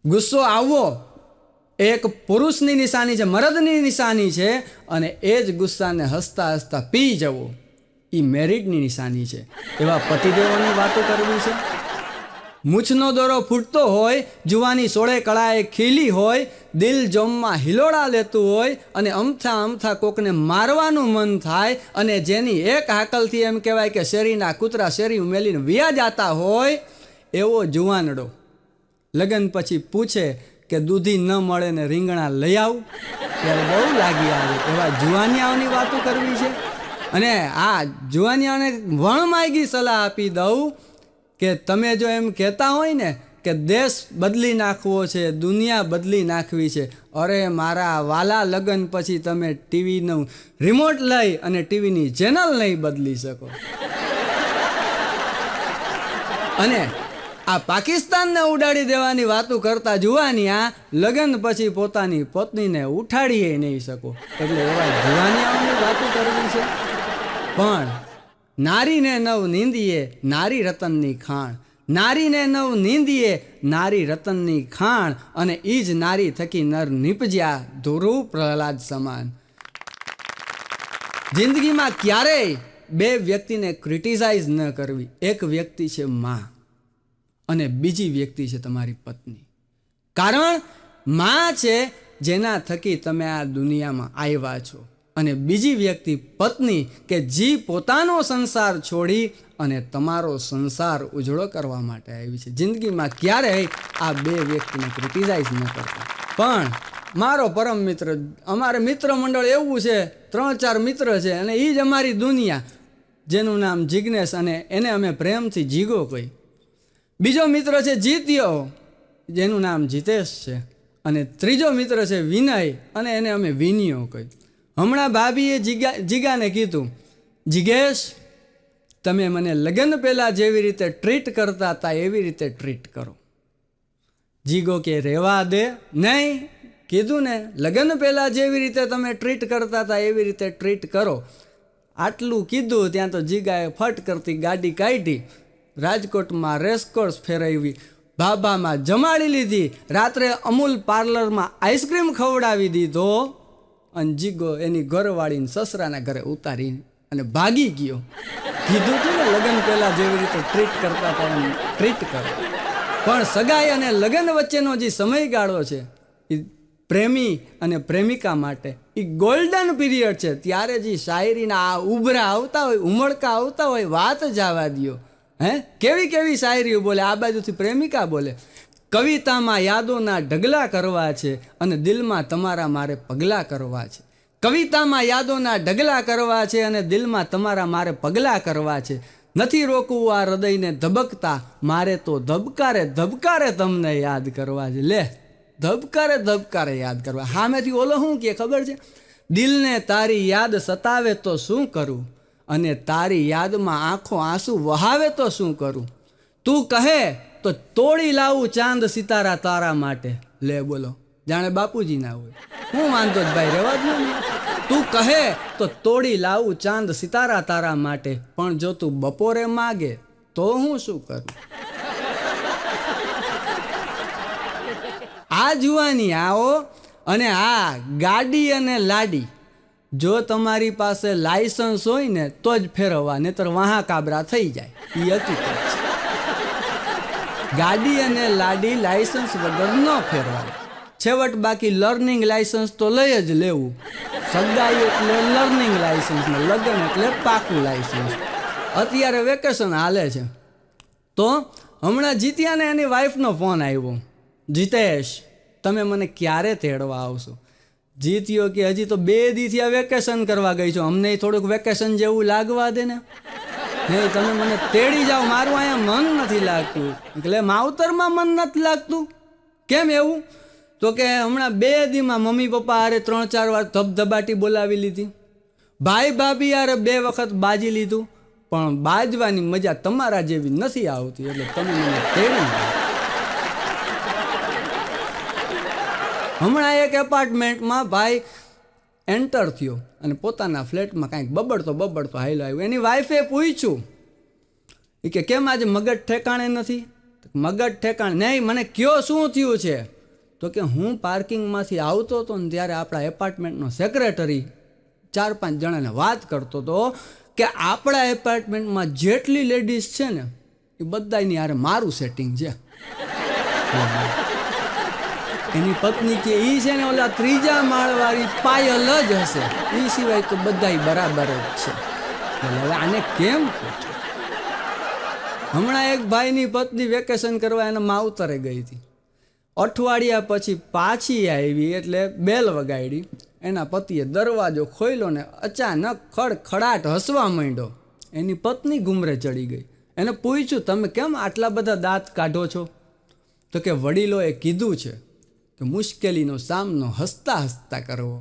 ગુસ્સો આવવો એ એક પુરુષની નિશાની છે, મર્દની નિશાની છે, અને એ જ ગુસ્સાને હસતા હસતા પી જવો એ મેરિટની નિશાની છે. એવા પતિદેવોની વાતો કરવી છે. મૂછનો દોરો ફૂટતો હોય, જુવાની સોળે કળાએ ખીલી હોય, દિલ જોમમાં હિલોળા લેતું હોય, અને અમથા અમથા કોકને મારવાનું મન થાય, અને જેની એક હાકલથી એમ કહેવાય કે શેરીના કૂતરા શેરી મેલીને વ્યા જાતા હોય, એવો જુવાનડો લગ્ન પછી પૂછે કે દૂધી ન મળે ને રીંગણા લઈ આવું, ત્યારે બહુ લાગી આવે. એવા જુવાનિયાઓની વાતો કરવી છે. અને આ જુવાનિયાઓને વણમાયગી સલાહ આપી દઉં કે તમે જો એમ કહેતા હોય ને કે દેશ બદલી નાખવો છે, દુનિયા બદલી નાખવી છે, અરે મારા વાલા, લગ્ન પછી તમે ટીવીનું રિમોટ લઈ અને ટીવીની ચેનલ નહીં બદલી શકો. અને આ પાકિસ્તાનને ઉડાડી દેવાની વાતો કરતા જુવાનિયા લગ્ન પછી પોતાની પત્નીને ઉઠાડીએ નહીં શકો. એટલે એવા જુવાનિયાઓની વાતો કરવી છે. પણ નારીને નવ નીંદીએ નારી રતનની ખાણ, નારીને નવ નીંદીએ નારી રતનની ખાણ, અને એ જ નારી થકી નર નીપજ્યા ધ્રુવ પ્રહલાદ સમાન. જિંદગીમાં ક્યારેય બે વ્યક્તિને ક્રિટિસાઇઝ ન કરવી. એક વ્યક્તિ છે માં અને બીજી વ્યક્તિ છે તમારી પત્ની. કારણ માં છે જેના થકી તમે આ દુનિયામાં આવ્યા છો, અને બીજી વ્યક્તિ પત્ની કે જે પોતાનો સંસાર છોડી અને તમારો સંસાર ઉજળો કરવા માટે આવી છે. જિંદગીમાં ક્યારેય આ બે વ્યક્તિને ક્રિટિસાઇઝ ન કરતા. પણ મારો પરમ મિત્ર, અમારે મિત્ર મંડળ એવું છે, 3-4 મિત્ર છે, અને એ જ અમારી દુનિયા, જેનું નામ જિજ્ઞેશ, અને એને અમે પ્રેમથી જીગો કહી. બીજો મિત્ર છે જીત્યો, જેનું નામ જીતેશ છે, અને ત્રીજો મિત્ર છે વિનય, અને એને અમે વિનિયો કહી. હમણાં ભાભીએ જીગાને કીધું, જીગેશ તમે મને લગ્ન પહેલાં જેવી રીતે ટ્રીટ કરતા હતા એવી રીતે ટ્રીટ કરો. જીગો કે રહેવા દે. નહીં, કીધું ને, લગ્ન પહેલાં જેવી રીતે તમે ટ્રીટ કરતા હતા એવી રીતે ટ્રીટ કરો. આટલું કીધું ત્યાં તો જીગાએ ફટ કરતી ગાડી કાઢી, રાજકોટમાં રેસકોર્સ ફેરવી, ભાભામાં જમાડી લીધી, રાત્રે અમૂલ પાર્લરમાં આઈસ્ક્રીમ ખવડાવી દીધો, અને જીગો એની ઘરવાળીને સસરાના ઘરે ઉતારી અને ભાગી ગયો. કીધું હતું ને લગ્ન પહેલાં જેવી રીતે ટ્રીટ કરતા હતા એમ ટ્રીટ કરો. પણ સગાઈ અને લગ્ન વચ્ચેનો જે સમયગાળો છે એ પ્રેમી અને પ્રેમિકા માટે એ ગોલ્ડન પીરિયડ છે. ત્યારે જે શાયરીના આ ઉભરા આવતા હોય, ઉમળકા આવતા હોય, વાત જવા દ્યો. કેવી કેવી શાયરીઓ બોલે. આ બાજુથી પ્રેમિકા બોલે, કવિતામાં યાદોના ઢગલા કરવા છે અને દિલમાં તમારા મારે પગલાં કરવા છે. કવિતામાં યાદોના ઢગલા કરવા છે અને દિલમાં તમારા મારે પગલાં કરવા છે. નથી રોકવું આ હૃદયને ધબકતા, મારે તો ધબકારે ધબકારે તમને યાદ કરવા છે. લે, ધબકારે ધબકારે યાદ કરવા. સામેથી ઓલો શું કે ખબર છે? દિલને તારી યાદ સતાવે તો શું કરું, અને તારી યાદમાં આંખો આંસુ વહાવે તો શું કરું. તું કહે તો તોડી લાવું ચાંદ સિતારા તારા માટે. લે બોલો, જાણે બાપુજી ના હોય. હું વાંધો જ ભાઈ, રહેવા જ નહીં. તું કહે તો તોડી લાવું ચાંદ સિતારા તારા માટે, પણ જો તું બપોરે માગે તો હું શું કરું. આ જુવાની આવો. અને આ ગાડી અને લાડી, જો તમારી પાસે લાયસન્સ હોય ને તો જ ફેરવવા, નહીતર વાહા કાબરા થઈ જાય. એ હકીકત છે. ગાડી અને લાડી લાયસન્સ વગર ન ફેરવાય. છેવટ બાકી લર્નિંગ લાયસન્સ તો લઈ જ લેવું. સગાઈ એટલે લર્નિંગ લાયસન્સ ને લગ્ન એટલે પાકું લાયસન્સ. અત્યારે વેકેશન હાલે છે, તો હમણાં જીત્યાને એની વાઈફનો ફોન આવ્યો, જીતેશ તમે મને ક્યારે તેડવા આવશો. જીત્યો કે હજી તો 2 દીથી આ વેકેશન કરવા ગઈ છો, અમને થોડુંક વેકેશન જેવું લાગવા દે ને. નહીં, તમે મને તેડી જાઓ, મારું અહીંયા મન નથી લાગતું. એટલે માવતરમાં મન નથી લાગતું. કેમ એવું? તો કે હમણાં 2 દીમાં મમ્મી પપ્પા હારે 3-4 વાર ધબધબાટી બોલાવી લીધી, ભાઈ ભાભી હારે 2 વખત બાજી લીધું, પણ બાજવાની મજા તમારા જેવી નથી આવતી, એટલે તમે મને તેડી જાઓ. હમણાં એક એપાર્ટમેન્ટમાં ભાઈ એન્ટર થયો અને પોતાના ફ્લેટમાં કાંઈક બબડતો હાલ્યો આવ્યો. એની વાઈફે પૂછ્યું કે કેમ આજે મગજ ઠેકાણે નથી? મગજ ઠેકાણે નહીં, મને કયો શું થયું છે? તો કે હું પાર્કિંગમાંથી આવતો હતો ને ત્યારે આપણા એપાર્ટમેન્ટનો સેક્રેટરી 4-5 જણાને વાત કરતો હતો કે આપણા એપાર્ટમેન્ટમાં જેટલી લેડીઝ છે ને એ બધાની યાર મારું સેટિંગ છે. એની પત્ની કે ઈ છે ને ઓલા 3જા માળવાળી પાયલ જ હશે, એ સિવાય તો બધાય બરાબર જ છે. હવે આને કેમ પૂછો? હમણાં એક ભાઈની પત્ની વેકેશન કરવા એના માવતરે ગઈ હતી. અઠવાડિયા પછી પાછી આવી એટલે બેલ વગાડી. એના પતિએ દરવાજો ખોલ્યો ને અચાનક ખડખડાટ હસવા માંડ્યો. એની પત્ની ગુમરે ચડી ગઈ. એને પૂછ્યું, તમે કેમ આટલા બધા દાંત કાઢો છો? તો કે વડીલોએ કીધું છે કે મુશ્કેલીનો સામનો હસતા હસતા કરવો.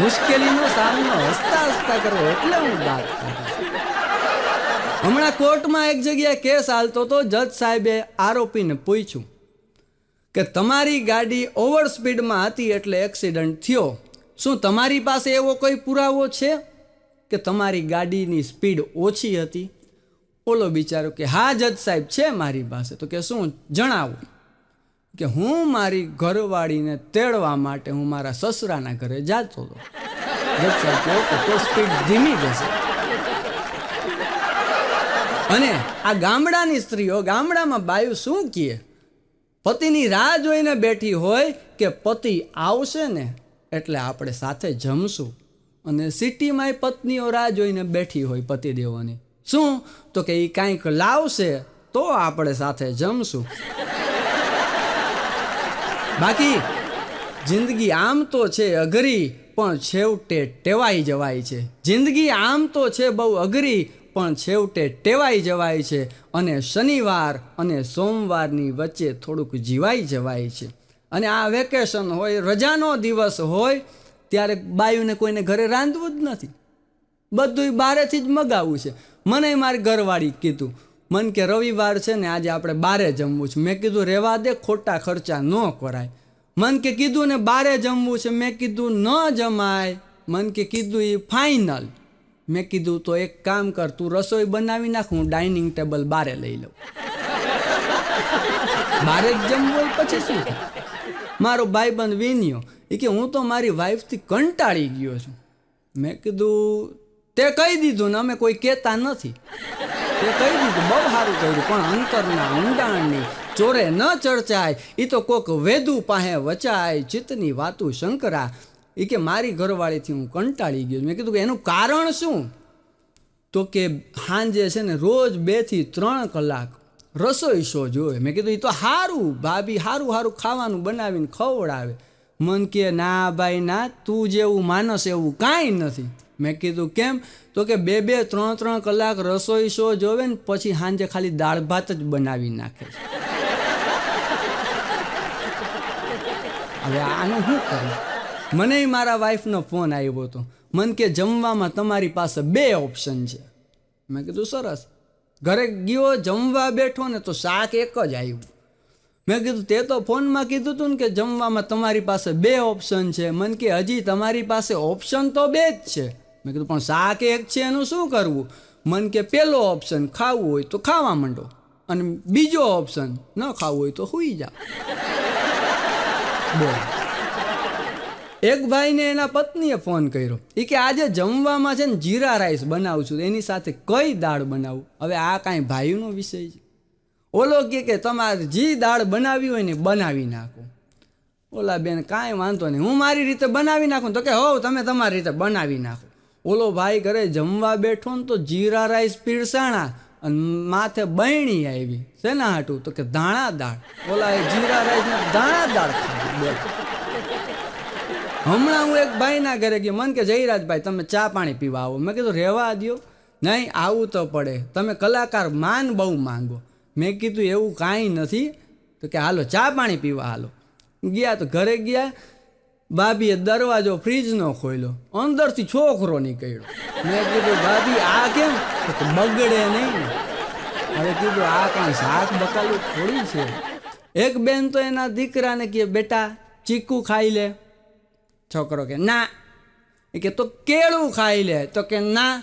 મુશ્કેલીનો સામનો હસતા હસતા કરવો એટલે હું દાંત કાઢું છું. હમણાં કોર્ટમાં એક જગ્યાએ કેસ હાલતો તો જજ સાહેબે આરોપીને પૂછ્યું કે તમારી ગાડી ઓવર સ્પીડમાં હતી એટલે એક્સિડન્ટ થયો. શું તમારી પાસે એવો કોઈ પુરાવો છે કે તમારી ગાડીની સ્પીડ ઓછી હતી? ઓલો બિચારો કે હા જજ સાહેબ છે મારી પાસે. તો કે શું જણાવો? કે હું મારી ઘરવાળીને તેડવા માટે હું મારા સસરાના ઘરે જતો હતો. જજ સાહેબ કહે તો સ્પીડ ધીમી જશે. અને આ ગામડાની સ્ત્રીઓ, ગામડામાં બાયું શું કહે? પતિની રાહ જોઈને બેઠી હોય કે પતિ આવશે ને એટલે આપણે સાથે જમશું. અને સિટીમાંય પત્નીઓ રાહ જોઈને બેઠી હોય પતિદેવોની. શું? તો કે એ કાંઈક લાવશે તો આપણે સાથે જમશું. બાકી જિંદગી આમ તો છે અઘરી પણ છેવટે ટેવાઈ જવાય છે. જિંદગી આમ તો છે બહુ અઘરી પણ છેવટે ટેવાઈ જવાય છે. અને શનિવાર અને સોમવારની વચ્ચે થોડુંક જીવાઈ જવાય છે. અને આ વેકેશન હોય, રજાનો દિવસ હોય ત્યારે બાયુને કોઈને ઘરે રાંધવું જ નથી, બધું બહારેથી જ મગાવવું છે. મને મારી ઘરવાળી કીધું, મન કે રવિવાર છે ને આજે આપણે બારે જમવું છે. મેં કીધું રહેવા દે, ખોટા ખર્ચા ન કરાય. મન કે કીધું ને બારે જમવું છે. મેં કીધું ન જમાય. મન કે કીધું એ ફાઇનલ. મેં કીધું તો એક કામ કર, તું રસોઈ બનાવી નાખ, હું ડાઇનિંગ ટેબલ બારે લઈ લઉં. બારે જ જમવું હોય પછી શું? મારો ભાઈબંધ વિન્યો એ કે હું તો મારી વાઈફથી કંટાળી ગયો છું. મેં કીધું તે કહી દીધું ને, અમે કોઈ કહેતા નથી. તે કહી દીધું, બહુ સારું કર્યું, પણ અંતરના ઊંડાણની ચોરે ન ચર્ચાય. એ તો કોક વેદુ પાસે વચાય, ચિત્તની વાતું શંકરા. એ કે મારી ઘરવાળીથી હું કંટાળી ગયો. મેં કીધું કે એનું કારણ શું? તો કે સાંજે છે ને રોજ 2 થી 3 કલાક રસોઈ શો જોવે. મેં કીધું એ તો સારું, ભાભી સારું સારું ખાવાનું બનાવીને ખવડાવે. મન કે ના ભાઈ ના, તું જેવું માનસ એવું કાંઈ નથી. મેં કીધું કેમ? તો કે 2-2, 3-3 કલાક રસોઈ શો જોવે ને પછી સાંજે ખાલી દાળ ભાત જ બનાવી નાખે છે. હવે આનું શું કરું? મને મારા વાઈફનો ફોન આવ્યો હતો. મન કે જમવામાં તમારી પાસે 2 ઓપ્શન છે. મેં કીધું સરસ. ઘરે ગયો, જમવા બેઠો ને તો શાક એક જ આવ્યું. મેં કીધું તે તો ફોનમાં કીધું હતું ને કે જમવામાં તમારી પાસે 2 ઓપ્શન છે. મન કે હજી તમારી પાસે ઓપ્શન તો 2 જ છે. મેં કીધું પણ શાક એક છે, એનું શું કરવું? મન કે પહેલો ઓપ્શન ખાવું હોય તો ખાવા માંડો, અને બીજો ઓપ્શન ન ખાવું હોય તો સૂઈ જાઓ. બોલ. એક ભાઈને એના પત્નીએ ફોન કર્યો. એ કે આજે જમવામાં છે ને જીરા રાઈસ બનાવું છું, એની સાથે કઈ દાળ બનાવું? હવે આ કાંઈ ભાઈનો વિષય છે. ઓલો કે તમારે જે દાળ બનાવી હોય ને બનાવી નાખો. ઓલા બેન કાંઈ વાંધો નહીં, હું મારી રીતે બનાવી નાખું. તો કે હોવ તમે તમારી રીતે બનાવી નાખો. ઓલો ભાઈ ઘરે જમવા બેઠો ને તો જીરા રાઈસ પીરસાણા અને માથે બહેણી આવી. શેના હાટું? તો કે ધાણા દાળ. ઓલા એ જીરા રાઈસ ને ધાણા દાળ ખાધી. હમણાં હું એક ભાઈના ઘરે ગયો. મન કે જયરાજભાઈ તમે ચા પાણી પીવા આવો. મેં કીધું રહેવા દો. નહીં આવું તો પડે, તમે કલાકાર માન બહુ માંગો. મેં કીધું એવું કાંઈ નથી. તો કે હાલો ચા પાણી પીવા હાલો. ગયા તો ઘરે ગયા, ભાભીએ દરવાજો ફ્રીજનો ખોલ્યો, અંદરથી છોકરો નીકળ્યો. મેં કીધું ભાભી આ કેમ? તો કે બગડે નહીં ને. હવે કીધું આ કાંઈ શાક બકાલું થોડી છે. એક બેન તો એના દીકરાને કહે બેટા ચીકુ ખાઈ લે. છોકરો કે ના. એ કે તો કેળું ખાઈ લે. તો કે ના.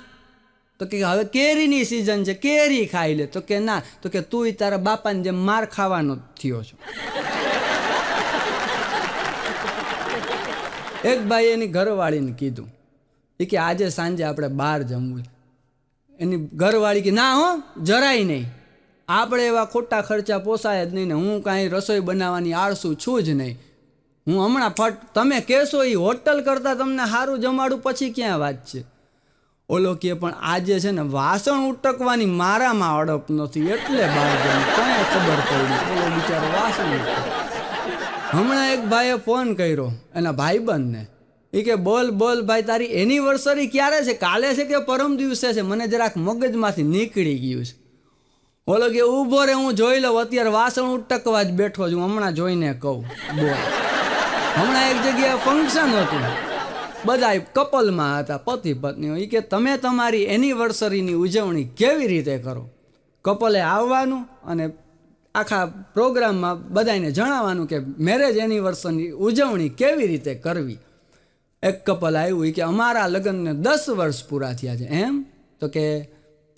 તો કે હવે કેરીની સિઝન છે, કેરી ખાઈ લે. તો કે ના. તો કે તું તારા બાપાને જેમ માર ખાવાનો જ થયો છો. એક ભાઈ એની ઘરવાળીને કીધું એ કે આજે સાંજે આપણે બહાર જમવું. એની ઘરવાળી કે ના હો, જરાય નહીં, આપણે એવા ખોટા ખર્ચા પોસાય જ નહીં ને હું કાંઈ રસોઈ બનાવવાની આળસું છું જ નહીં. હું હમણાં તમે કહેશો એ હોટલ કરતાં તમને સારું જમાડું પછી ક્યાં વાત છે. ઓલો કે પણ આજે છે ને વાસણ ઉટકવાની મારામાં અડપ નથી એટલે બહાર જઈને કંઈ ખબર પડી. ઓલો બિચારો વાસણ ઉટકે. હમણાં એક ભાઈએ ફોન કર્યો એના ભાઈબંધને. એ કે બોલ બોલ ભાઈ, તારી એનિવર્સરી ક્યારે છે? કાલે છે કે પરમ દિવસે છે? મને જરાક મગજમાંથી નીકળી ગયું છે. ઓલો કે ઊભો રે, હું જોઈ લઉં, અત્યારે વાસણ ઉટકવા જ બેઠો છું, હમણાં જોઈને કહું. બોલ. હમણાં એક જગ્યાએ ફંક્શન હતું, બધા કપલમાં હતા, પતિ પત્નીઓ. એ કે તમે તમારી એનિવર્સરીની ઉજવણી કેવી રીતે કરો? કપલે આવવાનું અને આખા પ્રોગ્રામમાં બધાને જણાવવાનું કે મેરેજ એનિવર્સરીની ઉજવણી કેવી રીતે કરવી. એક કપલ આવ્યું કે અમારા લગ્નને 10 વર્ષ પૂરા થયા છે. એમ? તો કે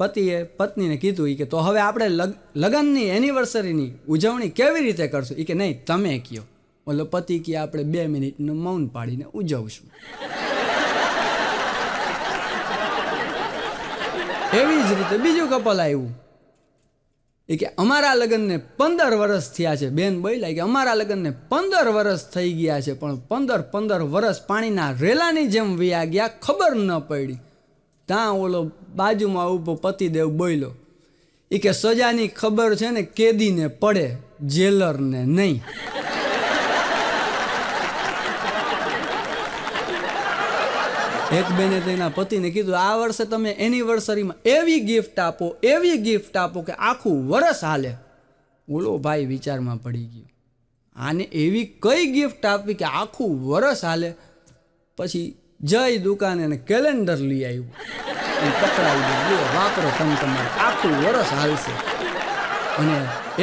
પતિએ પત્નીને કીધું કે તો હવે આપણે લગ્નની એનિવર્સરીની ઉજવણી કેવી રીતે કરશું? એ કે નહીં, તમે કહો. ઓલો પતિ કે આપણે 2 મિનિટનું મૌન પાડીને ઉજવશું. એવી જ રીતે બીજું કપલ આવ્યું એ કે અમારા લગ્નને 15 વર્ષ થયા છે. બેન બોલ્યા કે અમારા લગ્નને 15 વર્ષ થઈ ગયા છે, પણ 15 વર્ષ પાણીના રેલાની જેમ વયા ગયા, ખબર ન પડી. ત્યાં ઓલો બાજુમાં ઊભો પતિદેવ બોલ્યો એ કે સજાની ખબર છે ને કેદીને પડે, જેલરને નહીં. એક બેને તેના પતિને કીધું આ વર્ષે તમે એનિવર્સરીમાં એવી ગિફ્ટ આપો કે આખું વરસ હાલે. ઓલો ભાઈ વિચારમાં પડી ગયો, આને એવી કઈ ગિફ્ટ આપવી કે આખું વરસ હાલે? પછી જઈ દુકાને અને કેલેન્ડર લઈ આવ્યું, પકડાવી દીધું, વાપરો તમે તમારે, આખું વરસ હાલશે. અને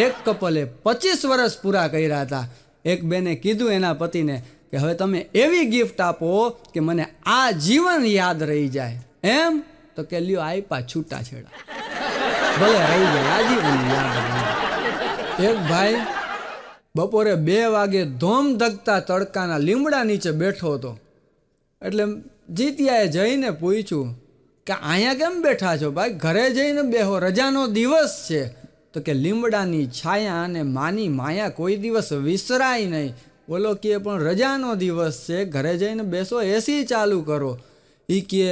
એક કપલે 25 વર્ષ પૂરા કર્યા હતા. એક બેને કીધું એના પતિને કે હવે તમે એવી ગિફ્ટ આપો કે મને આ જીવન યાદ રહી જાય. એમ? તો કે લ્યો આપ્યા છૂટાછેડા, ભલે રહી જાય, આજીવન યાદ રહી જાય. એક ભાઈ બપોરે 2 વાગે ધોમ ધગતા તડકાના લીમડા નીચે બેઠો હતો. એટલે જીતિયાએ જઈને પૂછ્યું કે અહીંયા કેમ બેઠા છો ભાઈ? ઘરે જઈને બેહો, રજાનો દિવસ છે. તો કે લીમડાની છાયા અને માની માયા કોઈ દિવસ વિસરાય નહીં. બોલો કે પણ રજાનો દિવસ છે, ઘરે જઈને બેસો, એસી ચાલુ કરો. એ કે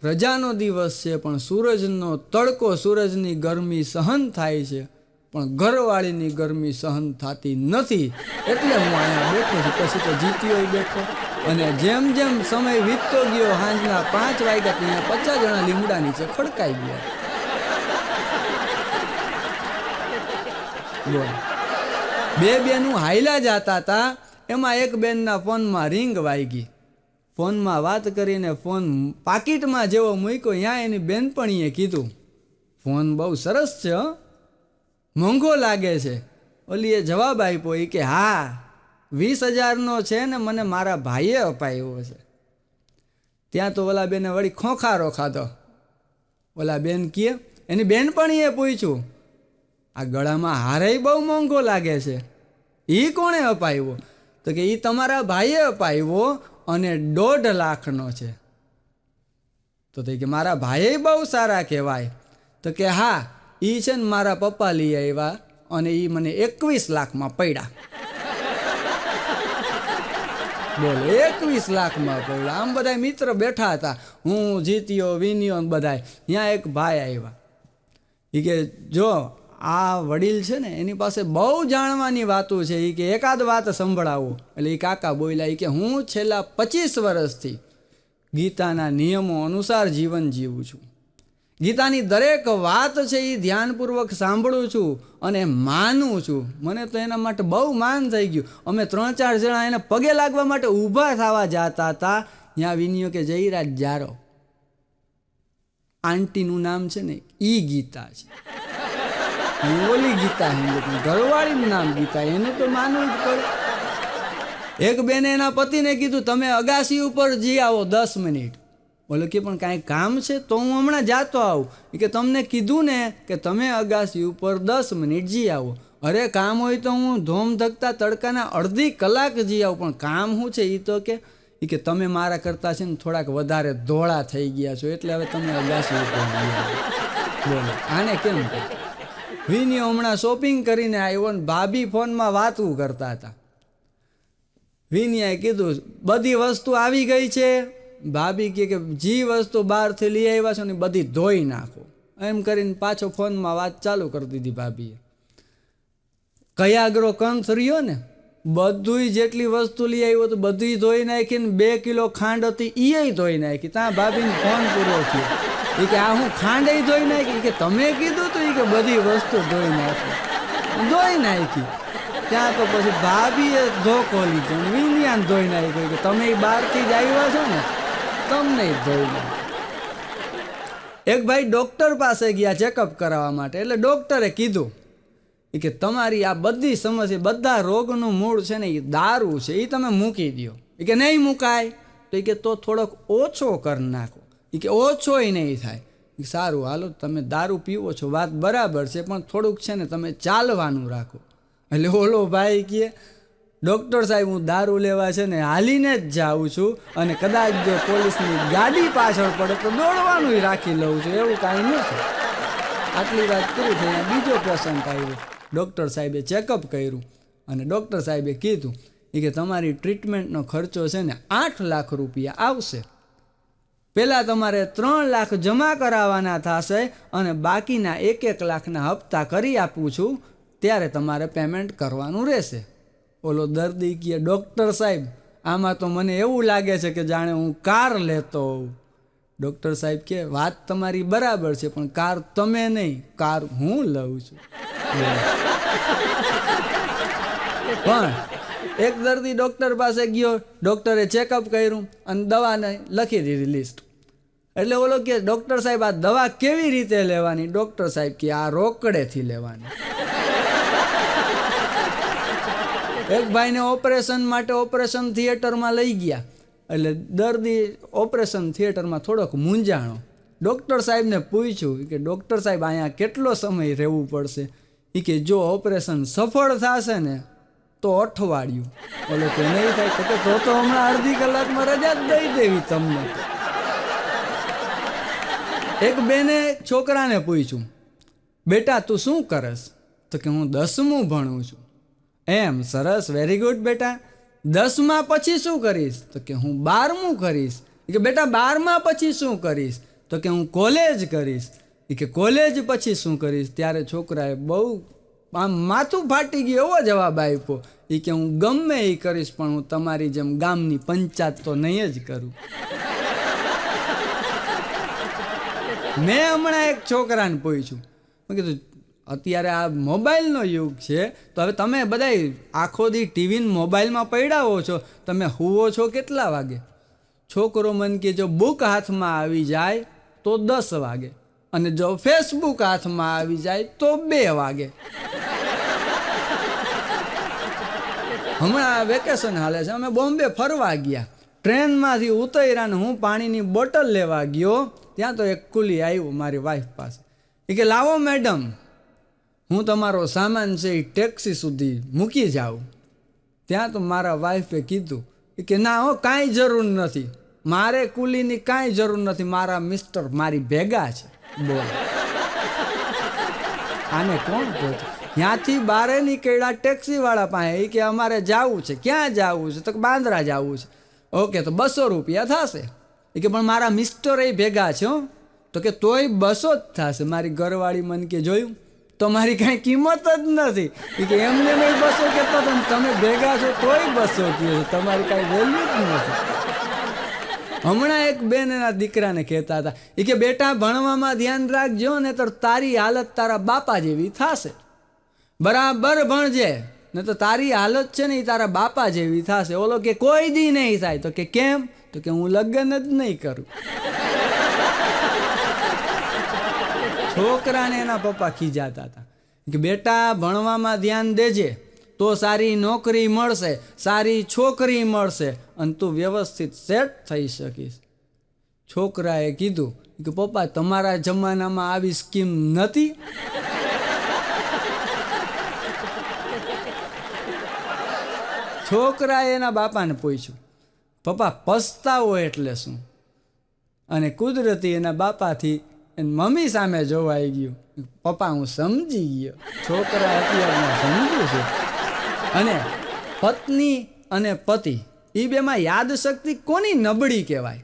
રજાનો દિવસ છે પણ સૂરજનો તડકો, સૂરજની ગરમી સહન થાય છે, પણ ઘરવાળીની ગરમી સહન થતી નથી, એટલે હું અહીંયા બેઠો છું. પછી તો જીત્યો બેઠો. અને જેમ જેમ સમય વીતતો ગયો, સાંજના 5 વાગ્યા ત્યાં 50 જણા લીમડા નીચે ખડકાઈ ગયા. બોલ. 2 બેનું હાયલા જતા હતા. એમાં એક બેનના ફોનમાં રિંગ વાગી. ફોનમાં વાત કરીને ફોન પાકીટમાં જેવો મૂક્યો, ત્યાં એની બેનપણીએ કીધું ફોન બહુ સરસ છે, મોંઘો લાગે છે. ઓલીએ જવાબ આપ્યો એ કે હા, 20,000નો છે ને મને મારા ભાઈએ અપાયો છે. ત્યાં તો ઓલા બેને વળી ખોખારો ખાધો. ઓલા બેન કહે, એની બેનપણીએ પૂછ્યું આ ગળામાં હારેય બહુ મોંઘો લાગે છે, એ કોણે અપાવ્યો? તો કે એ તમારા ભાઈએ અપાવ્યો અને 1.5 લાખનો છે. તો કે મારા ભાઈએ બહુ સારા કહેવાય. તો કે હા, એ છે ને મારા પપ્પા લઈ આવ્યા અને એ મને 21 લાખમાં પડ્યા. બોલો, 21 લાખમાં પડ્યા. આમ બધા મિત્ર બેઠા હતા, હું જીત્યો, વિન્યો બધા. ત્યાં એક ભાઈ આવ્યા. એ કે જો આ વડીલ છે ને એની પાસે બહુ જાણવાની વાતો છે. એ કે એકાદ વાત સંભળાવો. એટલે એ કાકા બોલ્યા, એ કે હું છેલ્લા 25 વર્ષથી ગીતાના નિયમો અનુસાર જીવન જીવું છું. ગીતાની દરેક વાત છે એ ધ્યાનપૂર્વક સાંભળું છું અને માનું છું. મને તો એના માટે બહુ માન થઈ ગયું. અમે 3-4 જણા એને પગે લાગવા માટે ઊભા થવા જતા હતા. ત્યાં વિનિયો કે જયરાજ જારો, આંટીનું નામ છે ને ઈ ગીતા છે, ઓલી ગીતા હિન્દુ, ઘરવાળીનું નામ ગીતા, એને તો માનવું જ પડે. એક બેને એના પતિને કીધું તમે અગાસી ઉપર જી આવો 10 મિનિટ. બોલો કે પણ કાંઈ કામ છે તો હું હમણાં જાતો આવું. કે તમને કીધું ને કે તમે અગાસી ઉપર 10 મિનિટ જી આવો. અરે કામ હોય તો હું ધોમ ધકતા તડકાના અડધી કલાક જી આવું, પણ કામ શું છે? એ તો કે એ કે તમે મારા કરતાં છે ને થોડાક વધારે ધોળા થઈ ગયા છો એટલે હવે તમે અગાસી ઉપર ગયા. બોલો આને કેમ કહે? વિનિયો હમણાં શોપિંગ કરીને આવ્યો ને ભાભી ફોનમાં વાતું કરતા હતા. વિનિયાએ કીધું બધી વસ્તુ આવી ગઈ છે? ભાભી કે જે વસ્તુ બહારથી લઈ આવ્યા છો ને બધી ધોઈ નાખો. એમ કરીને પાછો ફોનમાં વાત ચાલુ કરી દીધી ભાભીએ. કયાગ્રો કંસ રહ્યો ને બધુંય જેટલી વસ્તુ લઈ આવ્યો તો બધી ધોઈ નાખી ને 2 કિલો ખાંડ હતી એ ધોઈ નાખી. ત્યાં ભાભીને ફોન પૂરો થયો. એ કે આ હું ખાંડ ધોઈ નાખી? કે તમે કીધું તું કે બધી વસ્તુ ધોઈ નાખી. ત્યાં તો પછી ભાભીએ ધોકો લીધો વિનિયાને ધોઈ નાખ્યો કે તમે બહારથી જ આવ્યા છો ને તમને ધોઈ નાખી. એક ભાઈ ડૉક્ટર પાસે ગયા ચેકઅપ કરાવવા માટે. એટલે ડૉક્ટરે કીધું કે તમારી આ બધી સમસ્યા બધા રોગનું મૂળ છે ને એ દારૂ છે, એ તમે મૂકી દો. એ કે નહીં મુકાય. તો એ કે તો થોડોક ઓછો કરી નાખો. એ કે ઓછોય નહીં થાય. સારું હાલો તમે દારૂ પીવો છો વાત બરાબર છે પણ થોડુંક છે ને તમે ચાલવાનું રાખો. એટલે ઓલો ભાઈ કહે ડૉક્ટર સાહેબ હું દારૂ લેવા છે ને હાલીને જ જાઉં છું અને કદાચ જો પોલીસની ગાડી પાછળ પડે તો દોડવાનું રાખી લઉં છું, એવું કાંઈ નથી. આટલી વાત પૂરી થઈ. બીજો પેશન્ટ આવ્યો. ડૉક્ટર સાહેબે ચેકઅપ કર્યું અને ડૉક્ટર સાહેબે કીધું કે તમારી ટ્રીટમેન્ટનો ખર્ચો છે ને 8 લાખ રૂપિયા આવશે. પહેલાં તમારે 3 લાખ જમા કરાવવાના થશે અને બાકીના 1-1 લાખના હપ્તા કરી આપું છું ત્યારે તમારે પેમેન્ટ કરવાનું રહેશે. ઓલો દર્દી કહે ડૉક્ટર સાહેબ આમાં તો મને એવું લાગે છે કે જાણે હું કાર લેતો હોઉં. ડૉક્ટર સાહેબ કહે વાત તમારી બરાબર છે પણ કાર તમે નહીં, કાર હું લઉં છું. પણ એક દર્દી ડૉક્ટર પાસે ગયો, ડૉક્ટરે ચેકઅપ કર્યું અને દવાને લખી દીધી લિસ્ટ. એટલે ઓલો કે ડૉક્ટર સાહેબ આ દવા કેવી રીતે લેવાની? ડૉક્ટર સાહેબ કે આ રોકડેથી લેવાની. એક ભાઈને ઓપરેશન માટે ઓપરેશન થિયેટરમાં લઈ ગયા. એટલે દર્દી ઓપરેશન થિયેટરમાં થોડોક મૂંઝાણો. ડૉક્ટર સાહેબને પૂછ્યું કે ડૉક્ટર સાહેબ અહીંયા કેટલો સમય રહેવું પડશે? એ કે જો ઓપરેશન સફળ થશે ને તો અઠવાડિયું. ઓલો કે નહીં થાય તો હમણાં અડધી કલાકમાં રજા જ દઈ દેવી તમને. એક બેને છોકરાને પૂછ્યું બેટા તું શું કરસ? તો કે હું 10મું ભણું છું. એમ સરસ, વેરી ગુડ બેટા. 10મા પછી શું કરીશ? તો કે હું 12મું કરીશ. કે બેટા 12મા પછી શું કરીશ? તો કે હું કોલેજ કરીશ. કે કોલેજ પછી શું કરીશ? ત્યારે છોકરાએ બહુ આમ માથું ફાટી ગયું એવો જવાબ આપ્યો. કે હું ગમે એ કરીશ પણ હું તમારી જેમ ગામની પંચાયત તો નહીં જ કરું. મેં હમણાં એક છોકરાને પૂછ્યું, મેં કીધું અત્યારે આ મોબાઈલનો યુગ છે તો હવે તમે બધાય આખો દી ટીવીને મોબાઈલમાં પડ્યા હો છો, તમે હુવો છો કેટલા વાગે? છોકરો મને કે જો બુક હાથમાં આવી જાય તો 10 વાગે અને જો ફેસબુક હાથમાં આવી જાય તો 2 વાગે. હમણાં વેકેશન હાલે છે, અમે બોમ્બે ફરવા ગયા. ટ્રેનમાંથી ઉતર્યા ને હું પાણીની બોટલ લેવા ગયો ત્યાં તો એક કુલી આવ્યું મારી વાઈફ પાસે. એ કે લાવો મેડમ હું તમારો સામાન છે એ ટેક્સી સુધી મૂકી જાઉં. ત્યાં તો મારા વાઈફે કીધું કે ના હો કાંઈ જરૂર નથી, મારે કુલીની કાંઈ જરૂર નથી, મારા મિસ્ટર મારી ભેગા છે. બોલ આને કોણ પહોંચે? ત્યાંથી બારે નીકળ્યા ટેક્સીવાળા પાસે. એ કે અમારે જવું છે. ક્યાં જવું છે? તો બાંદ્રા જવું છે. ઓકે તો 200 રૂપિયા થશે. એ કે પણ મારા મિસ્ટર એ ભેગા છે હો. તો કે તોય 200 જ થશે. મારી ઘરવાળી મને કે જોયું તમારી કાંઈ કિંમત જ નથી. એ કે એમને મેં 200 કહેતો હતો તમે ભેગા છો તોય 200 કહે છે, તમારી કાંઈ વેલ્યુ જ નથી. હમણાં એક બેન એના દીકરાને કહેતા હતા એ કે બેટા ભણવામાં ધ્યાન રાખજો ને તો તારી હાલત તારા બાપા જેવી થશે. બરાબર ભણજે ને તો તારી હાલત છે ને એ તારા બાપા જેવી થશે. ઓલો કે કોઈ દી નહીં થાય. તો કે કેમ? તો કે હું લગ્ન જ નહીં કરું. છોકરાને એના પપ્પા ખીજાતા હતા કે બેટા ભણવામાં ધ્યાન દેજે તો સારી નોકરી મળશે, સારી છોકરી મળશે અને તું વ્યવસ્થિત સેટ થઈ શકીશ. છોકરાએ કીધું કે પપ્પા તમારા જમાનામાં આવી સ્કીમ નથી? છોકરાએ એના બાપાને પૂછ્યું પપ્પા પસ્તાવો એટલે શું? અને કુદરતી એના બાપાથી એની મમ્મી સામે જોવાઈ ગયું. પપ્પા હું સમજી ગયો, છોકરા અત્યારમાં સમજ્યું છે. અને પત્ની અને પતિ એ બેમાં યાદશક્તિ કોની નબળી કહેવાય?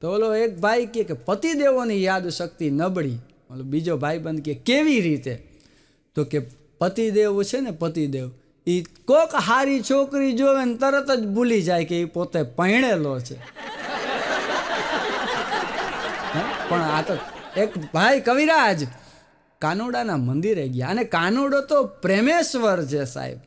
તો ઓલો એક ભાઈ કે પતિદેવોની યાદશક્તિ નબળી. ઓલો બીજો ભાઈબંધ કે કેવી રીતે? તો કે પતિદેવ છે ને, પતિદેવ એ કોક હારી છોકરી જોવે ને તરત જ ભૂલી જાય કે એ પોતે પરણેલો છે. પણ આ તો એક ભાઈ કવિરાજ કાનુડાના મંદિરે ગયા, અને કાનુડો તો પ્રેમેશ્વર છે સાહેબ.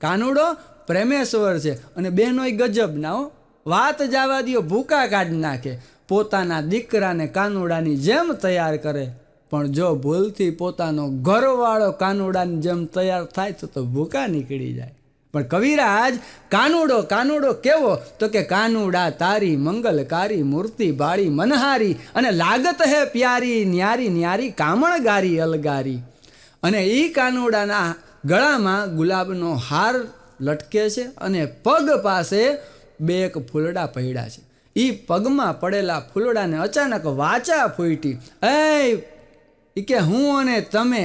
કાનુડો પ્રેમેશ્વર છે. અને બહેનોય ગજબ ના હો, વાત જવા દો, ભૂકા કાઢી નાખે. પોતાના દીકરાને કાનુડાની જેમ તૈયાર કરે, પણ જો ભૂલથી પોતાનો ઘરવાળો કાનુડાની જેમ તૈયાર થાય તો ભૂકા નીકળી જાય. પણ કવિરાજ કાનુડો કેવો? તો કે કાનુડા તારી મંગલકારી મૂર્તિ બાળી મનહારી, અને લાગત હે પ્યારી ન્યારી ન્યારી કામણગારી અલગારી. અને એ કાનુડાના ગળામાં ગુલાબનો હાર લટકે છે, અને પગ પાસે બે એક ફૂલડા પડ્યા છે. એ પગમાં પડેલા ફૂલડાને અચાનક વાચા ફૂટી, એ કે હું અને તમે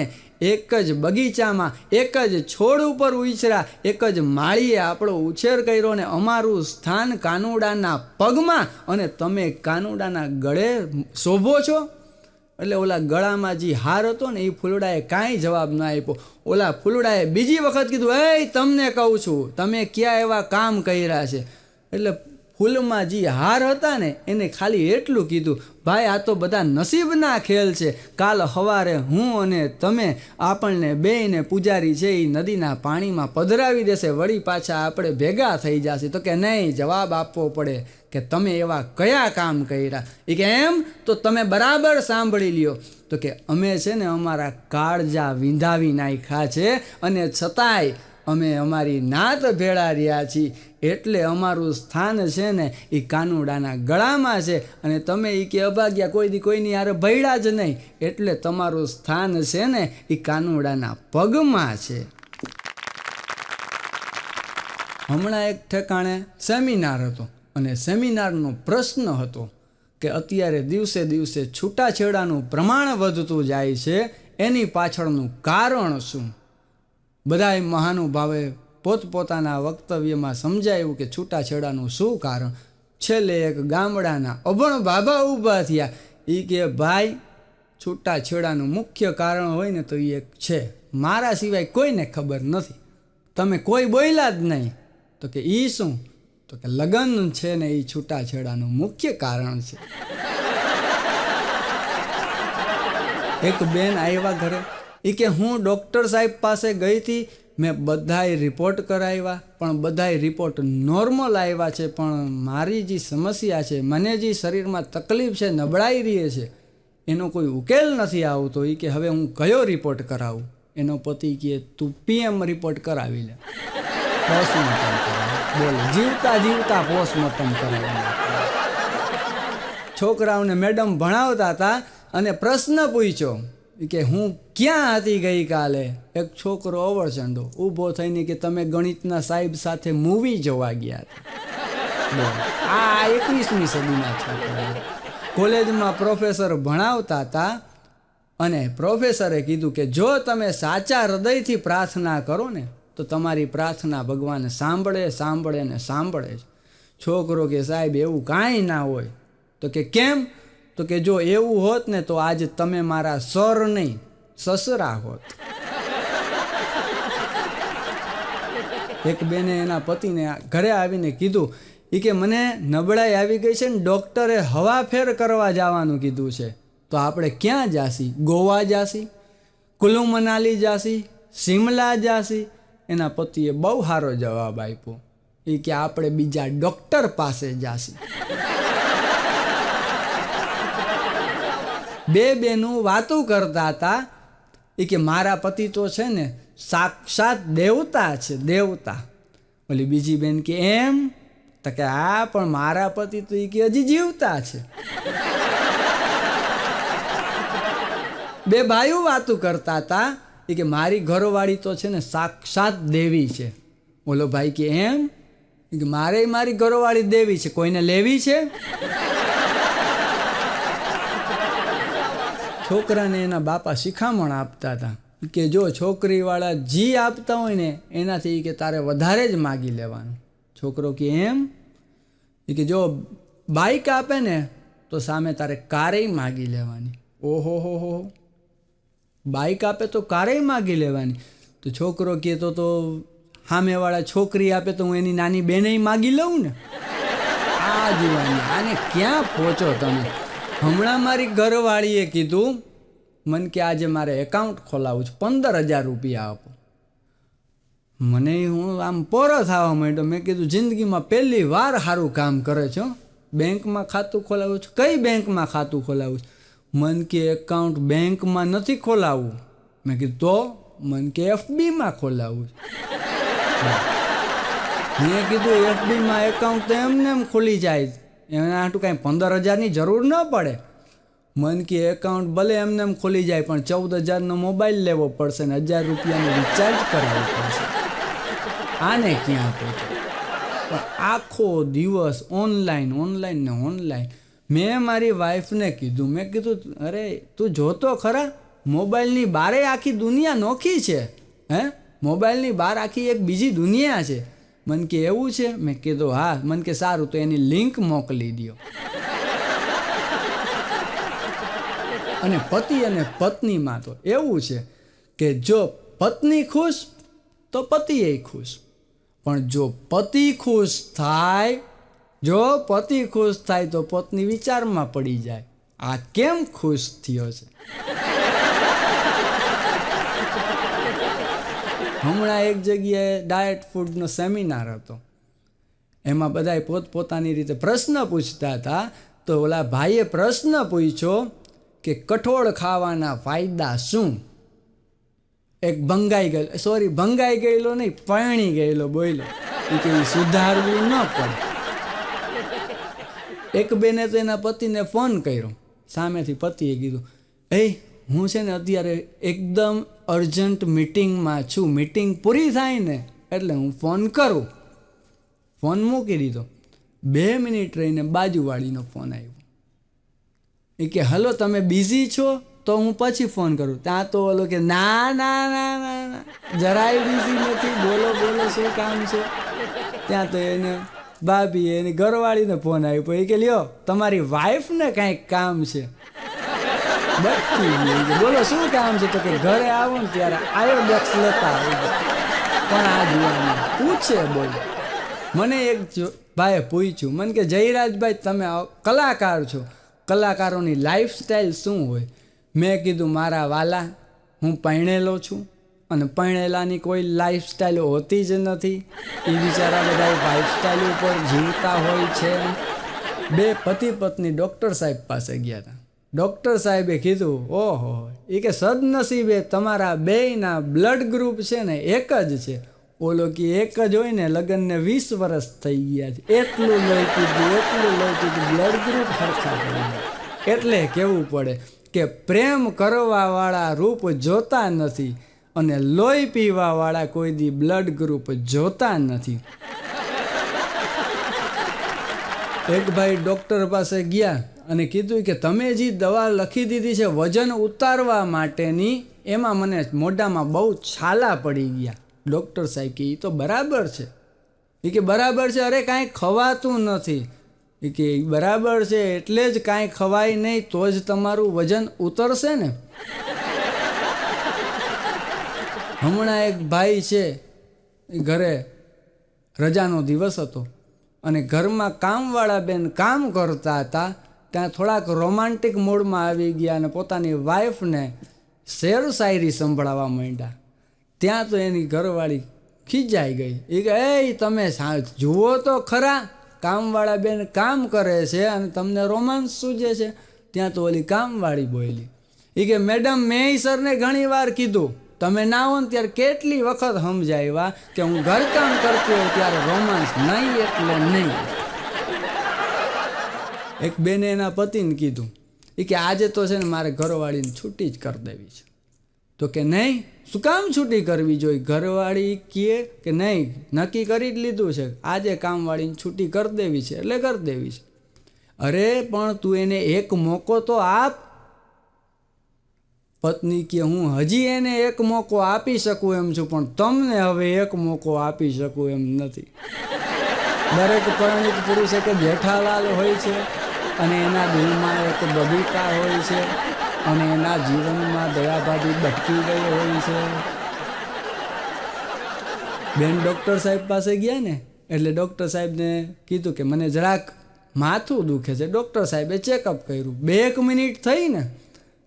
એક જ બગીચામાં એક જ છોડ ઉપર ઉછર્યા, એક જ માળીએ આપણો ઉછેર કર્યો, ને અમારું સ્થાન કાનુડાના પગમાં, અને તમે કાનુડાના ગળે શોભો છો. એટલે ઓલા ગળામાં જે હાર હતો ને, એ ફૂલડાએ કાંઈ જવાબ ના આપ્યો. ઓલા ફૂલડાએ બીજી વખત કીધું, તમને કહું છું, તમે ક્યાં એવા કામ કર્યા છે? એટલે ફૂલમાં જે હાર હતા ને એને ખાલી એટલું કીધું, ભાઈ આ તો બધા નસીબના ખેલ છે. કાલ સવારે હું અને તમે આપણને બેયને પૂજારી છે એ નદીના પાણીમાં પધરાવી દેશે, વળી પાછા આપણે ભેગા થઈ જશે. તો કે નહીં, જવાબ આપવો પડે કે તમે એવા કયા કામ કર્યા? એ કે એમ તો તમે બરાબર સાંભળી લ્યો. તો કે અમે છે ને અમારા કાળજા વિંધાવી નાખ્યા છે, અને છતાંય અમે અમારી નાત ભેળા રહ્યા છીએ. એટલે અમારું સ્થાન છે ને એ કાનુડાના ગળામાં છે, અને તમે એ કે અભાગ્યા કોઈની હારે ભયડા જ નહીં, એટલે તમારું સ્થાન છે ને એ કાનુડાના પગમાં છે. હમણાં એક ઠેકાણે સેમિનાર હતો, અને સેમિનારનો પ્રશ્ન હતો કે અત્યારે દિવસે દિવસે છૂટાછેડાનું પ્રમાણ વધતું જાય છે, એની પાછળનું કારણ શું? બધાય મહાનુભાવે પોતપોતાના વક્તવ્યમાં સમજાવ્યું કે છૂટાછેડાનું શું કારણ. છેલ્લે એક ગામડાના અભણ બાબા ઊભા થયા. એ કે ભાઈ, છૂટાછેડાનું મુખ્ય કારણ હોય ને તો એ એક છે, મારા સિવાય કોઈને ખબર નથી, તમે કોઈ બોલ્યા જ નહીં. તો કે એ શું? તો કે લગ્ન છે ને એ છૂટાછેડાનું મુખ્ય કારણ છે. એક બેન આવ્યા ઘરે, એ કે હું ડૉક્ટર સાહેબ પાસે ગઈ હતી, મેં બધાય રિપોર્ટ કરાવ્યા, પણ બધાય રિપોર્ટ નોર્મલ આવ્યા છે, પણ મારી જે સમસ્યા છે, મને જે શરીરમાં તકલીફ છે, નબળાઈ રહી છે, એનો કોઈ ઉકેલ નથી આવતો. એ કે હવે હું કયો રિપોર્ટ કરાવું? એનો પતિ કહે તું PM રિપોર્ટ કરાવી લે, પોસ્ટમોર્ટમ કરાવે. બોલો, જીવતા પોસ્ટમોર્ટમ કરાવી. છોકરાઓને મેડમ ભણાવતા હતા અને પ્રશ્ન પૂછ્યો કે હું ક્યાં હતી ગઈકાલે? એક છોકરો અવળચંડો ઊભો થઈને કે તમે ગણિતના સાહેબ સાથે મૂવી જોવા ગયા હતા. આ 21મી સદીના છોકરા. કોલેજમાં પ્રોફેસર ભણાવતા હતા, અને પ્રોફેસરે કીધું કે જો તમે સાચા હૃદયથી પ્રાર્થના કરો ને તો તમારી પ્રાર્થના ભગવાન સાંભળે ને સાંભળે જ. છોકરો કે સાહેબ એવું કાંઈ ના હોય. તો કે કેમ? તો કે જો એવું હોત ને તો આજ તમે મારા સર નહીં સસરા હોત. એક બેને એના પતિને ઘરે આવીને કીધું, એ કે મને નબળાઈ આવી ગઈ છે ને ડૉક્ટરે હવા ફેર કરવા જવાનું કીધું છે, તો આપણે ક્યાં જાસી? ગોવા જાસી, કુલ્લુ મનાલી જાસી, શિમલા જાસી? એના પતિએ બહુ સારો જવાબ આપ્યો. એ કે આપણે બીજા ડૉક્ટર પાસે જાસી. બે બેનું વાતું કરતા હતા. એ કે મારા પતિ તો છે ને સાક્ષાત દેવતા છે, દેવતા. ઓલી બીજી બેન કે એમ? તો કે હા, પણ મારા પતિ તો એ કે હજી જીવતા છે. બે ભાઈઓ વાતું કરતા હતા. એ કે મારી ઘરવાળી તો છે ને સાક્ષાત દેવી છે. ઓલો ભાઈ કે એમ? કે મારે મારી ઘરવાળી દેવી છે, કોઈને લેવી છે? છોકરાને એના બાપા શિખામણ આપતા હતા કે જો છોકરીવાળા જી આપતા હોય ને એનાથી કે તારે વધારે જ માગી લેવાનું. છોકરો કે એમ? કે જો બાઇક આપે ને તો સામે તારે કારેય માગી લેવાની. ઓહો હો હો, બાઇક આપે તો કારેય માગી લેવાની. તો છોકરો કહે તો સામેવાળા છોકરી આપે તો હું એની નાની બેનેય માગી લઉં ને. આ જુવાની, આને ક્યાં પહોંચો તમે? હમણાં મારી ઘરવાળીએ કીધું મને કે આજે મારે એકાઉન્ટ ખોલાવવું છે, 15,000 રૂપિયા આપો. મને હું આમ પોરો થવા માંડ્યો. મેં કીધું જિંદગીમાં પહેલી વાર સારું કામ કરે છે. બેંકમાં ખાતું ખોલાવવું છે? કઈ બેંકમાં ખાતું ખોલાવવું છે? મન કે એકાઉન્ટ બેંકમાં નથી ખોલાવવું. મેં કીધું તો? મન કે FBમાં ખોલાવવું છે. મેં કીધું FBમાં એકાઉન્ટ તો એમને એમ ખુલી જાય, એના હાટું કાંઈ 15,000ની જરૂર ન પડે. મન કે એકાઉન્ટ ભલે એમને એમ ખુલી જાય પણ 14,000નો મોબાઈલ લેવો પડશે ને 1,000 રૂપિયાનું રિચાર્જ કરાવવું પડશે. આને ક્યાં પહોંચે? પણ આખો દિવસ ઓનલાઈન ને ઓનલાઈન. મેં મારી વાઈફને કીધું, મેં કીધું અરે તું જોતો ખરા, મોબાઈલની બારે આખી દુનિયા નોખી છે. મોબાઈલની બહાર આખી એક બીજી દુનિયા છે. મન કે એવું છે? મેં કીધું હા. મન કે સારું તો એની લિંક મોકલી દો. અને પતિ અને પત્નીમાં તો એવું છે કે જો પત્ની ખુશ તો પતિએ ખુશ, પણ જો પતિ ખુશ થાય તો પત્ની વિચારમાં પડી જાય, આ કેમ ખુશ થયો છે. હમણાં એક જગ્યાએ ડાયટ ફૂડનો સેમિનાર હતો. એમાં બધાએ પોતપોતાની રીતે પ્રશ્ન પૂછતા હતા. તો ઓલા ભાઈએ પ્રશ્ન પૂછ્યો કે કઠોળ ખાવાના ફાયદા શું? એક ભંગાઈ ગયેલો નહીં, પરણી ગયેલો બોલ્યો કે સુધારવું ન પડે. એક બેને તો એના પતિને ફોન કર્યો. સામેથી પતિએ કીધું હું છે ને અત્યારે એકદમ અર્જન્ટ મિટિંગમાં છું, મિટિંગ પૂરી થાય ને એટલે હું ફોન કરું. ફોન મૂકી દીધો. 2 મિનિટ રહીને બાજુવાળીનો ફોન આવ્યો. એ કે હલો તમે બિઝી છો તો હું પછી ફોન કરું. ત્યાં તો ઓલો કે ના જરાય બિઝી નથી, બોલો શું કામ છે? ત્યાં તો એને ભાભી એની ઘરવાળીને ફોન આવ્યો. એ કે લ્યો તમારી વાઈફને કાંઈક કામ છે. બોલો શું કામ છે? તો કે ઘરે આવો ને ત્યારે આયોડેક્સ લેતા પણ આ જોવાનું પૂછે. બોલો મને એક ભાઈએ પૂછ્યું, મને કે જયરાજભાઈ તમે કલાકાર છો, કલાકારોની લાઈફસ્ટાઈલ શું હોય? મેં કીધું મારા વાલા, હું પરણેલો છું અને પરણેલાની કોઈ લાઈફસ્ટાઈલ હોતી જ નથી. એ બિચારા બધા લાઈફસ્ટાઈલ ઉપર જીવતા હોય છે. 2 પતિ પત્ની ડૉક્ટર સાહેબ પાસે ગયા હતા. ડૉક્ટર સાહેબે કીધું ઓહો, એ કે સદનસીબે તમારા બેયના બ્લડ ગ્રુપ છે ને એક જ છે. ઓલો કે એક જ હોય ને લગ્નને 20 વર્ષ થઈ ગયા છે. એટલું લોહી પીધું બ્લડ ગ્રુપ સરખા થઈ ગયા. એટલે કહેવું પડે કે પ્રેમ કરવાવાળા રૂપ જોતા નથી અને લોહી પીવાવાળા કોઈ દી બ્લડ ગ્રુપ જોતા નથી. એક ભાઈ ડૉક્ટર પાસે ગયા અને કીધું કે તમે જે દવા લખી દીધી છે વજન ઉતારવા માટેની, એમાં મને મોઢામાં બહુ છાલા પડી ગયા. ડૉક્ટર સાહેબ કે એ તો બરાબર છે. એ કે બરાબર છે? અરે કાંઈ ખવાતું નથી. એ કે બરાબર છે એટલે જ કાંઈ ખવાય નહીં તો જ તમારું વજન ઉતરશે ને. હમણાં એક ભાઈ છે, ઘરે રજાનો દિવસ હતો અને ઘરમાં કામવાળા બેન કામ કરતા હતા. ત્યાં થોડાક રોમાન્ટિક મૂડમાં આવી ગયા અને પોતાની વાઈફને શેર શાયરી સંભળાવવા માંડ્યા. ત્યાં તો એની ઘરવાળી ખીજાઈ ગઈ. એ કે તમે જુઓ તો ખરા, કામવાળા બેન કામ કરે છે અને તમને રોમાન્સ સૂજે છે. ત્યાં તો ઓલી કામવાળી બોલી. એ કે મેડમ મેં સરને ઘણી વાર કીધું, તમે ના હો ને ત્યારે કેટલી વખત સમજાવ્યા કે હું ઘરકામ કરતી હોઉં ત્યારે રોમાન્સ નહીં એટલે નહીં. એક બેને એના પતિને કીધું, એ કે આજે તો છે ને મારે ઘરવાળીને છૂટી જ કરી દેવી છે. તો કે નહીં, શું કામ છૂટી કરવી જોઈએ? ઘરવાળી કહે કે નહીં, નક્કી કરી જ લીધું છે, આજે કામવાળીને છૂટી કરી દેવી છે એટલે કરી દેવી છે. અરે પણ તું એને એક મોકો તો આપ. પત્ની કે હું હજી એને એક મોકો આપી શકું એમ છું, પણ તમને હવે એક મોકો આપી શકું એમ નથી. દરેક પરિણીત પુરુષ એક જેઠાલાલ હોય છે અને એના દિલમાં એક બબીતા હોય છે અને એના જીવનમાં દયાભાભી ભટકી ગઈ હોય છે. બેન ડૉક્ટર સાહેબ પાસે ગયા ને એટલે ડૉક્ટર સાહેબને કીધું કે મને જરાક માથું દુખે છે. ડૉક્ટર સાહેબે ચેકઅપ કર્યું. 2 મિનિટ થઈ ને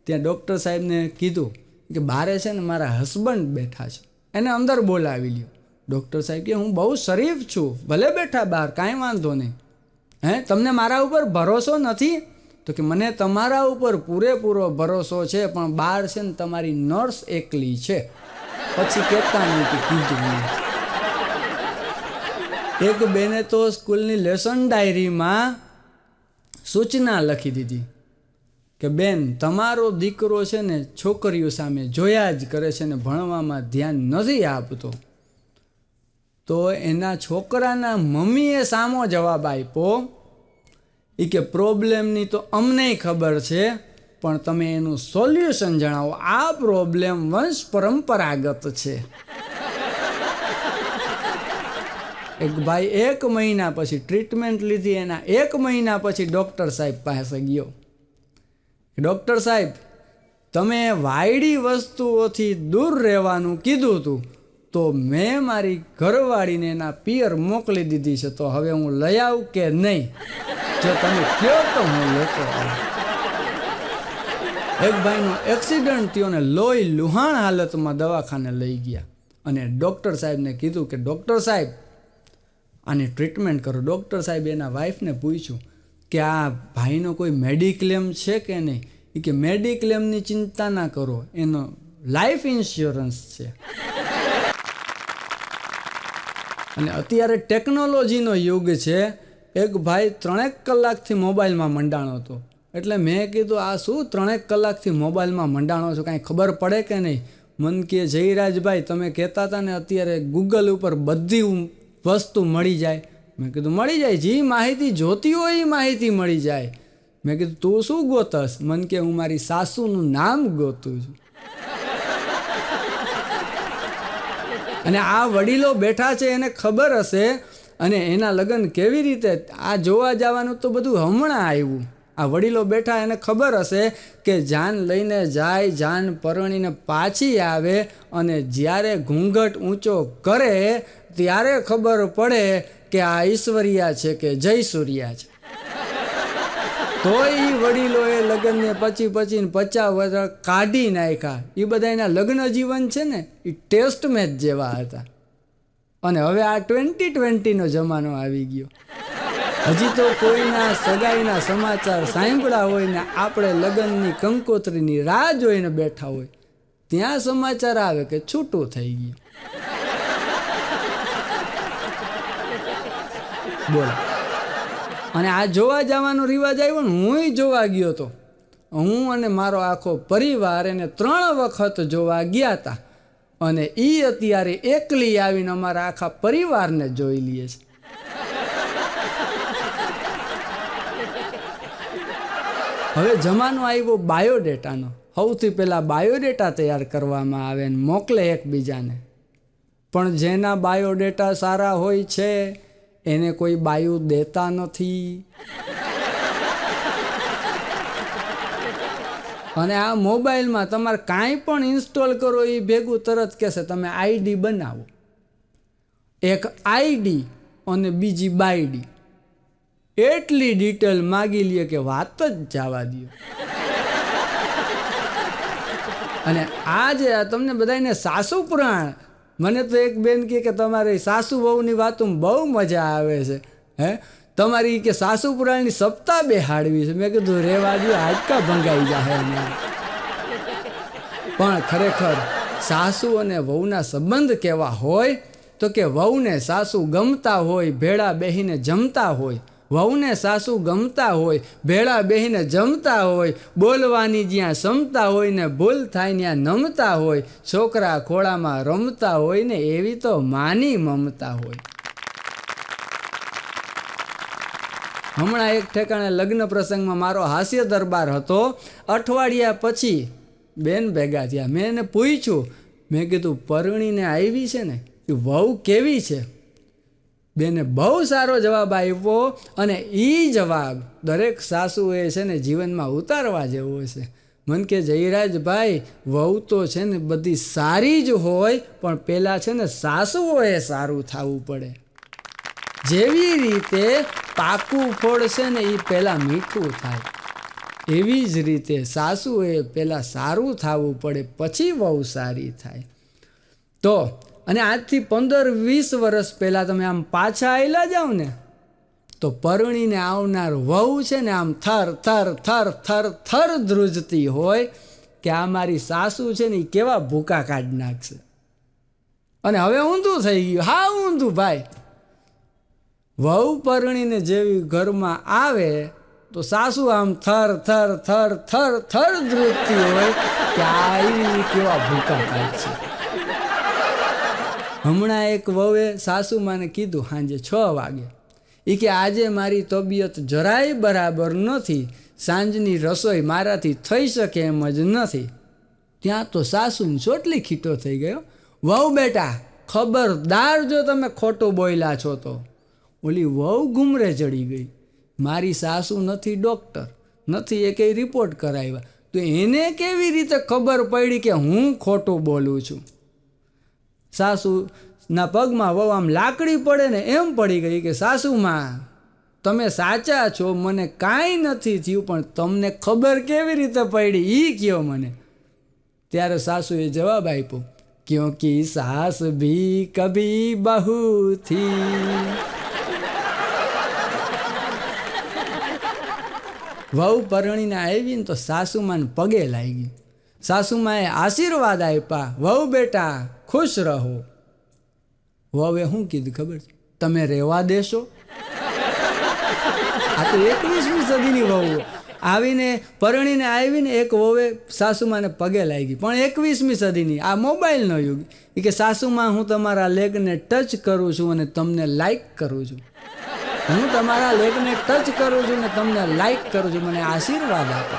ત્યાં ડૉક્ટર સાહેબને કીધું કે બારે છે ને મારા હસબન્ડ બેઠા છે, એને અંદર બોલાવી લ્યો. ડૉક્ટર સાહેબ કે હું બહુ શરીફ છું, ભલે બેઠા બહાર, કાંઈ વાંધો નહીં. તમને મારા ઉપર ભરોસો નથી? તો કે મને તમારા ઉપર પૂરેપૂરો ભરોસો છે, પણ બહાર છે ને તમારી નર્સ એકલી છે. પછી કહેતા નહીં કે કીધું નહીં. એક બેને તો સ્કૂલની લેસન ડાયરીમાં સૂચના લખી દીધી કે બેન તમારો દીકરો છે ને છોકરીઓ સામે જોયા જ કરે છે ને ભણવામાં ધ્યાન નથી આપતો. તો એના છોકરાના મમ્મીએ સામો જવાબ આપ્યો એ કે પ્રોબ્લેમની તો અમને ખબર છે, પણ તમે એનું સોલ્યુશન જણાવો. આ પ્રોબ્લેમ વંશ પરંપરાગત છે. એક ભાઈ 1 મહિના પછી ટ્રીટમેન્ટ લીધી. એના 1 મહિના પછી ડૉક્ટર સાહેબ પાસે ગયો. ડૉક્ટર સાહેબ, તમે વાયડી વસ્તુઓથી દૂર રહેવાનું કીધું હતું, તો મેં મારી ઘરવાળીને એના પિયર મોકલી દીધી છે, તો હવે હું લઈ આવું કે નહીં? જો તમે કહો તો હું લેતો આવું. એક ભાઈનું એક્સિડન્ટ થયો ને લોહી લુહાણ હાલતમાં દવાખાને લઈ ગયા અને ડૉક્ટર સાહેબને કીધું કે ડૉક્ટર સાહેબ આની ટ્રીટમેન્ટ કરો. ડૉક્ટર સાહેબ એના વાઈફને પૂછ્યું કે આ ભાઈનો કોઈ મેડિક્લેમ છે કે નહીં? એ કે મેડિક્લેમની ચિંતા ના કરો, એનો લાઈફ ઇન્સ્યોરન્સ છે. અને અત્યારે ટેકનોલોજીનો યુગ છે. એક ભાઈ 3 કલાકથી મોબાઈલમાં મંડાણો હતો. એટલે મેં કીધું આ શું 3 કલાકથી મોબાઈલમાં મંડાણો છો, કાંઈ ખબર પડે કે નહીં? મન કે જયરાજભાઈ તમે કહેતા હતા ને અત્યારે ગૂગલ ઉપર બધી વસ્તુ મળી જાય. મેં કીધું મળી જાય, જે માહિતી જોતી હોય એ માહિતી મળી જાય. મેં કીધું તું શું ગોતસ? મન કે હું મારી સાસુનું નામ ગોતું છું. અને આ વડીલો બેઠા છે એને ખબર હશે, અને એના લગ્ન કેવી રીતે આ જોવા જવાનું તો બધું હમણાં આવ્યું. આ વડીલો બેઠા એને ખબર હશે કે જાન લઈને જાય, જાન પરણીને પાછી આવે, અને જ્યારે ઘૂંઘટ ઊંચો કરે ત્યારે ખબર પડે કે આ ઈશ્વરિયા છે કે જયસૂર્યા છે. તો એ વડીલોએ લગ્નને પછી 50 વર્ષ કાઢી નાખ્યા. એ બધા એના લગ્ન જીવન છે ને એ ટેસ્ટ મેચ જેવા હતા. અને હવે આ 2020નો જમાનો આવી ગયો. હજી તો કોઈના સગાઈના સમાચાર સાંભળ્યા હોય ને આપણે લગ્નની કંકોત્રીની રાહ જોઈને બેઠા હોય, ત્યાં સમાચાર આવે કે છૂટું થઈ ગયું. બોલો. અને આ જોવા જવાનો રિવાજ આવ્યો ને, હું જોવા ગયો હતો. હું અને મારો આખો પરિવાર એને 3 વખત જોવા ગયા હતા. અને એ અત્યારે એકલી આવીને અમારા આખા પરિવારને જોઈ લે છે. હવે જમાનો આવ્યો બાયોડેટાનો. સૌથી પહેલાં બાયોડેટા તૈયાર કરવામાં આવે ને મોકલે એકબીજાને. પણ જેના બાયોડેટા સારા હોય છે એને કોઈ બાયું દેતા નથી. અને આ મોબાઈલમાં તમારે કાંઈ પણ ઇન્સ્ટોલ કરો એ ભેગું તરત કહેશે તમે આઈડી બનાવો. એક આઈડી અને બીજી બાયડી, એટલી ડિટેલ માગી લે કે વાત જ જવા દો. અને આ જે તમને બધાને સાસુ પુરાણ, મને તો એક બેન કહે કે તમારી સાસુ વહુની વાતોમાં બહુ મજા આવે છે. તમારી કે સાસુ પુરાણની સપ્તાહ બેહાડવી છે. મેં કીધું રેવા દો, હાડકા ભંગાઈ જાય. પણ ખરેખર સાસુ અને વહુના સંબંધ કેવા હોય તો કે વહુને સાસુ ગમતા હોય, ભેળા બેહીને જમતા હોય, વહુને સાસુ ગમતા હોય, ભેળા બેહીને જમતા હોય, બોલવાની જ્યાં ક્ષમતા હોય ને ભૂલ થાય ત્યાં નમતા હોય, છોકરા ખોળામાં રમતા હોય ને એવી તો માની મમતા હોય. હમણાં એક ઠેકાણે લગ્ન પ્રસંગમાં મારો હાસ્ય દરબાર હતો. અઠવાડિયા પછી બેન ભેગા થયા. મેં એને પૂછ્યું, મેં કીધું પરણીને આવી છે ને એ વહુ કેવી છે? બેને બહુ સારો જવાબ આપ્યો અને એ જવાબ દરેક સાસુએ છે ને જીવનમાં ઉતારવા જેવો છે. મન કે જયરાજભાઈ, વહુ તો છે ને બધી સારી જ હોય, પણ પહેલાં છે ને સાસુઓએ સારું થવું પડે. જેવી રીતે પાકું ફળ છે ને એ પહેલાં મીઠું થાય, એવી જ રીતે સાસુએ પહેલાં સારું થવું પડે, પછી વહુ સારી થાય. તો અને આજથી 15-20 વર્ષ પહેલાં તમે આમ પાછા આવેલા જાઓ ને તો પરણીને આવનાર વહુ છે ને આમ થર થર થર થર થર ધ્રુજતી હોય કે આ મારી સાસુ છે ને એ કેવા ભૂકા કાઢી નાખશે. અને હવે ઊંધું થઈ ગયું, હા ઊંધું ભાઈ. વહુ પરણીને જેવી ઘરમાં આવે તો સાસુ આમ થર થર થર થર થર ધ્રુજતી હોય કે આ કેવા ભૂકા કાઢશે. હમણાં એક વહુએ સાસુમાને કીધું સાંજે 6 વાગે, એ કે આજે મારી તબિયત જરાય બરાબર નથી, સાંજની રસોઈ મારાથી થઈ શકે એમ જ નથી. ત્યાં તો સાસુને ચોટલી ખીટો થઈ ગયો. વહુ બેટા ખબરદાર જો તમે ખોટું બોલ્યા છો તો. ઓલી વહુ ગુમરે ચડી ગઈ. મારી સાસુ નથી ડૉક્ટર, નથી એ કંઈ રિપોર્ટ કરાવ્યા, તો એને કેવી રીતે ખબર પડી કે હું ખોટું બોલું છું? સાસુના પગમાં વહુ આમ લાકડી પડે ને એમ પડી ગઈ કે સાસુમાં તમે સાચા છો, મને કાંઈ નથી થયું, પણ તમને ખબર કેવી રીતે પડી એ કહો મને. ત્યારે સાસુએ જવાબ આપ્યો, ક્યોંકિ સાસ ભી કભી બહુ થી. વહુ પરણીને આવીને તો સાસુમાને પગે લાગી. સાસુમાએ આશીર્વાદ આપ્યા, વહુ બેટા ખુશ રહો. વહુએ શું કીધું ખબર છે? તમે રહેવા દેશો? આ તો 21મી સદીની વહુ આવીને પરણીને આવીને એક વહુએ સાસુમાને પગે લાગી, પણ 21મી સદીની, આ મોબાઈલનો યુગ. એ કે સાસુમાં હું તમારા લેગને ટચ કરું છું અને તમને લાઈક કરું છું. હું તમારા લેગને ટચ કરું છું ને તમને લાઈક કરું છું, મને આશીર્વાદ આપો.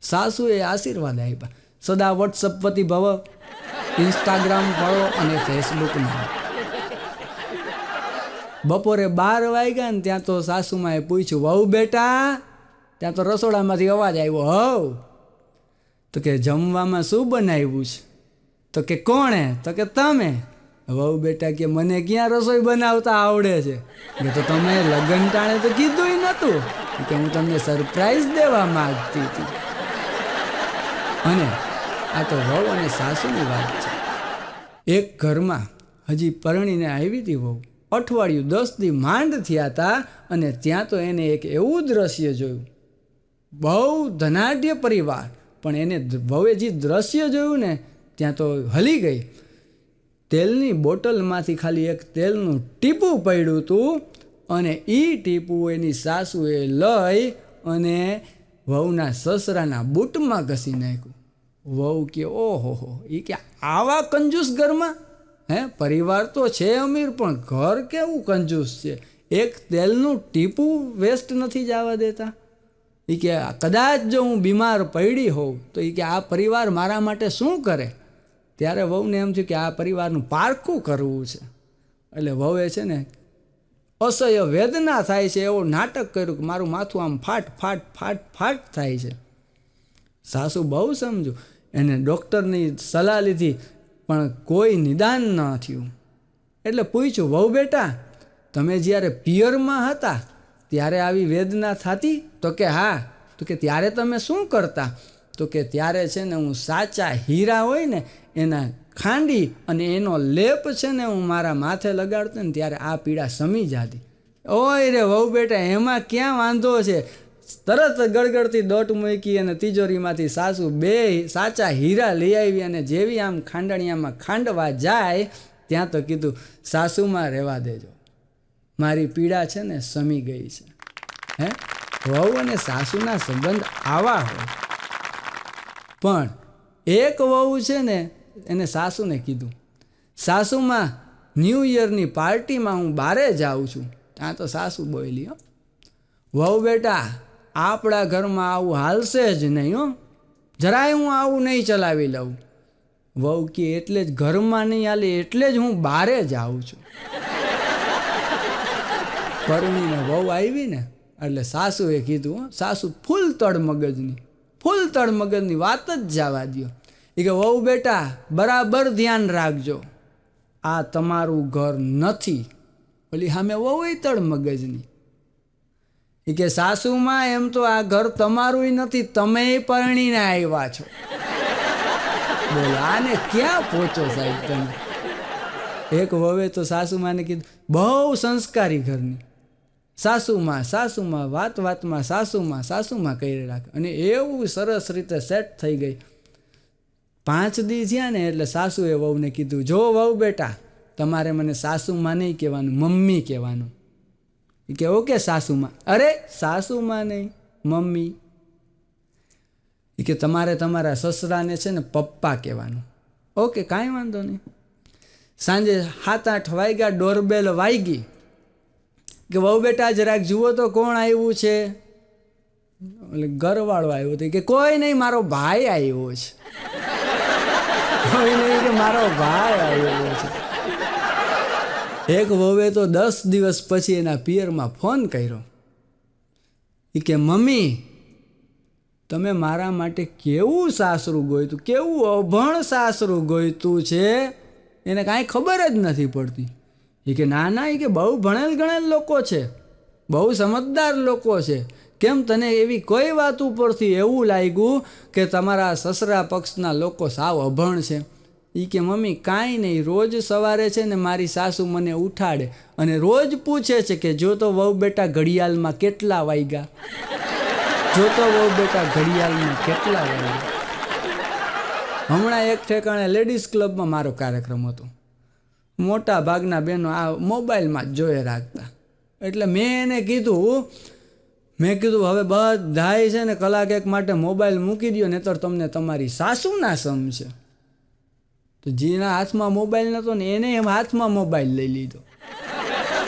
સાસુએ આશીર્વાદ આપ્યા. સદા વોટ્સઅપ વતી ભવ, ઇન્સ્ટાગ્રામ ફળો અને ફેસબુકમાં. બપોરે 12 વાગ્યા ને ત્યાં તો સાસુમાએ પૂછ્યું, વહુ બેટા, ત્યાં તો રસોડામાંથી અવાજ આવ્યો, હવ. તો કે જમવામાં શું બનાવ્યું છે? તો કે કોણે? તો કે તમે. વહુ બેટા કે મને ક્યાં રસોઈ બનાવતા આવડે છે? તો તમે લગ્ન ટાણે તો કીધું નહોતું કે હું તમને સરપ્રાઈઝ દેવા માંગતી હતી. અને આ તો વહુ અને સાસુની વાત છે. એક ઘરમાં હજી પરણીને આવી હતી વહુ, અઠવાડિયું 10 દી માંડ થયા હતા અને ત્યાં તો એને એક એવું દ્રશ્ય જોયું. બહુ ધનાઢ્ય પરિવાર, પણ એને વહુએ જે દ્રશ્ય જોયું ને ત્યાં તો હલી ગઈ. તેલની બોટલમાંથી ખાલી એક તેલનું ટીપું પડ્યું હતું અને એ ટીપું એની સાસુએ લઈ અને વહુના સસરાના બૂટમાં ઘસી નાખ્યું. વહુ કે ઓહો, એ કે આવા કંજૂસ ઘરમાં? પરિવાર તો છે અમીર, પણ ઘર કેવું કંજૂસ છે? એક તેલનું ટીપું વેસ્ટ નથી જવા દેતા. એ કે કદાચ જો હું બીમાર પડી હોઉં તો એ કે આ પરિવાર મારા માટે શું કરે? ત્યારે વહુને એમ થયું કે આ પરિવારનું પારખું કરવું છે. એટલે વહુએ છે ને અસહ્ય વેદના થાય છે એવું નાટક કર્યું કે મારું માથું આમ ફાટ ફાટ ફાટ ફાટ થાય છે. સાસુ બહુ સમજુ, એને ડૉક્ટરની સલાહ લીધી પણ કોઈ નિદાન ન થયું. એટલે પૂછ્યું, વહુ બેટા, તમે જ્યારે પિયરમાં હતા ત્યારે આવી વેદના થતી? તો કે હા. તો કે ત્યારે તમે શું કરતા? તો કે ત્યારે છે ને હું સાચા હીરા હોય ને એના ખાંડી અને એનો લેપ છે ને હું મારા માથે લગાડતો ને ત્યારે આ પીડા સમી જતી. ઓય રે વહુ બેટા, એમાં ક્યાં વાંધો છે? તરત ગળગળતી દોટ મૂકી અને તિજોરીમાંથી સાસુ 2 સાચા હીરા લઈ આવી અને જેવી આમ ખાંડણિયામાં ખાંડવા જાય ત્યાં તો કીધું, સાસુમાં રહેવા દેજો, મારી પીડા છે ને સમી ગઈ છે. હે, વહુ અને સાસુના સંબંધ આવા હોય. પણ એક વહુ છે ને એને સાસુને કીધું, સાસુમાં ન્યૂ યરની પાર્ટીમાં હું બારે જાઉં છું. ત્યાં તો સાસુ બોલી, હો વહુ બેટા આપણા ઘરમાં આવું હાલશે જ નહીં, હો જરાય હું આવું નહીં ચલાવી લઉં. વહુ કે એટલે જ ઘરમાં નહીં હાલે, એટલે જ હું બારે જાઉં છું. પરણીને વહુ આવી ને એટલે સાસુએ કીધું, સાસુ ફૂલ તડ મગજની વાત જ જવા દો. એ કે વહુ બેટા બરાબર ધ્યાન રાખજો, આ તમારું ઘર નથી. ઓલી સામે વહુ તડ મગજની. એ કે સાસુમાં એમ તો આ ઘર તમારું નથી, તમે પરણીને આવ્યા છો. બોલો આને ક્યાં પહોંચો સાહેબ તમે. એક વહુએ તો સાસુમાને કીધું, બહુ સંસ્કારી ઘરની સાસુમાં વાતમાં સાસુમાં કરી રાખે. અને એવું સરસ રીતે સેટ થઈ ગઈ. 5 દી થયા ને એટલે સાસુએ વહુને કીધું, જો વહુ બેટા તમારે મને સાસુમાં નહીં કહેવાનું, મમ્મી કહેવાનું. એ કે ઓકે સાસુમાં. અરે સાસુમાં નહીં, મમ્મી. એ કે તમારે તમારા સસરાને છે ને પપ્પા કહેવાનું. ઓકે કાંઈ વાંધો નહીં. સાંજે 7-8 વાગ્યા, ડોરબેલ વાગી કે વહુ બેટા જરાક જુઓ તો કોણ આવ્યું છે. એટલે ઘરવાળો આવ્યો હતો કે કોઈ નહીં, મારો ભાઈ આવ્યો છે. કોઈ નહીં કે મારો ભાઈ આવ્યો છે. એક વહુએ તો 10 દિવસ પછી એના પિયરમાં ફોન કર્યો. એ કે મમ્મી તમે મારા માટે કેવું સાસરું ગોઈતું, કેવું અભણ સાસરું ગોઈતું છે, એને કાંઈ ખબર જ નથી પડતી. એ કે ના એ કે બહુ ભણેલ ગણેલ લોકો છે, બહુ સમજદાર લોકો છે. કેમ તને એવી કોઈ વાત ઉપરથી એવું લાગ્યું કે તમારા સસરા પક્ષના લોકો સાવ અભણ છે? એ કે મમ્મી કાંઈ નહીં, રોજ સવારે છે ને મારી સાસુ મને ઉઠાડે અને રોજ પૂછે છે કે જો તો વહુ બેટા ઘડિયાળમાં કેટલા વાગ્યા, જો તો વહુ બેટા ઘડિયાળમાં કેટલા વાગ્યા. હમણાં એક ઠેકાણે લેડીઝ ક્લબમાં મારો કાર્યક્રમ હતો. મોટા ભાગના બહેનો આ મોબાઈલમાં જ જોઈએ રાખતા. એટલે મેં એને કીધું હવે બધાય છે ને કલાક એક માટે મોબાઈલ મૂકી દો, નહીંતર તમને તમારી સાસુના સમશે. તો જેના હાથમાં મોબાઈલ નહોતો ને એને એમ હાથમાં મોબાઈલ લઈ લીધો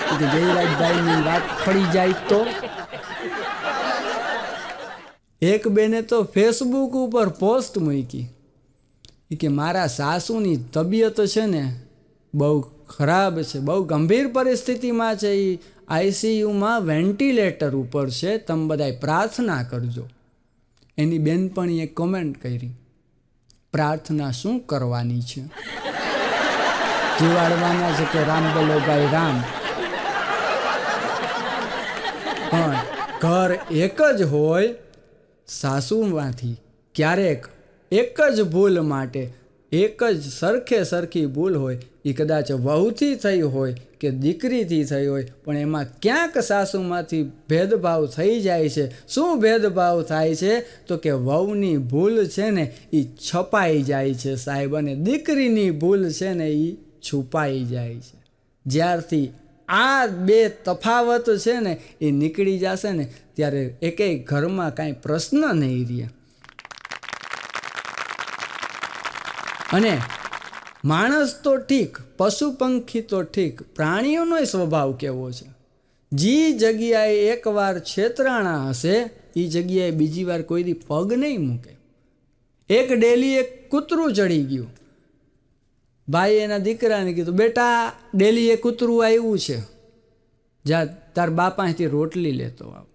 કે જયરાજભાઈની વાત ફળી જાય તો. એક બેને તો ફેસબુક ઉપર પોસ્ટ મૂકી કે મારા સાસુની તબિયત છે ને બહુ ખરાબ છે, બહુ ગંભીર પરિસ્થિતિમાં છે, એ આઈસીયુમાં વેન્ટિલેટર ઉપર છે, તમે બધાય પ્રાર્થના કરજો. એની બેનપણીએ કોમેન્ટ કરી, પ્રાર્થના શું કરવાની છે, જીવાડવાના છે કે રામ બોલો ભાઈ રામ. પણ ઘર એક જ હોય, સાસુમાંથી ક્યારેક એક જ ભૂલ માટે, એક જ સરખી ભૂલ હોય, એ કદાચ વહુથી થઈ હોય કે દીકરીથી થઈ હોય, પણ એમાં ક્યાંક સાસુમાંથી ભેદભાવ થઈ જાય છે. શું ભેદભાવ થાય છે? તો કે વહુની ભૂલ છે ને એ છપાઈ જાય છે સાહેબ, અને દીકરીની ભૂલ છે ને એ છુપાઈ જાય છે. જ્યારથી આ બે તફાવત છે ને એ નીકળી જશે ને ત્યારે એકેય ઘરમાં કાંઈ પ્રશ્ન નહીં રહે. અને માણસ તો ઠીક, પશુ પંખી તો ઠીક, પ્રાણીઓનો સ્વભાવ કેવો છે? જે જગ્યાએ એકવાર છેતરાણા હશે એ જગ્યાએ બીજી વાર કોઈ દી પગ નહીં મૂકે. એક ડેલી એક કૂતરું ચડી ગયું. ભાઈ એના દીકરાને કીધું, બેટા ડેલી એક કૂતરું આવ્યું છે, જા તાર બાપાથી રોટલી લેતો આવ.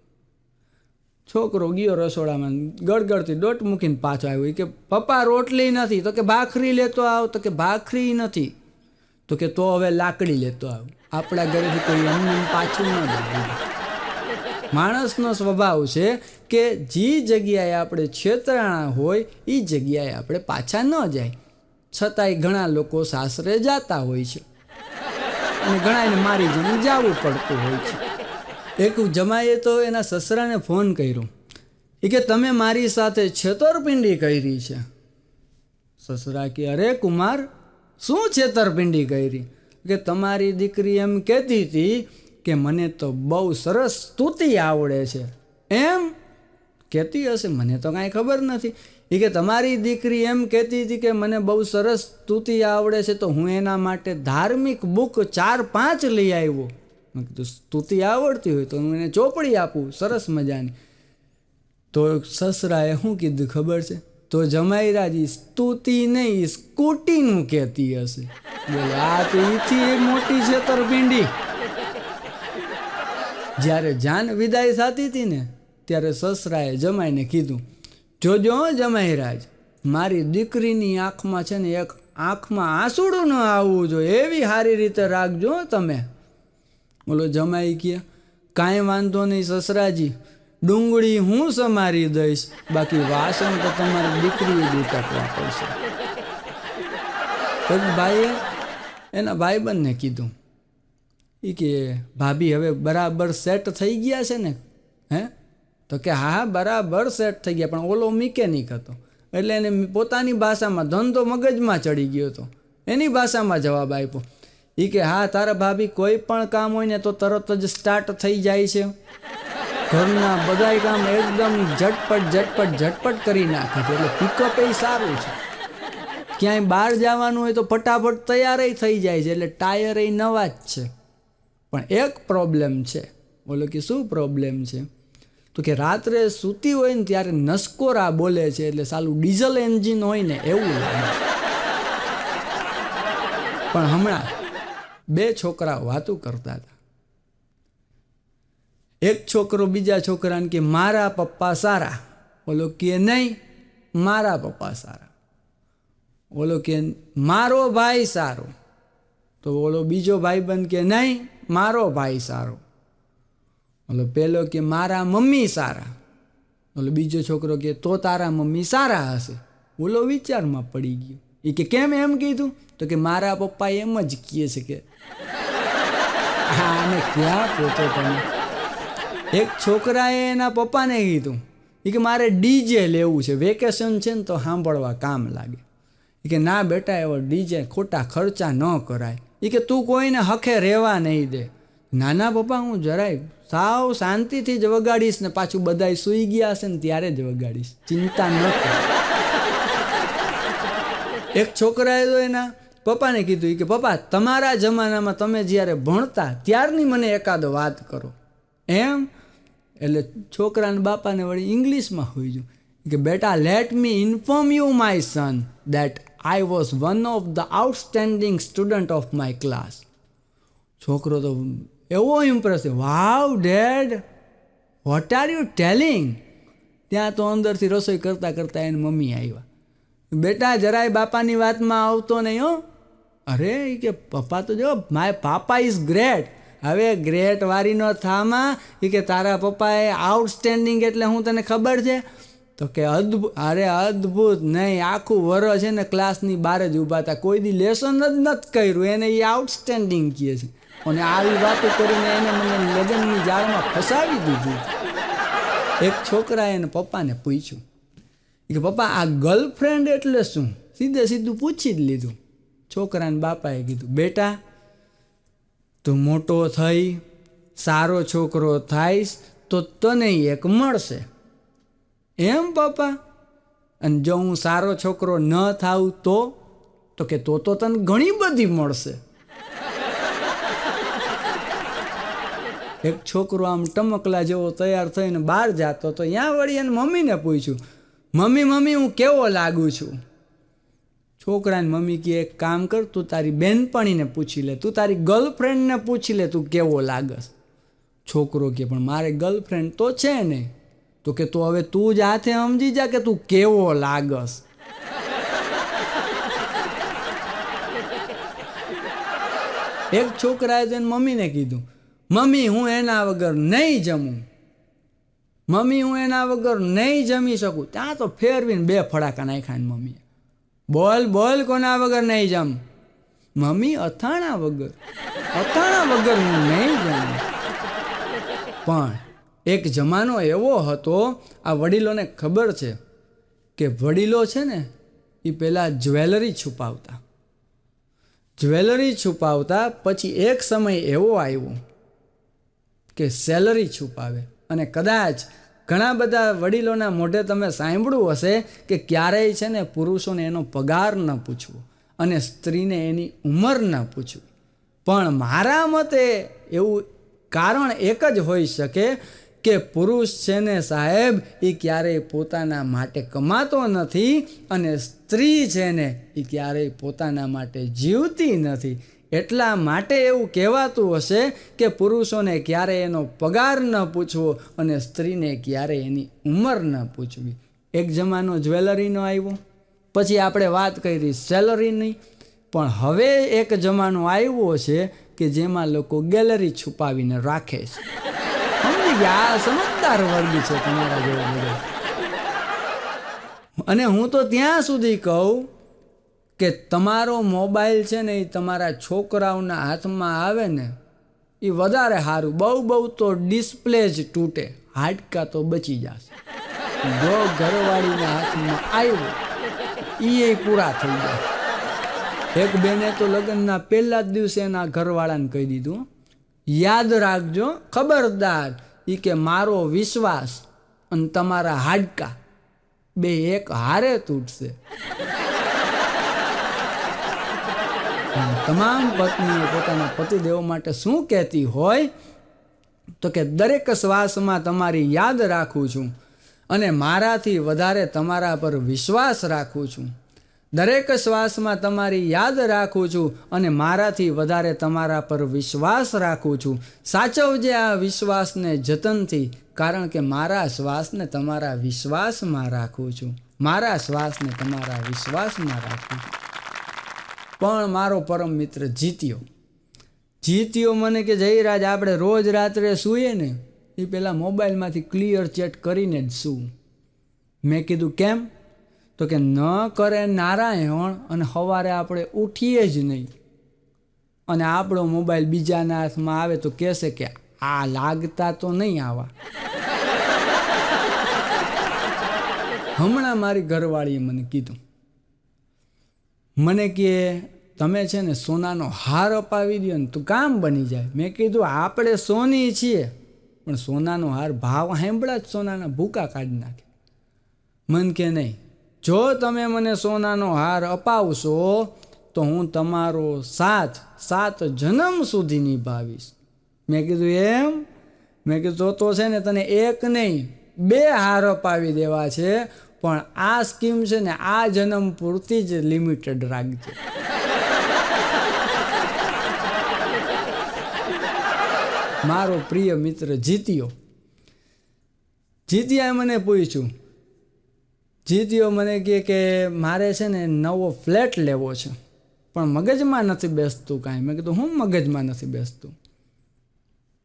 છોકરો ગયો રસોડામાં, ગળગળથી ડોટ મૂકીને પાછો આવ્યો. કે પપ્પા રોટલી નથી. તો કે ભાખરી લેતો આવ. તો કે ભાખરી નથી. તો કે તો હવે લાકડી લેતો આવ. આપણા ઘરેથી કોઈ એમને પાછું ન જાય. માણસનો સ્વભાવ છે કે જે જગ્યાએ આપણે છેતરાણા હોય એ જગ્યાએ આપણે પાછા ન જાય. છતાંય ઘણા લોકો સાસરે જતા હોય છે અને ઘણાને મારી જઈને જવું પડતું હોય છે. એક જમાઈએ તો એના સસરાને ફોન કર્યો, એ કે તમે મારી સાથે છેતરપિંડી કરી છે. સસરા કે અરે કુમાર શું છેતરપિંડી કરી? કે તમારી દીકરી એમ કહેતી હતી કે મને તો બહુ સરસ સ્તુતિ આવડે છે. એમ કહેતી હશે, મને તો કાંઈ ખબર નથી. એ કે તમારી દીકરી એમ કહેતી હતી કે મને બહુ સરસ સ્તુતિ આવડે છે, તો હું એના માટે ધાર્મિક બુક 4-5 લઈ આવ્યો. મેં કીધું સ્તુતિ આવડતી હોય તો હું એને ચોપડી આપું સરસ મજાની. તો સસરાએ શું કીધું ખબર છે? તો જમાઈરાજી સ્તુતિ નહીં સ્કૂટીનું કહેતી હશે. બોલે આ તો ઈથી મોટી છેતરપિંડી. જ્યારે જાન વિદાય થતી હતી ને ત્યારે સસરાએ જમાઈને કીધું, જોજો જમાઈરાજ, મારી દીકરીની આંખમાં છે ને એક આંખમાં આંસુડું ન આવવું જોઈએ, એવી સારી રીતે રાખજો તમે. બોલો જમાઈ કહે, કાંઈ વાંધો નહીં સસરાજી, ડુંગળી હું સમારી દઈશ, બાકી વાસણ તો તમારી દીકરીએ જ ઉટકવા પડશે. પછી ભાઈએ એના ભાઈબંધને કીધું, એ કે ભાભી હવે બરાબર સેટ થઈ ગયા છે ને? હે? તો કે હા બરાબર સેટ થઈ ગયા, પણ ઓલો મિકેનિક હતો એટલે એને પોતાની ભાષામાં ધંધો મગજમાં ચડી ગયો હતો, એની ભાષામાં જવાબ આપ્યો. એ કે હા તારા ભાભી કોઈ પણ કામ હોય ને તો તરત જ સ્ટાર્ટ થઈ જાય છે, ઘરના બધાય કામ એકદમ ઝટપટ કરી નાખે છે, એટલે પિકઅપ એ સારું છે. ક્યાંય બહાર જવાનું હોય તો ફટાફટ તૈયાર થઈ જાય છે, એટલે ટાયર એ નવા જ છે. પણ એક પ્રોબ્લેમ છે. બોલો કે શું પ્રોબ્લેમ છે? તો કે રાત્રે સૂતી હોય ને ત્યારે નસકોરા બોલે છે, એટલે સાલું ડીઝલ એન્જિન હોય ને એવું લાગે. પણ હમણાં 2 છોકરા વાતું કરતા હતા. એક છોકરો બીજા છોકરાને કે મારા પપ્પા સારા. ઓલો કે નહીં મારા પપ્પા સારા. ઓલો કે મારો ભાઈ સારો. તો ઓલો બીજો ભાઈબંધ કે નહીં મારો ભાઈ સારો. ઓલો પેલો કે મારા મમ્મી સારા. ઓલો બીજો છોકરો કે તો તારા મમ્મી સારા હશે. ઓલો વિચારમાં પડી ગયો. એ કે કેમ એમ કીધું? તો કે મારા પપ્પા એમ જ કહે છે કે હા અને ક્યાં પહોંચો તમે. એક છોકરાએ એના પપ્પાને કીધું એ કે મારે ડીજે લેવું છે, વેકેશન છે ને તો સાંભળવા કામ લાગે. એ કે ના બેટા એવો ડીજે ખોટા ખર્ચા ન કરાય. એ કે તું કોઈને હખે રહેવા નહીં દે. નાના પપ્પા હું જરાય સાવ શાંતિથી જ વગાડીશ ને પાછું બધાય સૂઈ ગયા હશે ને ત્યારે જ વગાડીશ, ચિંતા ન કર. એક છોકરાએ તો એના પપ્પાને કીધું કે પપ્પા તમારા જમાનામાં તમે જ્યારે ભણતા ત્યારની મને એકાદો વાત કરો. એમ? એટલે છોકરાના બાપાને વળી ઇંગ્લિશમાં હોઈ ગયું કે બેટા let me inform you my son that I was one of the outstanding student of my class. છોકરો તો એવો impressive, wow dad what are you telling. ત્યાં તો અંદરથી રસોઈ કરતાં કરતાં એની મમ્મી આવ્યા. બેટા જરાય બાપાની વાતમાં આવતો નહીં હો. અરે એ કે પપ્પા તો જો માય પાપા ઇઝ ગ્રેટ. હવે ગ્રેટ વારીનો થામાં એ કે તારા પપ્પાએ આઉટસ્ટેન્ડિંગ એટલે હું તને ખબર છે? તો કે અદ્ભુત. અરે અદ્ભુત નહીં, આખું વરસ છે ને ક્લાસની બહાર જ ઊભા હતા, કોઈ દી લેસન જ નથી કર્યું, એને એ આઉટસ્ટેન્ડિંગ કહે છે. અને આવી વાતો કરીને એને મને લગ્નની જાળમાં ફસાવી દીધી. એક છોકરાએ એને પપ્પાને પૂછ્યું કે પપ્પા આ ગર્લફ્રેન્ડ એટલે શું? સીધું પૂછી જ લીધું. છોકરાને બાપાએ કીધું બેટા તું મોટો થઈ સારો છોકરો થાઈશ તો તને એક મળશે. એમ પપ્પા? અને જો હું સારો છોકરો ન થાઉં તો કે તો તને ઘણી બધી મળશે. એક છોકરો આમ ટમકલા જેવો તૈયાર થઈને બહાર જતો તો ત્યાં વળી એને મમ્મીને પૂછ્યું મમ્મી હું કેવો લાગુ છું? છોકરાની મમ્મી કે એક કામ કર, તું તારી બેનપણીને પૂછી લે, તું તારી ગર્લફ્રેન્ડને પૂછી લે તું કેવો લાગસ. છોકરો કે પણ મારે ગર્લફ્રેન્ડ તો છે નહીં. તો કે તો હવે તું જ હાથે સમજી જા કે તું કેવો લાગસ. એક છોકરાએ તો એની મમ્મીને કીધું મમ્મી હું એના વગર નહીં જમું, મમ્મી હું એના વગર નહીં જમી શકું. ત્યાં તો ફેરવીને 2 ફડાકા નાખ્યા ને મમ્મીએ. બોલ કોના વગર નહીં જમ? મમ્મી અથાણા વગર હું નહીં જમું. પણ એક જમાનો એવો હતો, આ વડીલોને ખબર છે કે વડીલો છે ને એ પહેલાં જ્વેલરી છુપાવતા, પછી એક સમય એવો આવ્યો કે સેલરી છુપાવે. અને કદાચ ઘણા બધા વડીલોના મોઢે તમે સાંભળ્યું હશે કે ક્યારેય છે ને પુરુષોને એનો પગાર ન પૂછવો અને સ્ત્રીને એની ઉંમર ન પૂછવી. પણ મારા મતે એવું કારણ એક જ હોઈ શકે કે પુરુષ છે ને સાહેબ એ ક્યારેય પોતાના માટે કમાતો નથી અને સ્ત્રી છે ને એ ક્યારેય પોતાના માટે જીવતી નથી. એટલા માટે એવું કહેવાતું હશે કે પુરુષોને ક્યારેય એનો પગાર ન પૂછવો અને સ્ત્રીને ક્યારેય એની ઉંમર ન પૂછવી. એક જમાનો જ્વેલરીનો આવ્યો, પછી આપણે વાત કરી સેલરીની, પણ હવે એક જમાનો આવ્યો છે કે જેમાં લોકો ગેલેરી છુપાવીને રાખે છે. સમજી ગયા? આ સમજદાર વર્ગ છે તમારા જેવો બધો. અને હું તો ત્યાં સુધી કહું કે તમારો મોબાઈલ છે ને એ તમારા છોકરાઓના હાથમાં આવે ને એ વધારે સારું. બહુ તો ડિસ્પ્લે જ તૂટે, હાડકા તો બચી જશે. જો ઘરવાળીના હાથમાં આવ્યો એ પૂરા થઈ જાય. એક બેને તો લગ્નના પહેલા જ દિવસે એના ઘરવાળાને કહી દીધું, યાદ રાખજો ખબરદાર, એ કે મારો વિશ્વાસ અને તમારા હાડકા બે એક હારે તૂટશે. તમામ પત્નીઓ પોતાના પતિદેવો માટે શું કહેતી હોય તો કે દરેક શ્વાસમાં તમારી યાદ રાખું છું અને મારાથી વધારે તમારા પર વિશ્વાસ રાખું છું. દરેક શ્વાસમાં તમારી યાદ રાખું છું અને મારાથી વધારે તમારા પર વિશ્વાસ રાખું છું. સાચવજે આ વિશ્વાસને જતનથી, કારણ કે મારા શ્વાસને તમારા વિશ્વાસમાં રાખું છું. મારા શ્વાસને તમારા વિશ્વાસમાં રાખું છું. પણ મારો પરમ મિત્ર જીત્યો મને કે જયરાજ આપણે રોજ રાત્રે સૂઈએ ને એ પહેલાં મોબાઈલમાંથી ક્લિયર ચેટ કરીને જ સૂવું. મેં કીધું કેમ? તો કે ન કરે નારાયણ અને સવારે આપણે ઉઠીએ જ નહીં અને આપણો મોબાઈલ બીજાના હાથમાં આવે તો કહેશે કે આ લાગતા તો નહીં આવા. હમણાં મારી ઘરવાળીએ મને કીધું, મને કે તમે છે ને સોનાનો હાર અપાવી દો ને તો કામ બની જાય. મેં કીધું આપણે સોની છીએ પણ સોનાનો હાર ભાવ સાંભળા જ સોનાના ભૂકા કાઢી નાખે. મન કે નહીં, જો તમે મને સોનાનો હાર અપાવશો તો હું તમારો સાથ 7 જન્મ સુધી નિભાવીશ. મેં કીધું એમ? મેં કીધું તો છે ને તને એક નહીં 2 હાર અપાવી દેવા છે, પણ આ સ્કીમ છે ને આ જન્મ પૂરતી જ લિમિટેડ રાખજે. મારો પ્રિય મિત્ર જીત્યાએ મને પૂછ્યું, મને કહે કે મારે છે ને નવો ફ્લેટ લેવો છે પણ મગજમાં નથી બેસતું કાંઈ. મેં કીધું હું મગજમાં નથી બેસતું?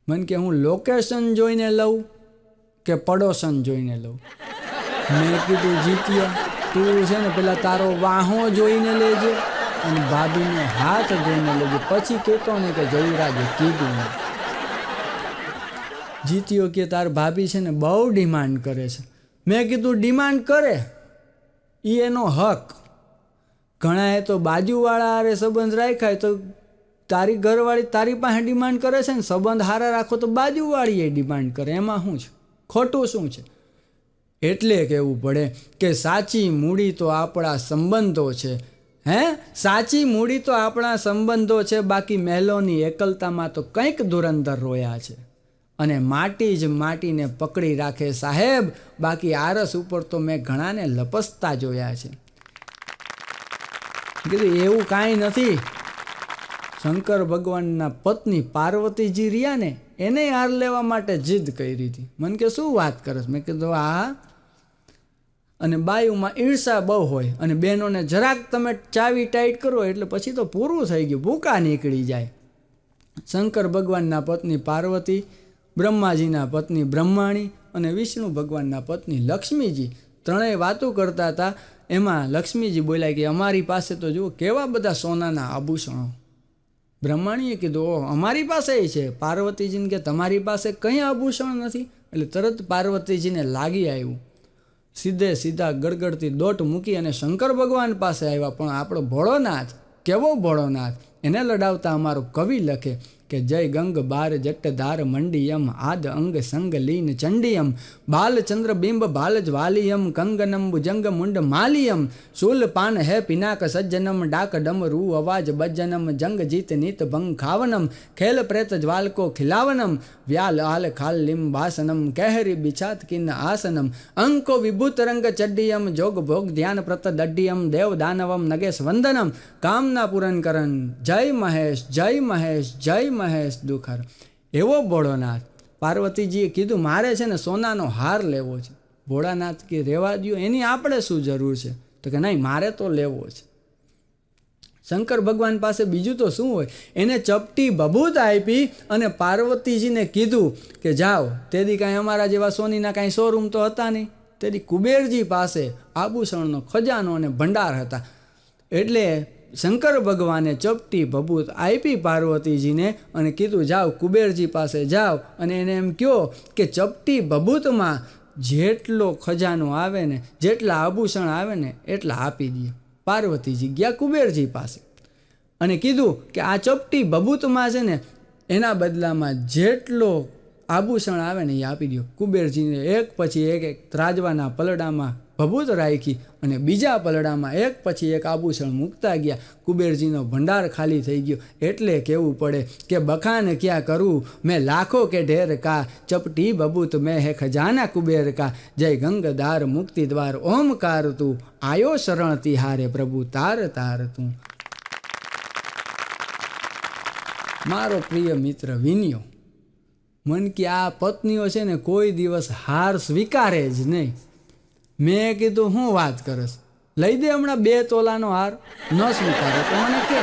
મને કે હું લોકેશન જોઈને લઉં કે પડોશન જોઈને લઉં? મેં કીધું જીત્યા તું છે ને પેલા તારો વાહો જોઈને લેજે અને ભાભીનો હાથ જોઈને લેજે, પછી કહેતો ને કે જયરાજે કીધું નહીં. જીત્યો કે તાર ભાભી છે ને બહુ ડિમાન્ડ કરે છે. મેં કીધું ડિમાન્ડ કરે એ એનો હક. ઘણાએ તો બાજુવાળા હારે સંબંધ રાખ્યા તો તારી ઘરવાળી તારી પાસે ડિમાન્ડ કરે છે ને સંબંધ હારા રાખો તો બાજુવાળી એ ડિમાન્ડ કરે. એમાં શું છે? ખોટું શું છે? એટલે કહેવું પડે કે સાચી મૂડી તો આપણા સંબંધો છે. સાચી મૂડી તો આપણા સંબંધો છે. બાકી મહેલોની એકલતામાં તો કંઈક ધુરંધર રોયા છે અને માટી જ માટીને પકડી રાખે સાહેબ. બાકી આરસ ઉપર તો મેં ઘણાને લપસતા જોયા છે. કીધું એવું કાંઈ નથી. શંકર ભગવાનના પત્ની પાર્વતીજી રહ્યા ને એને હાર લેવા માટે જીદ કરી હતી. મને કે શું વાત કરસ? મેં કીધું હા. અને બાયુમાં ઈર્ષા બહુ હોય અને બહેનોને જરાક તમે ચાવી ટાઈટ કરો એટલે પછી તો પૂરું થઈ ગયું, ભૂકા નીકળી જાય. શંકર ભગવાનના પત્ની પાર્વતી, બ્રહ્માજીના પત્ની બ્રહ્માણી અને વિષ્ણુ ભગવાનના પત્ની લક્ષ્મીજી ત્રણેય વાતો કરતા હતા. એમાં લક્ષ્મીજી બોલ્યા કે અમારી પાસે તો જુઓ કેવા બધા સોનાના આભૂષણો. બ્રહ્માણીએ કીધું ઓહ અમારી પાસે છે. પાર્વતીજીને કે તમારી પાસે કંઈ આભૂષણ નથી? એટલે તરત પાર્વતીજીને લાગી આવ્યું. સીધા ગડગડતી દોટ મૂકી અને શંકર ભગવાન પાસે આવ્યા. પણ આપણો ભોળોનાથ, કેવો ભોળોનાથ, એને લડાવતા અમારો કવિ લખે કે જય ગંગ બાર જટ્ટધાર મંડિયમ આદ અંગ સંગ લીન ચંડિયમ બાલચંદ્ર બિંબ બાલ જ્વાલિયમ કંગનમ ભુજંગ મુંડ માલિયમ શૂલ પાન હે પિનાક સજ્જનમ ડાક ડમરૂ અવાજ બજ્જનમ જંગ જીત નીત ભંગ ખાવનમ ખેલ પ્રેત જ્વાલકો ખિલાવનમ વ્યાલ આલ ખાલ લિમ વાસનમ કહેરી બિછાત કિન આસનમ અંકો વિભૂત રંગ ચડ્ડિયમ જોગ ભોગ ધ્યાન પ્રત દડ્ડિયમ દેવ દાનવમ નગેશ વંદનમ કામના પૂરન કરન જય મહેશ જય મહેશ જય મહેશ દુખર. એવો ભોળોનાથ. પાર્વતીજીએ કીધું મારે છે ને સોનાનો હાર લેવો છે. ભોળાનાથ કે રેવા દ્યો, એની આપણે શું જરૂર છે? તો કે નહીં, મારે તો લેવો છે. શંકર ભગવાન પાસે બીજું તો શું હોય? એને ચપટી બબૂત આપી અને પાર્વતીજીને કીધું કે જાઓ. તેથી કાંઈ અમારા જેવા સોનીના કાંઈ શોરૂમ તો હતા નહીં. તેથી કુબેરજી પાસે આભૂષણનો ખજાનો અને ભંડાર હતા. એટલે શંકર ભગવાને ચપટી ભભૂત આપી પાર્વતીજીને અને કીધું જાઓ કુબેરજી પાસે જાઓ અને એને એમ કહો કે ચપટી ભભૂતમાં જેટલો ખજાનો આવે ને, જેટલા આભૂષણ આવે ને એટલા આપી દે. પાર્વતીજી ગયા કુબેરજી પાસે અને કીધું કે આ ચપટી ભભૂતમાં છે ને એના બદલામાં જેટલો આભૂષણ આવે ને એ આપી દો. કુબેરજીને એક પછી એક ત્રાજવાના પલડામાં ભભૂત રાખી અને બીજા પલડામાં એક પછી એક આભૂષણ મૂકતા ગયા. કુબેરજીનો ભંડાર ખાલી થઈ ગયો. એટલે કહેવું પડે કે બખાન ક્યાં કરું મેં લાખો કે ઢેર કા, ચપટી બબૂત મેં હે ખજાના કુબેર કા, જય ગંગદાર મુક્તિ દ્વાર ઓમકાર તું, આયો શરણ તિહારે પ્રભુ તાર તાર તું. મારો પ્રિય મિત્ર વિનયો, મન કે આ પત્નીઓ છે ને કોઈ દિવસ હાર સ્વીકારે જ નહીં. મેં કીધું હું વાત કરસ, લઈ દે હમણાં 2 તોલાનો હાર. ન સ્વીકારે તો મને કે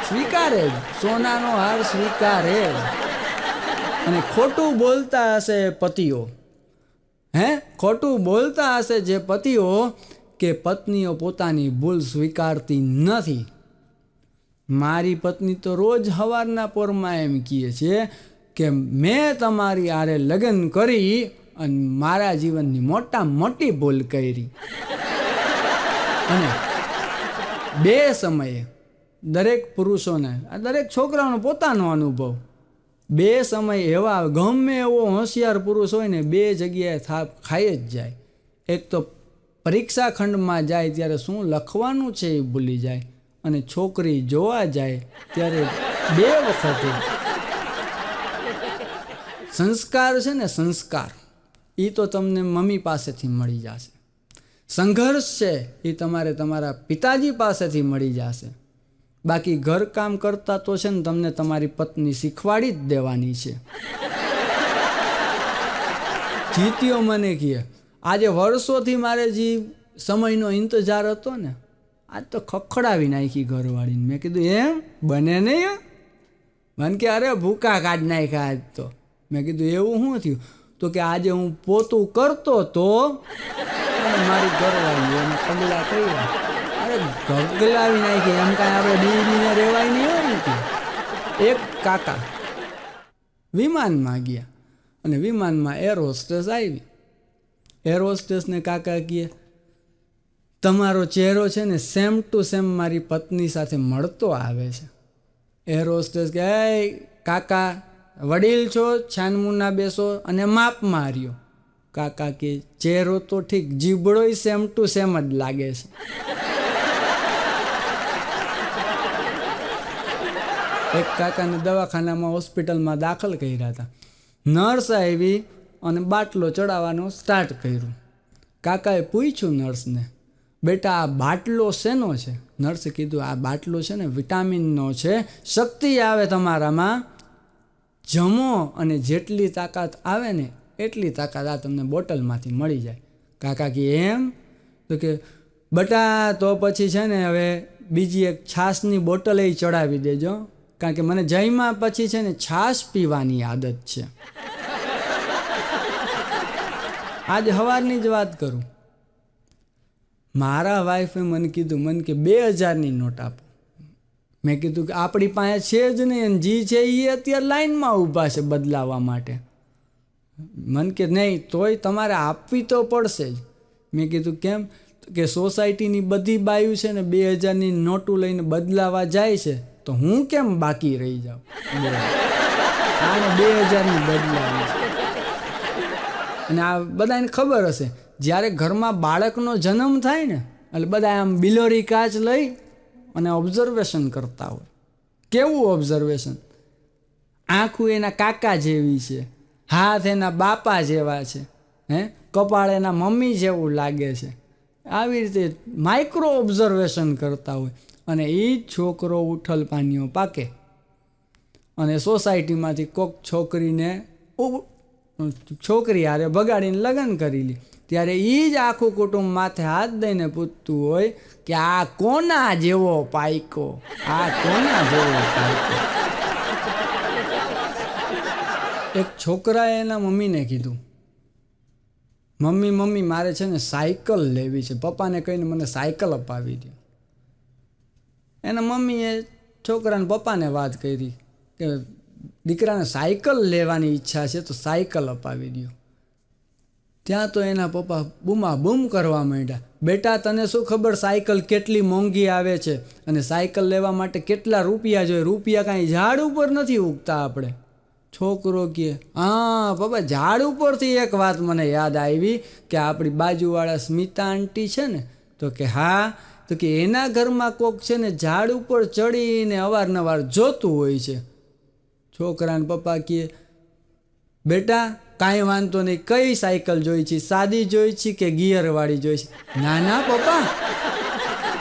સ્વીકારે જ, સોનાનો હાર સ્વીકારે જ. અને ખોટું બોલતા હશે પતિઓ, ખોટું બોલતા હશે જે પતિઓ કે પત્નીઓ પોતાની ભૂલ સ્વીકારતી નથી. મારી પત્ની તો રોજ સવારના પોરમાં એમ કહે છે કે મેં તમારી આરે લગ્ન કરી અને મારા જીવનની મોટી ભૂલ કરી. અને 2 સમયે દરેક પુરુષોને, દરેક છોકરાઓનો પોતાનો અનુભવ, 2 સમય એવા ગમે એવો હોશિયાર પુરુષ હોય ને 2 જગ્યાએ થાપ ખાઈ જ જાય. એક તો પરીક્ષા ખંડમાં જાય ત્યારે શું લખવાનું છે એ ભૂલી જાય, અને છોકરી જોવા જાય ત્યારે 2 વખતે. સંસ્કાર છે ને, સંસ્કાર એ તો તમને મમ્મી પાસેથી મળી જશે. સંઘર્ષ છે એ તમારે તમારા પિતાજી પાસેથી મળી જશે. બાકી ઘરકામ કરતા તો છે ને તમને તમારી પત્ની શીખવાડી જ દેવાની છે. જીત્યો મને કહે આજે વર્ષોથી મારે જે સમયનો ઇંતજાર હતો ને, આજ તો ખખડાવી નાખી ઘરવાળીને. મેં કીધું એમ બને નહીં? મને કે અરે ભૂકા કાઢ નાખ્યા આજ તો. મેં કીધું એવું શું થયું? તો કે આજે હું પોતું કરતો તો મારી ઘરવાળી એને પગલાં કર્યા. અરે ગગલાવી નાખી. એમ કાંઈ આપણે બીને રહેવાય નહીં હોય ને. એક કાકા વિમાનમાં ગયા અને વિમાનમાં એર હોસ્ટેસ આવી. એર હોસ્ટેસને કાકા કહે તમારો ચહેરો છે ને સેમ ટુ સેમ મારી પત્ની સાથે મળતો આવે છે. એર હોસ્ટેસ કે કાકા વડીલ છો, છાનમુના બેસો અને માપ માર્યો. કાકા કે ચહેરો તો ઠીક, જીબડોય સેમ ટુ સેમ જ લાગે છે. એક કાકાને દવાખાનામાં હોસ્પિટલમાં દાખલ કર્યા હતા. નર્સ આવી અને બાટલો ચડાવવાનો સ્ટાર્ટ કર્યું. કાકાએ પૂછ્યું નર્સને, બેટા આ બાટલો શેનો છે? નર્સે કીધું આ બાટલો છે ને વિટામિનનો છે, શક્તિ આવે તમારામાં, જમો અને જેટલી તાકાત આવે ને એટલી તાકાત આ તમને બોટલમાંથી મળી જાય. કાકા કે એમ? તો કે બટા તો પછી છે ને હવે બીજી એક છાશની બોટલ એ ચડાવી દેજો, કારણ કે મને જઈમાં પછી છે ને છાશ પીવાની આદત છે. આજ સવારની જ વાત કરું, મારા વાઈફે મને કીધું, મને કે 2000ની નોટ આપો. મેં કીધું કે આપણી પાસે છે જ નહીં, જી છે એ અત્યારે લાઈનમાં ઊભા છે બદલાવા માટે. મને કે નહીં તોય તમારે આપવી તો પડશે જ. મેં કીધું કેમ? કે સોસાયટીની બધી બાયું છે ને 2000ની નોટું લઈને બદલાવા જાય છે, તો હું કેમ બાકી રહી જાઉં? આને 2000ની બદલાવી છે. અને આ બધાને ખબર હશે, જ્યારે ઘરમાં બાળકનો જન્મ થાય ને એટલે બધા આમ બિલોરી કાચ લઈ અને ઓબ્ઝર્વેશન કરતા હોય. કેવું ઓબ્ઝર્વેશન? આંખું એના કાકા જેવી છે, હાથ એના બાપા જેવા છે, કપાળ એના મમ્મી જેવું લાગે છે. આવી રીતે માઇક્રો ઓબ્ઝર્વેશન કરતા હોય. અને એ જ છોકરો ઉઠલ પાનીઓ પાકે અને સોસાયટીમાંથી કોક છોકરી હારે બગાડીને લગ્ન કરી લે, ત્યારે એ જ આખું કુટુંબ માથે હાથ દઈને પૂછતું હોય કે આ કોના જેવો પાયકો, આ કોના જેવો પાયકો. એક છોકરાએ એના મમ્મીને કીધું, મમ્મી મારે છે ને સાયકલ લેવી છે, પપ્પાને કહીને મને સાયકલ અપાવી દો. એના મમ્મીએ છોકરાને પપ્પાને વાત કરી કે દીકરાને સાયકલ લેવાની ઈચ્છા છે તો સાયકલ અપાવી દો. ત્યાં તો એના પપ્પા બૂમાબૂમ કરવા માંડ્યા, બેટા તને શું ખબર સાયકલ કેટલી મોંઘી આવે છે અને સાયકલ લેવા માટે કેટલા રૂપિયા જોઈએ? રૂપિયા કાંઈ ઝાડ ઉપર નથી ઉગતા આપણે. છોકરો કહે, હા પપ્પા, ઝાડ ઉપરથી એક વાત મને યાદ આવી કે આપણી બાજુવાળા સ્મિતા આંટી છે ને, તો કે હા, તો કે એના ઘરમાં કોક છે ને ઝાડ ઉપર ચડીને અવારનવાર જોતું હોય છે. છોકરાને પપ્પા કહે, બેટા કાંઈ વાંધો નહીં, કઈ સાયકલ જોઈ છે, સાદી જોઈ છે કે ગિયરવાળી જોઈ છે? ના ના પપ્પા,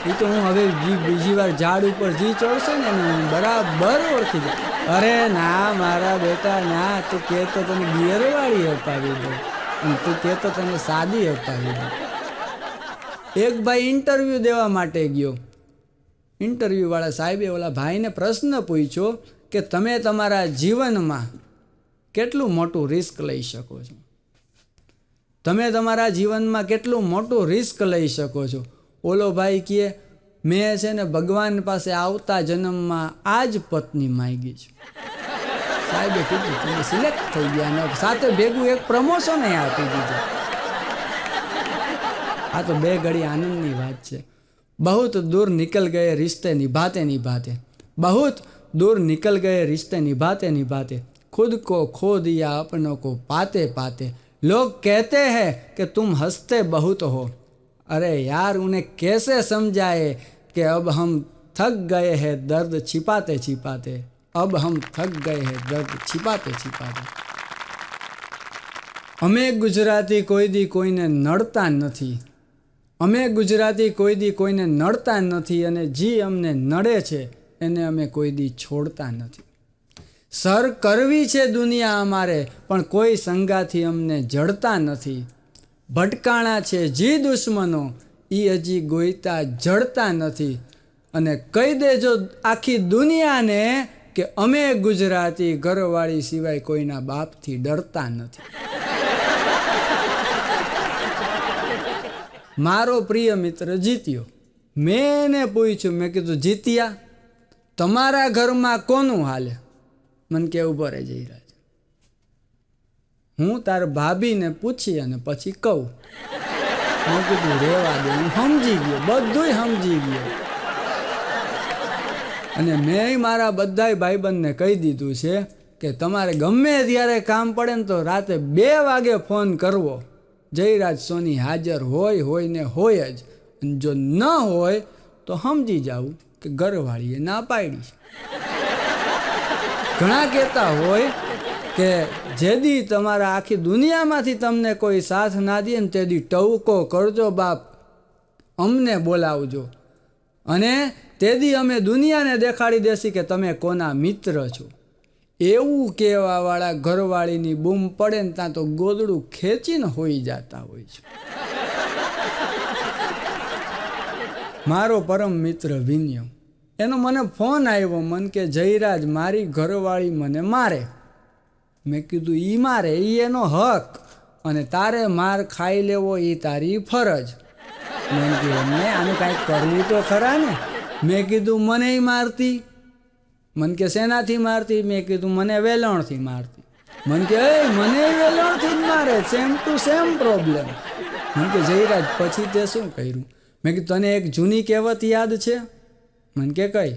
એ તો હું હવે બીજી વાર ઝાડ ઉપર જી ચડશે ને હું બરાબર ઓળખી દઉં. અરે ના મારા બેટા ના, તું કહેતો તને ગિયરવાળી અપાવી દઉં અને તું કહેતો તને સાદી અપાવી દઉં. એક ભાઈ ઇન્ટરવ્યૂ દેવા માટે ગયો. ઇન્ટરવ્યૂવાળા સાહેબે ઓલા ભાઈને પ્રશ્ન પૂછ્યો કે તમે તમારા જીવનમાં કેટલું મોટું રિસ્ક લઈ શકો છો? તમે તમારા જીવનમાં કેટલું મોટું રિસ્ક લઈ શકો છો? ઓલો ભાઈ કહે, મેં છે ને ભગવાન પાસે આવતા જન્મમાં આ જ પત્ની માંગી છે. સાહેબે કીધું તમે સિલેક્ટ થઈ ગયા ને સાથે ભેગું એક પ્રમોશન આપી દીધું. આ તો બે ઘડી આનંદની વાત છે. बहुत दूर निकल गए रिश्ते निभाते निभाते, बहुत दूर निकल गए रिश्ते निभाते निभाते, खुद को खो दिया अपनों को पाते पाते, लोग कहते हैं कि तुम हंसते बहुत हो, अरे यार उन्हें कैसे समझाए कि अब हम थक गए हैं दर्द छिपाते छिपाते, अब हम थक गए हैं दर्द छिपाते छिपाते. અમે ગુજરાતી કોઈ દી કોઈને નડતા નથી, અમે ગુજરાતી કોઈ દી કોઈને નડતા નથી અને જે અમને નડે છે એને અમે કોઈ દી છોડતા નથી. સર કરવી છે દુનિયા અમારે પણ કોઈ સંગાથી અમને જડતા નથી. ભટકાણા છે જે દુશ્મનો એ હજી ગોઈતા જડતા નથી. અને કહી દેજો આખી દુનિયાને કે અમે ગુજરાતી ઘરવાળી સિવાય કોઈના બાપથી ડરતા નથી. મારો પ્રિય મિત્ર જીત્યો. મેં એને પૂછ્યું, મેં કીધું જીત્યા તમારા ઘરમાં કોનું હાલે? મને કે ઉભો રહે જયરાજ, હું તાર ભાભીને પૂછી અને પછી કહું. મેં કીધું રેવા દે, હું સમજી ગયો, બધુંય સમજી ગયો. અને મેં મારા બધાય ભાઈબંધને કહી દીધું છે કે તમારે ગમે ત્યારે કામ પડે ને તો રાતે 2 વાગે ફોન કરવો. જયરાજ સોની હાજર હોય ને હોય જ. અને જો ન હોય તો સમજી જાવું કે ઘરવાળીએ ના પાડી છે. ઘણા કહેતા હોય કે જેદી તમારા આખી દુનિયામાંથી તમને કોઈ સાથ ના દે ને તેદી ટવકો કરજો બાપ, અમને બોલાવજો અને તેદી અમે દુનિયાને દેખાડી દેશી કે તમે કોના મિત્ર છો. એવું કહેવાવાળા ઘરવાળીની બૂમ પડે ને ત્યાં તો ગોદડું ખેંચીને હોઈ જતા હોય છે. મારો પરમ મિત્ર વિનયો, એનો મને ફોન આવ્યો, મને કે જયરાજ મારી ઘરવાળી મને મારે. મેં કીધું ઈ મારે એ એનો હક અને તારે માર ખાઈ લેવો એ તારી ફરજ. મેં કીધું એમને આનું કાંઈક કરવું તો ખરા ને. મેં કીધું મને મારતી. મને કે શેનાથી મારતી? મેં કીધું મને વેલણથી મારતી. મને કે મને વેલણથી જ મારે, સેમ ટુ સેમ પ્રોબ્લેમ. મને કે જયરાજ પછી તે શું કર્યું? મેં કીધું તને એક જૂની કહેવત યાદ છે? મને કે કઈ?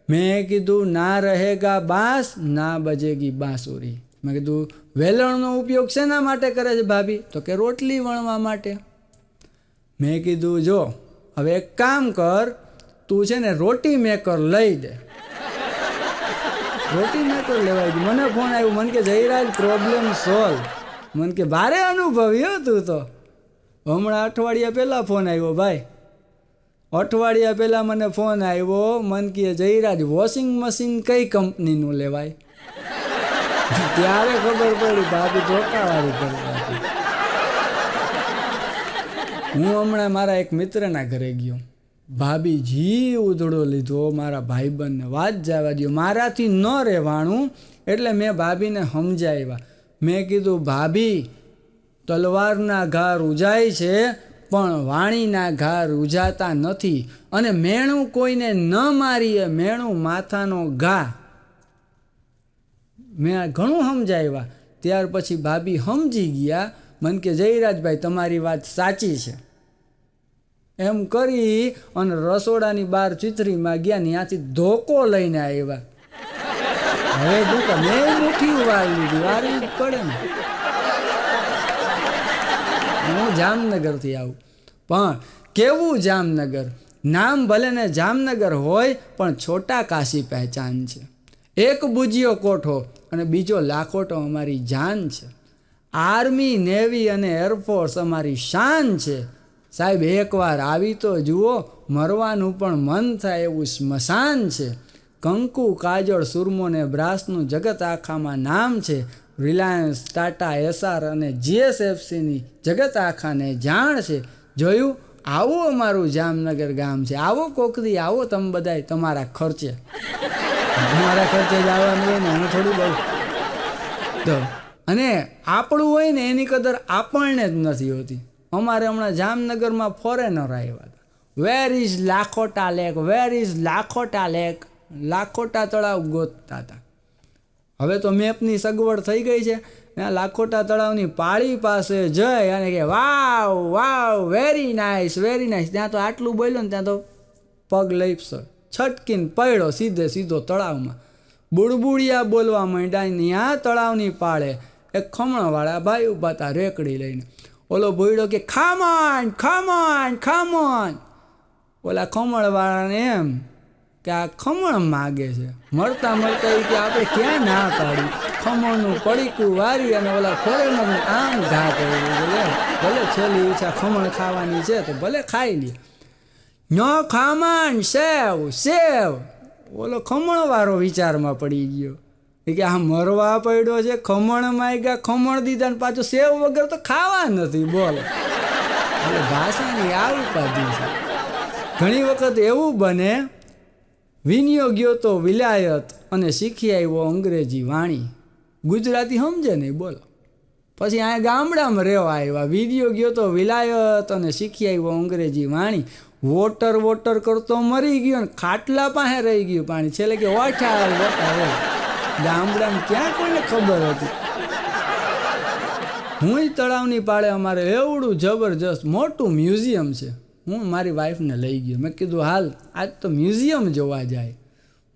મેં કીધું ના રહેગા બાંસ ના બજેગી બાંસુરી. મેં કીધું વેલણનો ઉપયોગ શેના માટે કરે છે ભાભી? તો કે રોટલી વણવા માટે. મેં કીધું જો હવે એક કામ કર, તું છે ને રોટી મેકર લઈ દે. રોટી મેકર લેવાય ગયું. મને ફોન આવ્યો, મને કે જયરાજ પ્રોબ્લેમ સોલ્વ. મને કે ભારે અનુભવી હો તું તો. હમણાં અઠવાડિયા પહેલાં ફોન આવ્યો ભાઈ, અઠવાડિયા પહેલાં મને ફોન આવ્યો. મને કહે જયરાજ વોશિંગ મશીન કઈ કંપનીનું લેવાય? ત્યારે ખબર પડી ભાભી ધોકાવાળી કરી. હું હમણાં મારા એક મિત્રના ઘરે ગયો, ભાભી જી ઉધડો લીધો મારા ભાઈબંધને, વાત જવા દો, મારાથી ન રહેવાણું. એટલે મેં ભાભીને સમજાવ્યા. મેં કીધું ભાભી તલવારના ઘા રૂજાય છે પણ વાણીના ઘા રૂજાતા નથી, અને મેણું કોઈને ન મારીએ, મેણું માથાનો ઘા. મેં ઘણું સમજાવ્યા. ત્યાર પછી ભાભી સમજી ગયા. મને કે જયરાજભાઈ તમારી વાત સાચી છે. એમ કરી અને રસોડાની બહાર ચિત્રીમાં ગયા ને ત્યાંથી ધોકો લઈને આવ્યા. હવે ધોકો મેં મુઠ્ઠી વાળી લીધી, વારી જ પડે ને. હું જામનગરથી આવું, પણ કેવું જામનગર! નામ ભલે ને જામનગર હોય પણ છોટા કાશી પહેચાન છે. એક બુજિયો કોઠો અને બીજો લાખોટો અમારી જાન છે. આર્મી, નેવી અને એરફોર્સ અમારી શાન છે. સાહેબ એકવાર આવી તો જુઓ, મરવાનું પણ મન થાય એવું સ્મશાન છે. કંકુ, કાજળ, સુરમો ને બ્રાસનું જગત આખામાં નામ છે. રિલાયન્સ, ટાટા, એસઆર અને જીએસએફસીની જગત આખાને જાણ છે. જોયું, આવું અમારું જામનગર ગામ છે. આવો કોકદી આવો તમે બધાય તમારા ખર્ચે. તમારા ખર્ચે જ આવવાનું હોય ને, હું થોડું બહુ તો. અને આપણું હોય ને એની કદર આપણને જ નથી હોતી. અમારે હમણાં જામનગરમાં ફોરેનર આવ્યા હતા. Where is Lakhota lake, where is Lakhota lake? Lakhota તળાવ ગોતતા હતા. હવે તો મેપની સગવડ થઈ ગઈ છે. લાખોટા તળાવની પાળી પાસે જઈ અને કે વાવ વાવ, વેરી નાઇસ, વેરી નાઇસ. ત્યાં તો આટલું બોલ્યો ને ત્યાં તો પગ લઈ છટકીને પડ્યો સીધો તળાવમાં. બુડબુડિયા બોલવા માંડ્યા. ત્યાં તળાવની પાળે એક ખમણવાળા ભાઈ ઊભા હતા રેકડી લઈને. ઓલો ભૂયડો કે ખામોન ખામોન ખામોન. ઓલા ખમણવાળાને એમ કે આ ખમણ માગે છે. મળતા મળતા એ કે આપણે ક્યાં ના પાડી. ખમણનું પડીકું વારી અને ઓલા ફોરેનરને આમ ઘા કરી દીધું. ભલે છેલ્લી ઈચ્છા ખમણ ખાવાની છે તો ભલે ખાઈ લે. નો ખામણ સેવ સેવ. ઓલો ખમણવાળો વિચારમાં પડી ગયો કે આ મરવા પડ્યો છે, ખમણ માંગ્યા, ખમણ દીધા ને પાછું સેવ વગર તો ખાવા નથી. બોલો, એટલે ભાષાની આ ઉપાધિ છે. ઘણી વખત એવું બને, વિનિયો ગયો તો વિલાયત અને શીખી આવ્યો અંગ્રેજી વાણી. ગુજરાતી સમજે નહીં, બોલો. પછી અહીંયા ગામડામાં રહેવા આવ્યા. વિનિયો ગયો તો વિલાયત અને શીખી આવ્યો અંગ્રેજી વાણી. વોટર કરતો મરી ગયો ને ખાટલા પાસે રહી ગયું પાણી. છેલ્લે કે વોટર. ગામડામાં ક્યાં કોઈને ખબર હતી. હું તળાવની પાળે અમારે એવડું જબરજસ્ત મોટું મ્યુઝિયમ છે. હું મારી વાઈફને લઈ ગયો. મેં કીધું હાલ આજ તો મ્યુઝિયમ જોવા જાય.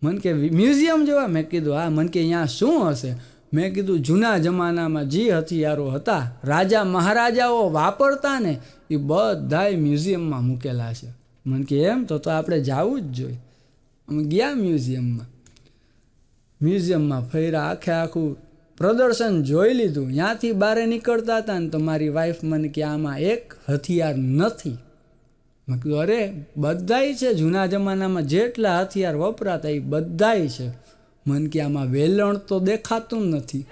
મને કે મ્યુઝિયમ જોવા? મેં કીધું હા. મને કે અહીંયા શું હશે? મેં કીધું જૂના જમાનામાં જે હથિયારો હતા, રાજા મહારાજાઓ વાપરતા ને, એ બધાય મ્યુઝિયમમાં મૂકેલા છે. મને કે એમ તો આપણે જવું જ જોઈએ. અમે ગયા મ્યુઝિયમમાં ફર્યા, આખું પ્રદર્શન જોઈ લીધું. ત્યાંથી બહાર નીકળતા હતા ને તો મારી વાઈફ મને કે આમાં એક હથિયાર નથી. મેં કીધું અરે બધાય છે, જૂના જમાનામાં જેટલા હથિયાર વપરાતા એ બધાય છે. મને કે આમાં વેલણ તો દેખાતું નથી.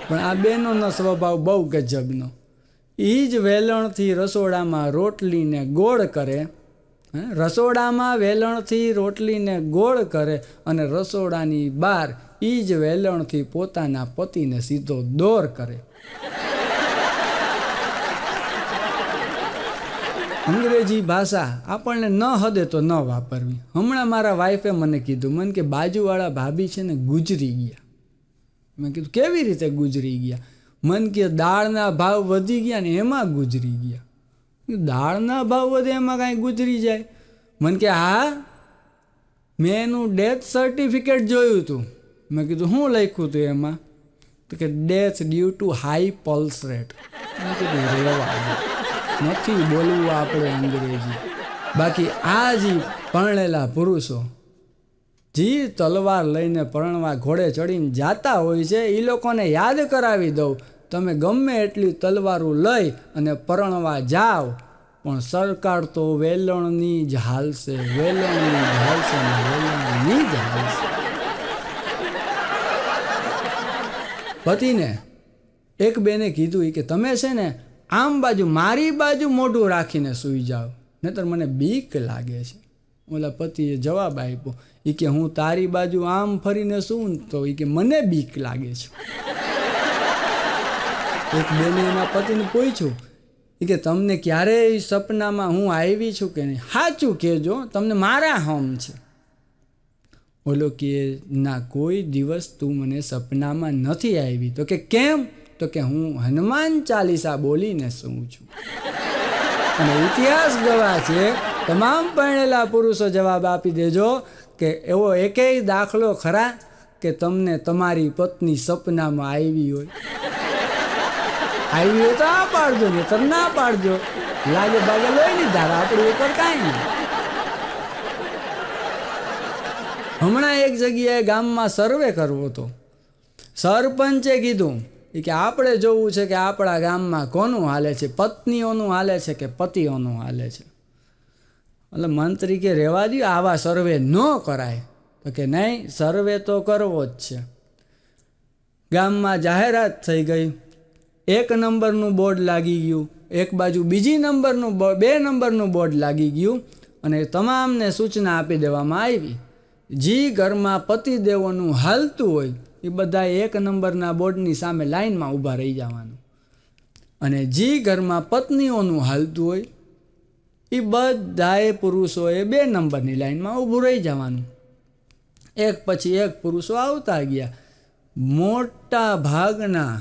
પણ આ બેનોનો સ્વભાવ બહુ ગજબનો. એ જ વેલણથી રસોડામાં રોટલીને ગોળ કરે, રસોડામાં વેલણથી રોટલીને ગોળ કરે અને રસોડાની બહાર એ જ વેલણથી પોતાના પતિને સીધો દોર કરે. અંગ્રેજી ભાષા આપણને ન હદે તો ન વાપરવી. હમણાં મારા વાઈફે મને કીધું, મને કે બાજુવાળા ભાભી છે ને ગુજરી ગયા. મેં કીધું કેવી રીતે ગુજરી ગયા? મને કે દાળના ભાવ વધી ગયા ને એમાં ગુજરી ગયા. દાળના ભાવ વધે એમાં કાંઈ ગુજરી જાય? મને કે હા, મેં એનું ડેથ સર્ટિફિકેટ જોયું હતું. મેં કીધું શું લખ્યું હતું એમાં? તો કે death due to high pulse rate. મેં કીધું રેવા દો, નથી બોલવું આપણે અંગ્રેજી. બાકી આ જે પરણેલા પુરુષો જી તલવાર લઈને પરણવા ઘોડે ચડીને જાતા હોય છે, એ લોકોને યાદ કરાવી દઉં, તમે ગમે એટલી તલવારું લઈ અને પરણવા જાઓ, પણ સરકાર તો વેલણની જ હાલશે, વેલણની જ હાલશે ને વેલણની જ હાલશે. પતિને એક બેને કીધું કે તમે છે ને આમ બાજુ મારી બાજુ મોઢું રાખીને સૂઈ જાઓ, નહીતર મને બીક લાગે છે. ઓલા પતિએ જવાબ આપ્યો કે હું તારી બાજુ આમ ફરીને સૂઉં તો કે મને બીક લાગે છે. એક બેને એના પતિને પૂછ્યું કે તમને ક્યારેય સપનામાં હું આવી છું કે નહીં? સાચું કહેજો, તમને મારા હમ છે. ઓલો કે ના, કોઈ દિવસ તું મને સપનામાં નથી આવી. તો કે કેમ? તો કે હું હનુમાન ચાલીસા બોલીને સૂઉં છું. અને ઇતિહાસ ગવાહ છે, તમામ પરણેલા પુરુષો જવાબ આપી દેજો કે એવો એકેય દાખલો ખરા કે તમને તમારી પત્ની સપનામાં આવી હોય? આવી હોય તો આ પાડજો, ને તો ના પાડજો. લાગે બાગે લોહીની ધાર આપણી ઉપર કાંઈ નહીં. હમણાં એક જગ્યાએ ગામમાં સર્વે કરવો હતો. સરપંચે કીધું કે આપણે જોવું છે કે આપણા ગામમાં કોનું હાલે છે, પત્નીઓનું હાલે છે કે પતિઓનું હાલે છે. એટલે મંત્રી કે રહેવા દો, આવા સર્વે ન કરાય. તો કે નહીં, સર્વે તો કરવો જ છે. ગામમાં જાહેરાત થઈ ગઈ, 1 નંબરનું બોર્ડ લાગી ગયું, એક બાજુ બીજી નંબરનું 2 નંબરનું બોર્ડ લાગી ગયું, અને તમામને સૂચના આપી દેવામાં આવી, જી ઘરમાં પતિદેવોનું હાલતું હોય એ બધા 1 નંબરના બોર્ડની સામે લાઈનમાં ઊભા રહી જવાનું, અને જી ઘરમાં પત્નીઓનું હાલતું હોય એ બધાએ પુરુષોએ 2 નંબરની લાઈનમાં ઊભું રહી જવાનું. એક પછી એક પુરુષો આવતા ગયા. મોટા ભાગના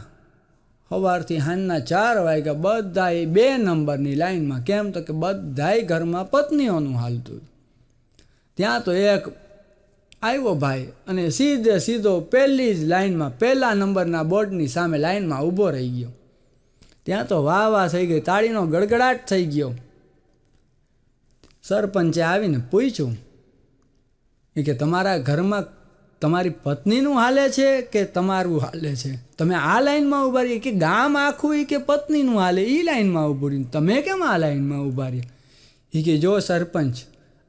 સવારથી સાંજના 4 વાગ્યા બધાએ 2 નંબરની લાઈનમાં. કેમ? તો કે બધાય ઘરમાં પત્નીઓનું હાલતું. ત્યાં તો એક આવ્યો ભાઈ અને સીધો પહેલી જ લાઈનમાં, પહેલા નંબરના બોર્ડની સામે લાઈનમાં ઊભો રહી ગયો. ત્યાં તો વાહ વાહ થઈ ગઈ, તાળીનો ગડગડાટ થઈ ગયો. સરપંચે આવીને પૂછ્યું કે તમારા ઘરમાં તમારી પત્નીનું હાલે છે કે તમારું હાલે છે? તમે આ લાઈનમાં ઊભા રહી કે ગામ આખું કે પત્નીનું હાલે એ લાઈનમાં ઊભું રહી, તમે કેમ આ લાઈનમાં ઊભા રહ્યા? એ કે જો સરપંચ,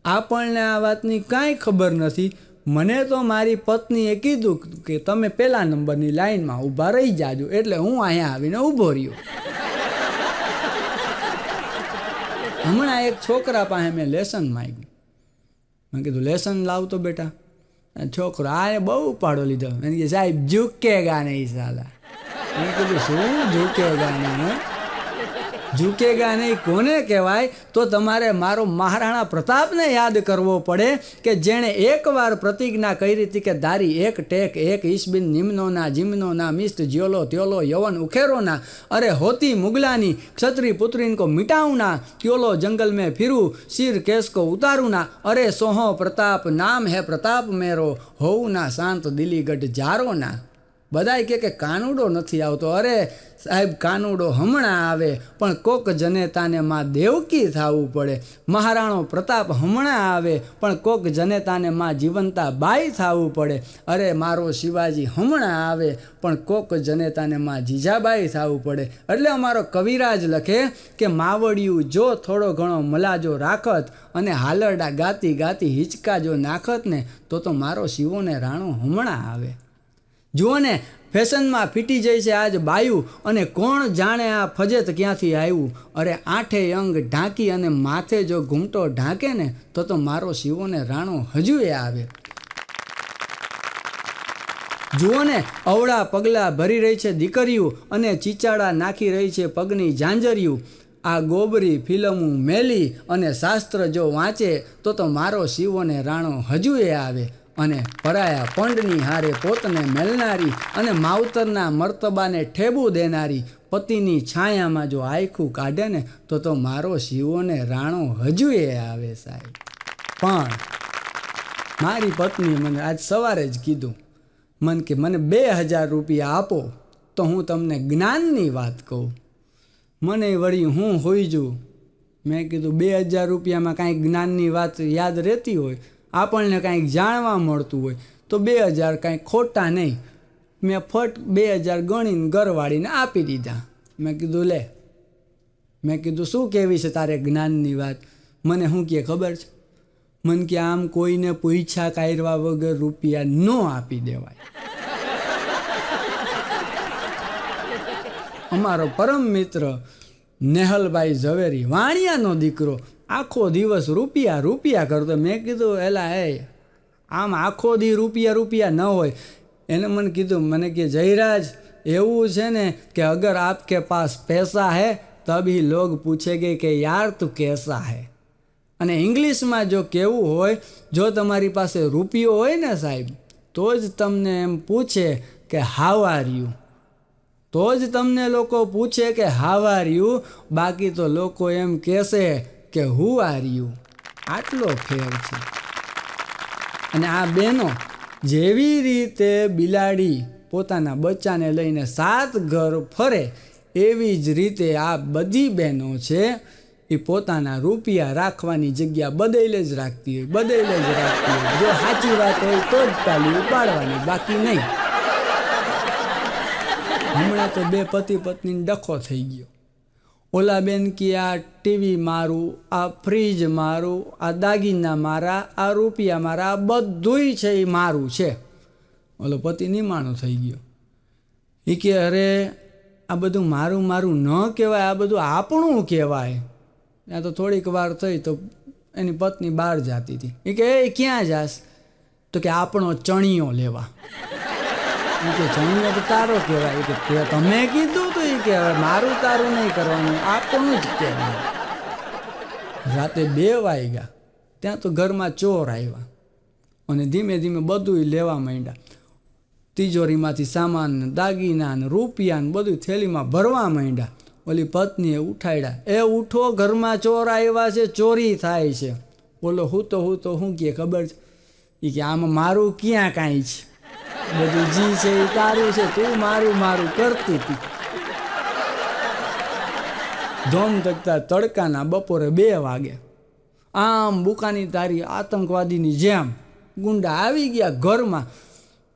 આપણને આ વાતની કાંઈ ખબર નથી, મને તો મારી પત્નીએ કીધું કે તમે પહેલા નંબરની લાઈનમાં ઊભા રહી જાજો, એટલે હું અહીંયા આવીને ઊભો રહ્યો. હમણાં એક છોકરા પાસે મેં લેસન માંગ્યું. મેં કીધું લેસન લાવતો બેટા. છોકરો આને બહુ ઉપાડો લીધો. મેં કીધું સાહેબ ઝૂકેગા નહીં સાલા. મેં કીધું શું ઝૂકેગા નહીં? ઝૂકેગા નહીં કોને કહેવાય? તો તમારે મારો મહારાણા પ્રતાપને યાદ કરવો પડે કે જેણે એકવાર પ્રતિજ્ઞા કરી હતી કે દારી એક ટેક એક ઈસબિન નિમ્નોના જીમ્નોના મિસ્ત જ્યોલો ત્યોલો યવન ઉખેરોના, અરે હોતી મુગલાની ક્ષત્રિય પુત્રીન કો મિટાઉના, ત્યોલો જંગલ में फिरू सिर केस को उतारूना, अरे सोहो प्रताप नाम है प्रताप मेरो, હોઉં ના શાંત દિલી ગઢ જારો ના. બધાય કે કાનુડો નથી આવતો. અરે સાહેબ, કાનુડો હમણાં આવે, પણ કોક જનેતાને માં દેવકી થવું પડે. મહારાણો પ્રતાપ હમણાં આવે, પણ કોક જનેતાને માં જીવંતા બાઈ થવું પડે. અરે મારો શિવાજી હમણાં આવે, પણ કોક જનેતાને માં જીજાબાઈ થવું પડે. એટલે અમારો કવિરાજ લખે કે માવડિયું જો થોડો ઘણો મલાજો રાખત અને હાલરડા ગાતી ગાતી હિંચકાજો નાખત ને, તો મારો શિવોને રાણો હમણાં આવે. જુઓ ને, ફેશનમાં ફીટી જાય છે આજ બાયું, અને કોણ જાણે આ ફજેત ક્યાંથી આવ્યું. અરે 8 અંગ ઢાંકી અને માથે જો ઘૂમટો ઢાંકે ને, તો મારો શિવોને રાણો હજુએ આવે. જુઓ ને, અવળા પગલાં ભરી રહી છે દીકરીઓ, અને ચીચાડા નાખી રહી છે પગની ઝાંઝરિયું. આ ગોબરી ફિલ્મું મેલી અને શાસ્ત્ર જો વાંચે, તો મારો શિવોને રાણો હજુએ આવે. અને પરાયા પંડની હારે પોતને મેલનારી, અને માવતરના મર્તબાને ઠેબું દેનારી, પતિની છાયામાં જો આયખું કાઢે ને, તો મારો શિવોને રાણો હજુએ આવે સાહેબ. પણ મારી પત્નીએ મને આજ સવારે જ કીધું, કે મને 2000 રૂપિયા આપો તો હું તમને જ્ઞાનની વાત કહું. મને વળી હું હોઈ જઉં. મેં કીધું 2000 રૂપિયામાં કાંઈક જ્ઞાનની વાત યાદ રહેતી હોય, આપણને કાંઈક જાણવા મળતું હોય તો 2000 કાંઈ ખોટા નહીં. મેં ફટ 2000 ગણીને ઘરવાળીને આપી દીધા. મેં કીધું લે, મેં કીધું શું કહેવી છે તારે જ્ઞાનની વાત? મને શું કહે ખબર છે? મને કે આમ કોઈને પૂછ્યા કાઢવા વગર રૂપિયા ન આપી દેવાય. અમારો પરમ મિત્ર નેહલભાઈ ઝવેરી, વાણિયાનો દીકરો, આખો દિવસ રૂપિયા રૂપિયા કરતો. મેં કીધું એલા આમ આખો દી રૂપિયા ન હોય. એને મને કીધું, મને કે જયરાજ એવું છે ને કે અગર આપકે પાસ પૈસા હૈ તभी लोग पूछेंगे કે યાર તું कैसा है. અને ઇંગ્લિશમાં જો કહેવું હોય, જો તમારી પાસે રૂપિયો હોય ને સાહેબ, તો જ તમને એમ પૂછે કે હાઉ આર યુ. તો જ તમને લોકો પૂછે કે હાઉ આર યુ. બાકી તો લોકો એમ કહેશે કે હુ આર યુ. આટલો ફેર છે. અને આ બહેનો જેવી રીતે બિલાડી પોતાના બચ્ચાને લઈને 7 ઘર ફરે, એવી જ રીતે આ બધી બહેનો છે એ પોતાના રૂપિયા રાખવાની જગ્યા બદલે જ રાખતી હોય. જો સાચી વાત હોય તો જ તાલી ઉપાડવાની, બાકી નહીં. હમણાં તો 2 પતિ પત્નીને ડખો થઈ ગયો. ઓલા બેન કે આ ટીવી મારું, આ ફ્રીજ મારું, આ દાગીના મારા, આ રૂપિયા મારા, આ બધુંય છે એ મારું છે. ઓલો પતિ નિમાણો થઈ ગયો. એ કે અરે આ બધું મારું મારું ન કહેવાય, આ બધું આપણું કહેવાય. ત્યાં તો થોડીક વાર થઈ તો એની પત્ની બહાર જતી હતી. એ કે એ ક્યાં જાસ? તો કે આપણો ચણિયો લેવા. એ કે ચણિયો તો તારો કહેવાય. કે તમે કીધું તો એ કે મારું તારું નહીં કરવાનું, આપણું જ કહેવાનું. રાતે 2 વાગ્યા ત્યાં તો ઘરમાં ચોર આવ્યા અને ધીમે ધીમે બધું લેવા માંડ્યા. તિજોરીમાંથી સામાન, દાગીના ને રૂપિયા ને બધું થેલીમાં ભરવા માંડ્યા. ઓલી પત્નીએ ઉઠાડ્યા, એ ઉઠો, ઘરમાં ચોર આવ્યા છે, ચોરી થાય છે. બોલો હું તો શું કહે ખબર છે? એ કે આમાં મારું ક્યાં કાંઈ છે, બધું જી છે એ તારું છે, તું મારું કરતી હતી. ધોમ તકતા તડકાના બપોરે 2 વાગે આમ બુકાની તારી આતંકવાદીની જેમ ગુંડા આવી ગયા ઘરમાં.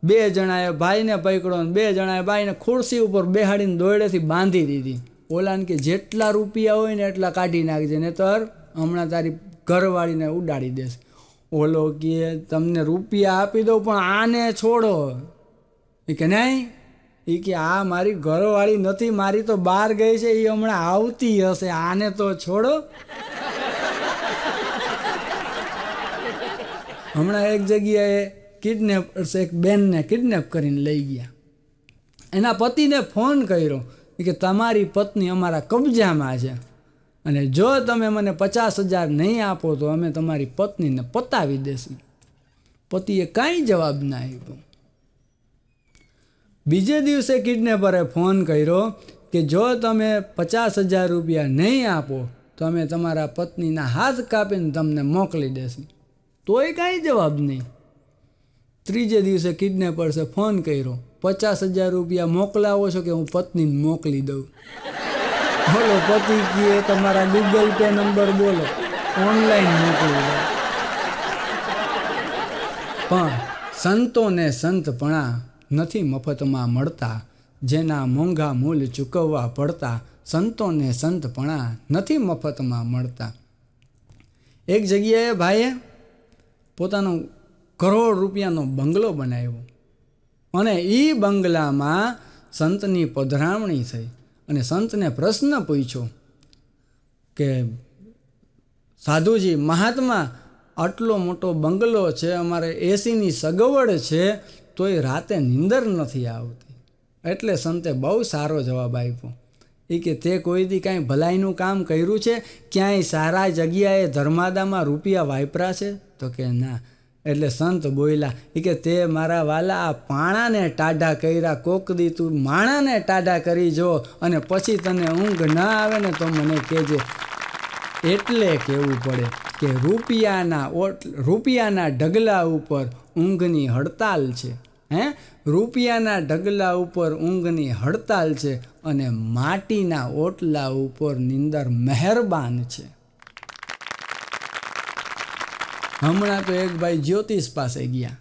2 જણાએ ભાઈને પકડો ને 2 જણાએ ભાઈને ખુરશી ઉપર બેહાડીને દોરડેથી બાંધી દીધી. ઓલાને કે જેટલા રૂપિયા હોય ને એટલા કાઢી નાખજે, નહીંતર હમણાં તારી ઘરવાળીને ઉડાડી દેશે. ઓલો કે તમને રૂપિયા આપી દઉં પણ આને છોડો. એ કે નહીં. એ કે આ મારી ઘરવાળી નથી, મારી તો બહાર ગઈ છે, એ હમણાં આવતી હશે, આને તો છોડો. હમણાં એક જગ્યાએ કિડનેપર્સ એક બેનને કિડનેપ કરીને લઈ ગયા. એના પતિને ફોન કર્યો કે તમારી પત્ની અમારા કબજામાં છે અને જો તમે મને 50,000 નહીં આપો તો અમે તમારી પત્નીને પતાવી દેશું. પતિએ કાંઈ જવાબ ના આપ્યો. બીજે દિવસે કિડનેપરે ફોન કર્યો કે જો તમે 50,000 રૂપિયા નહીં આપો તો અમે તમારા પત્નીના હાથ કાપીને તમને મોકલી દેશું. તોય કાંઈ જવાબ નહીં. ત્રીજે દિવસે કિડનેપર્સે ફોન કર્યો, 50,000 રૂપિયા મોકલાવો છો કે હું પત્નીને મોકલી દઉં? બોલો પતિ કહે તમારા ગૂગલ પે નંબર બોલો, ઓનલાઈન મોકલી દો. પણ સંતોને સંતપણા નથી મફતમાં મળતા, જેના મોંઘા મૂલ ચૂકવવા પડતા. સંતોને સંતપણા નથી મફતમાં મળતા. એક જગ્યાએ ભાઈએ પોતાનો કરોડ રૂપિયાનો બંગલો બનાવ્યો અને એ બંગલામાં સંતની પધરામણી થઈ અને સંતને પ્રશ્ન પૂછ્યો કે સાધુજી મહાત્મા, આટલો મોટો બંગલો છે, અમારે એસીની સગવડ છે, તોય રાતે નીંદર નથી આવતી. એટલે સંતે બહુ સારો જવાબ આપ્યો. એ કે તે કોઈ દી કાંઈ ભલાઈનું કામ કર્યું છે? ક્યાંય સારા જગ્યાએ ધર્માદામાં રૂપિયા વાપરા છે? તો કે ના. એટલે સંત બોલ્યા, એ કે તે મારા વાલા આ પાણાને ટાઢા કર્યા, કોક દી તું માણાને ટાઢા કરી જો અને પછી તને ઊંઘ ના આવે ને તો મને કહેજે. એટલે કહેવું પડે કે રૂપિયાના ઢગલા ઉપર ઊંઘની હડતાલ છે. રૂપિયાના ઢગલા ઉપર ઊંઘની હડતાલ છે અને માટીના ઓટલા ઉપર નિંદર મહેરબાન છે. હમણાં તો એક ભાઈ જ્યોતિષ પાસે ગયા.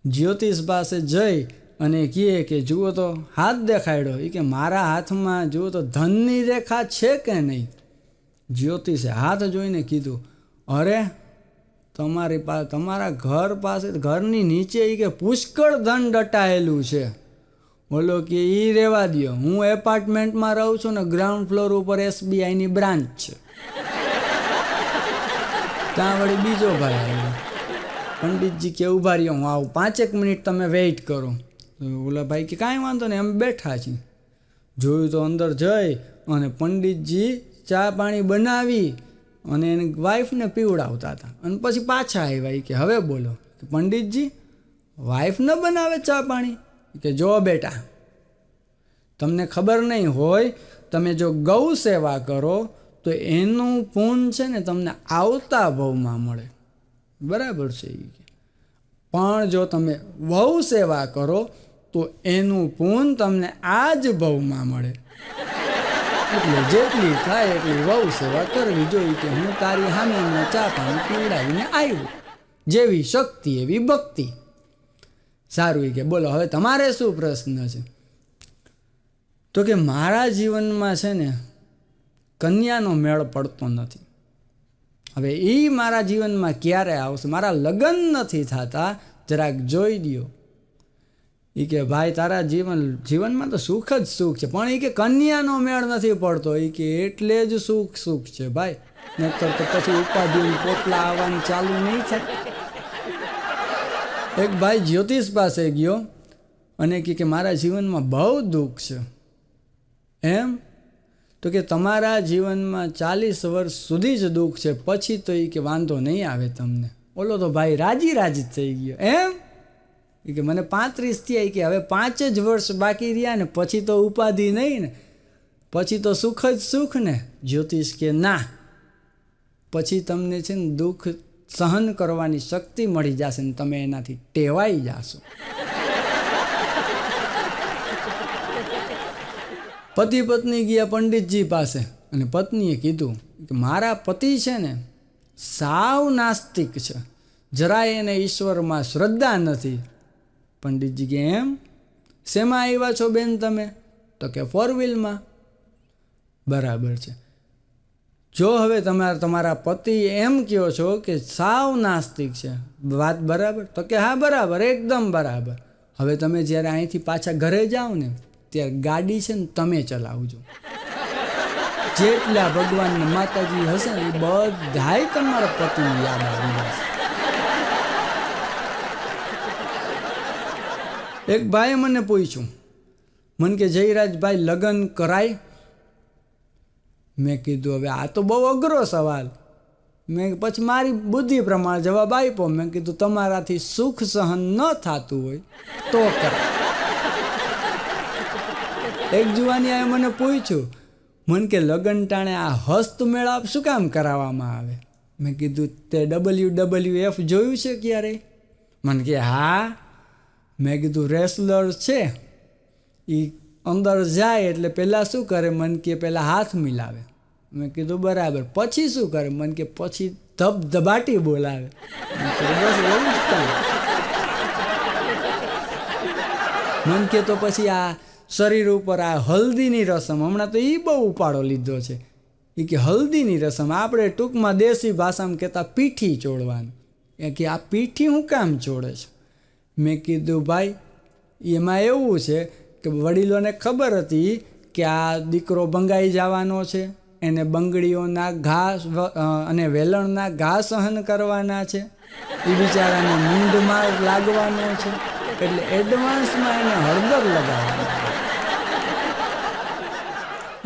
જ્યોતિષ પાસે જઈ અને કહે કે જુઓ તો હાથ દેખાડ્યો. એ કે મારા હાથમાં જુઓ તો ધનની રેખા છે કે નહીં. જ્યોતિષે હાથ જોઈને કીધું, અરે તમારા ઘર પાસે ઘરની નીચે એ કે પુષ્કળ ધન દટાયેલું છે. બોલો કે એ રહેવા દો, હું એપાર્ટમેન્ટમાં રહું છું ને ગ્રાઉન્ડ ફ્લોર ઉપર SBIની બ્રાન્ચ છે. ત્યાં વળી બીજો ભાઈ આવ્યો. પંડિતજી કે ઊભા રહ્યો, હું આવું, 5 મિનિટ તમે વેઇટ કરો. ઓલા ભાઈ કે કાંઈ વાંધો નહીં, અમે બેઠા છીએ. જોયું તો અંદર જઈ અને પંડિતજી ચા પાણી બનાવી અને એની વાઈફને પીવડાવતા હતા. અને પછી પાછા આવ્યા. કે હવે બોલો પંડિતજી, વાઈફ ન બનાવે ચા પાણી? કે જો બેટા, તમને ખબર નહીં હોય, તમે જો ગૌ સેવા કરો તો એનું પૂન છે ને તમને આવતા ભવમાં મળે, બરાબર છે. પણ જો તમે વહુ સેવા કરો તો એનું પૂન તમને આ જ ભવમાં મળે. એટલે જેટલી થાય એટલી વહુ સેવા કરવી જોઈએ. કે હું તારી સામે ચા પાણી પીવડાવીને આવ્યું, જેવી શક્તિ એવી ભક્તિ. સારું. કે બોલો હવે તમારે શું પ્રશ્ન છે? તો કે મારા જીવનમાં છે ને કન્યાનો મેળ પડતો નથી. હવે એ મારા જીવનમાં ક્યારે આવશે? મારા લગ્ન નથી થતા, જરાક જોઈ દો. એ કે ભાઈ તારા જીવનમાં તો સુખ જ સુખ છે, પણ એ કે કન્યાનો મેળ નથી પડતો. એ કે એટલે જ સુખ છે ભાઈ, નહીતર તો પછી ઉપાધિ પોટલા આવવાનું ચાલુ નહીં થાય. એક ભાઈ જ્યોતિષ પાસે ગયો અને કે મારા જીવનમાં બહુ દુઃખ છે. એમ? તો કે તમારા જીવનમાં 40 વર્ષ સુધી જ દુઃખ છે, પછી તો એ કે વાંધો નહીં આવે તમને. ઓલો તો ભાઈ રાજી જ થઈ ગયો. એમ? એ કે મને 35 થયા, કે હવે 5 જ વર્ષ બાકી રહ્યા ને પછી તો ઉપાધિ નહીં ને, પછી તો સુખ જ સુખ ને. જ્યોતિષ કે ના, પછી તમને છે ને દુઃખ સહન કરવાની શક્તિ મળી જશે ને તમે એનાથી ટેવાઈ જશો. પતિ પત્ની ગયા પંડિતજી પાસે અને પત્નીએ કીધું કે મારા પતિ છે ને સાવ નાસ્તિક છે, જરાય એને ઈશ્વરમાં શ્રદ્ધા નથી. પંડિતજી કે એમ? શેમાં આવ્યા છો બેન તમે? તો કે 4 વ્હીલમાં. બરાબર છે. જો હવે તમારા પતિ એમ કહો છો કે સાવ નાસ્તિક છે, વાત બરાબર? તો કે હા બરાબર, એકદમ બરાબર. હવે તમે જ્યારે અહીંથી પાછા ઘરે જાઓ ને ત્યારે ગાડી છે ને તમે ચલાવજો. જેટલા ભગવાન ને માતાજી હશે ને એ બધાય તમારા પતિની યાદ આવી જશે. એક ભાઈએ મને પૂછ્યું, મને કે જયરાજભાઈ લગ્ન કરાય? મેં કીધું હવે આ તો બહુ અઘરો સવાલ. મેં પછી મારી બુદ્ધિ પ્રમાણે જવાબ આપ્યો. મેં કીધું તમારાથી સુખ સહન ન થતું હોય તો કરાય. એક જુવાનીએ મને પૂછ્યું, મને કે લગ્ન ટાણે આ હસ્તમેળાપ શું કામ કરાવવામાં આવે? મેં કીધું તે WWF જોયું છે ક્યારે? મને કે હા. મેં કીધું રેસલર છે એ અંદર જાય એટલે પહેલાં શું કરે? મને કે પહેલાં હાથ મિલાવે. મેં કીધું બરાબર. પછી શું કરે? મને કે પછી ધબધબાટી બોલાવે. બસ એવું જ કાંઈ. મને કે તો પછી આ શરીર ઉપર આ હલ્દીની રસમ, હમણાં તો એ બહુ ઉપાડો લીધો છે. એ કે હલ્દીની રસમ આપણે ટૂંકમાં દેશી ભાષામાં કહેતા પીઠી ચોડવાનું. એ કે આ પીઠી હું કામ ચોડે છે? મેં કીધું ભાઈ એમાં એવું છે કે વડીલોને ખબર હતી કે આ દીકરો ભંગાઈ જવાનો છે, એને બંગડીઓના ઘા અને વેલણના ઘા સહન કરવાના છે, એ બિચારાને મૂંઢમાં લાગવાનો છે, એટલે એડવાન્સમાં એને હળદર લગાવવાનું.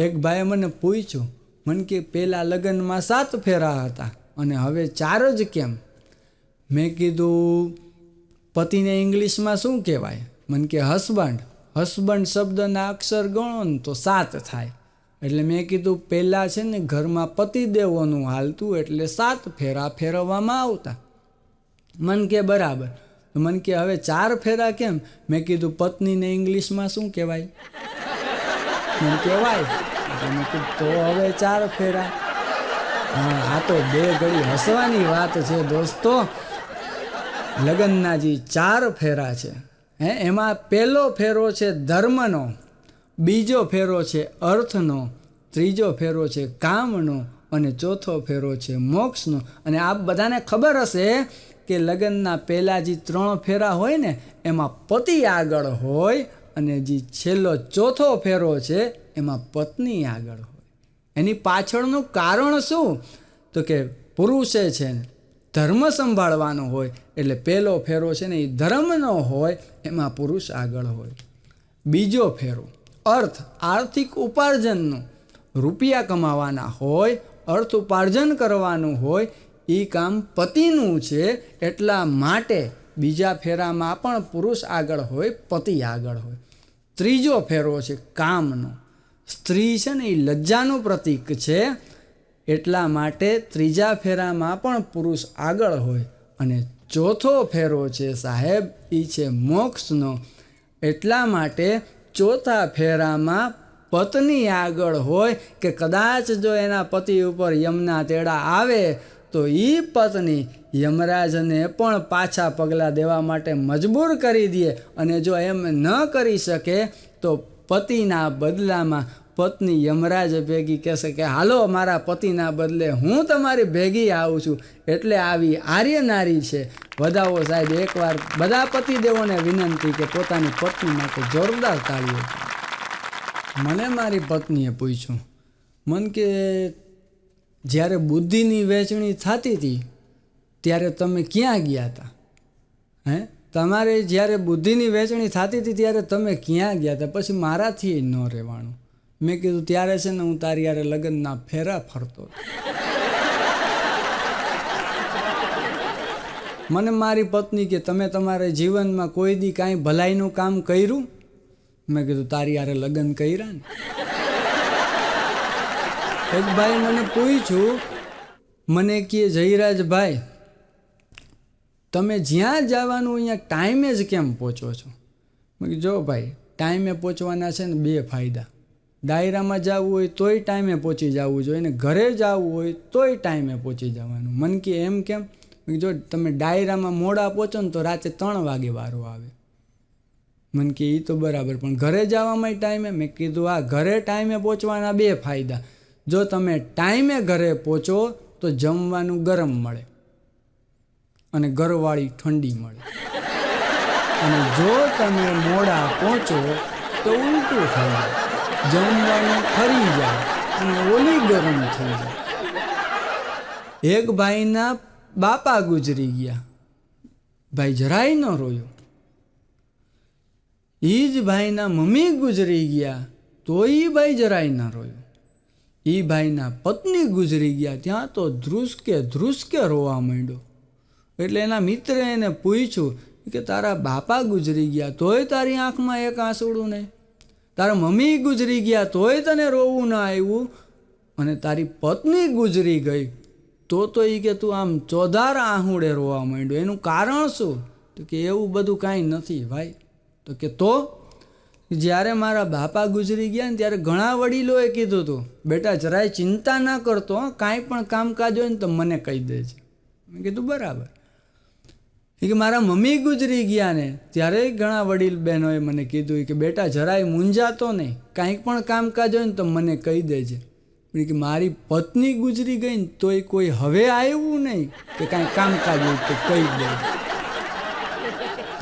એક ભાઈએ મને પૂછ્યું, મને કે પહેલાં લગ્નમાં 7 ફેરા હતા અને હવે 4 જ કેમ? મેં કીધું પતિને ઇંગ્લિશમાં શું કહેવાય? મને કે હસબન્ડ. હસબન્ડ શબ્દના અક્ષર ગણો ને તો 7 થાય એટલે મેં કીધું પહેલાં છે ને ઘરમાં પતિદેવોનું હાલતું એટલે 7 ફેરા ફેરવવામાં આવતા. મન કે બરાબર. મન કે હવે 4 ફેરા કેમ? મેં કીધું પત્નીને ઇંગ્લિશમાં શું કહેવાય? મને કહેવાય. મેં કીધું તો હવે 4 ફેરા. હા, આ તો બે ઘડી હસવાની વાત છે દોસ્તો. લગ્નના જે 4 ફેરા છે એમાં પહેલો ફેરો છે ધર્મનો, બીજો ફેરો છે અર્થનો, ત્રીજો ફેરો છે કામનો અને ચોથો ફેરો છે મોક્ષનો. અને આ બધાને ખબર હશે કે લગ્નના પહેલાં જે 3 ફેરા હોય ને એમાં પતિ આગળ હોય અને જે છેલ્લો ચોથો ફેરો છે એમાં પત્ની આગળ હોય. એની પાછળનું કારણ શું? તો કે પુરુષે છે ને ધર્મ સંભાળવાનો હોય એટલે પહેલો ફેરો છે ને એ ધર્મનો હોય, એમાં પુરુષ આગળ હોય. બીજો ફેરો અર્થ, આર્થિક ઉપાર્જનનું, રૂપિયા કમાવાના હોય, અર્થ ઉપાર્જન કરવાનું હોય, એ કામ પતિનું છે. એટલા માટે બીજા ફેરામાં પણ પુરુષ આગળ હોય, પતિ આગળ હોય. ત્રીજો ફેરો છે કામનો. સ્ત્રી છે ને એ લજ્જાનું પ્રતીક છે, એટલા માટે ત્રીજા ફેરામાં પણ પુરુષ આગળ હોય. અને ચોથો ફેરો છે સાહેબ એ છે મોક્ષનો, એટલા માટે ચોથા ફેરામાં પત્ની આગળ હોય કે કદાચ જો એના પતિ ઉપર યમના તેડા આવે તો એ પત્ની યમરાજને પણ પાછા પગલાં દેવા માટે મજબૂર કરી દે. અને જો એમ ન કરી શકે તો પતિના બદલામાં પત્ની યમરાજ ભેગી કહેશે કે હાલો મારા પતિના બદલે હું તમારી ભેગી આવું છું. એટલે આવી આર્ય નારી છે. વધાવો સાહેબ એકવાર બધા પતિદેવોને વિનંતી કે પોતાની પત્ની માટે જોરદાર તાળીઓ. મને મારી પત્નીએ પૂછ્યું, મન કે જ્યારે બુદ્ધિની વહેંચણી થતી હતી ત્યારે તમે ક્યાં ગયા હતા? તમારે જ્યારે બુદ્ધિની વહેંચણી થતી હતી ત્યારે તમે ક્યાં ગયા હતા? પછી મારાથી ન રહેવાનું. મેં કીધું ત્યારે છે ને હું તારી યારે લગ્નના ફેરા ફરતો હતો. મને મારી પત્ની કે તમે તમારા જીવનમાં કોઈ દી કાંઈ ભલાઈનું કામ કર્યું? મેં કીધું તારી યારે લગ્ન કર્યા ને. એક ભાઈ મને પૂછ્યું, મને કહે જયરાજભાઈ તમે જ્યાં જવાનું અહીંયા ટાઈમે જ કેમ પહોંચો છો? મેં કીધું જો ભાઈ ટાઈમે પહોંચવાના છે ને 2 ફાયદા. ડાયરામાં જવું હોય તોય ટાઈમે પહોંચી જવું જોઈએ ને ઘરે જવું હોય તોય ટાઈમે પહોંચી જવાનું. મન કે એમ કેમ? જો તમે ડાયરામાં મોડા પહોંચો ને તો રાતે 3 વાગે વારો આવે. મન કે એ તો બરાબર, પણ ઘરે જવામાં ટાઈમે? મેં કીધું આ ઘરે ટાઈમે પહોંચવાના 2 ફાયદા. જો તમે ટાઈમે ઘરે પહોંચો તો જમવાનું ગરમ મળે અને ઘરવાળી ઠંડી મળે. અને જો તમે મોડા પહોંચો તો ઉલટું થઈ જાય, જમવાનું ખરી જાય અને ઓલી ગરમ થઈ જાય. એક ભાઈના બાપા ગુજરી ગયા, ભાઈ જરાય ન રોયો. એ જ ભાઈના મમ્મી ગુજરી ગયા તો એ ભાઈ જરાય ન રોયો. એ ભાઈના પત્ની ગુજરી ગયા ત્યાં તો ધ્રુસકે રોવા માંડ્યો. એટલે એના મિત્રે એને પૂછ્યું કે તારા બાપા ગુજરી ગયા તોય તારી આંખમાં એક આંસુડું નહીં, તારા મમ્મી ગુજરી ગયા તોય તને રોવું ના આવ્યું, અને તારી પત્ની ગુજરી ગઈ તો એ કે તું આમ ચોધાર આહુડે રોવા માંડ્યો. એનું કારણ શું? તો કે એવું બધું કાંઈ નથી ભાઈ. તો કે તો જ્યારે મારા બાપા ગુજરી ગયા ને ત્યારે ઘણા વડીલોએ કીધું હતું બેટા જરાય ચિંતા ના કરતો, કાંઈ પણ કામકાજ હોય ને તો મને કહી દેજે. મેં કીધું બરાબર. કે મારા મમ્મી ગુજરી ગયા ને ત્યારે ઘણા વડીલ બહેનોએ મને કીધું કે બેટા જરાય મૂંઝાતો નહીં, કાંઈક પણ કામકાજ હોય ને તો મને કહી દેજે. કે મારી પત્ની ગુજરી ગઈ ને તોય કોઈ હવે આવ્યું નહીં કે કાંઈ કામકાજ હોય તો કહી દે.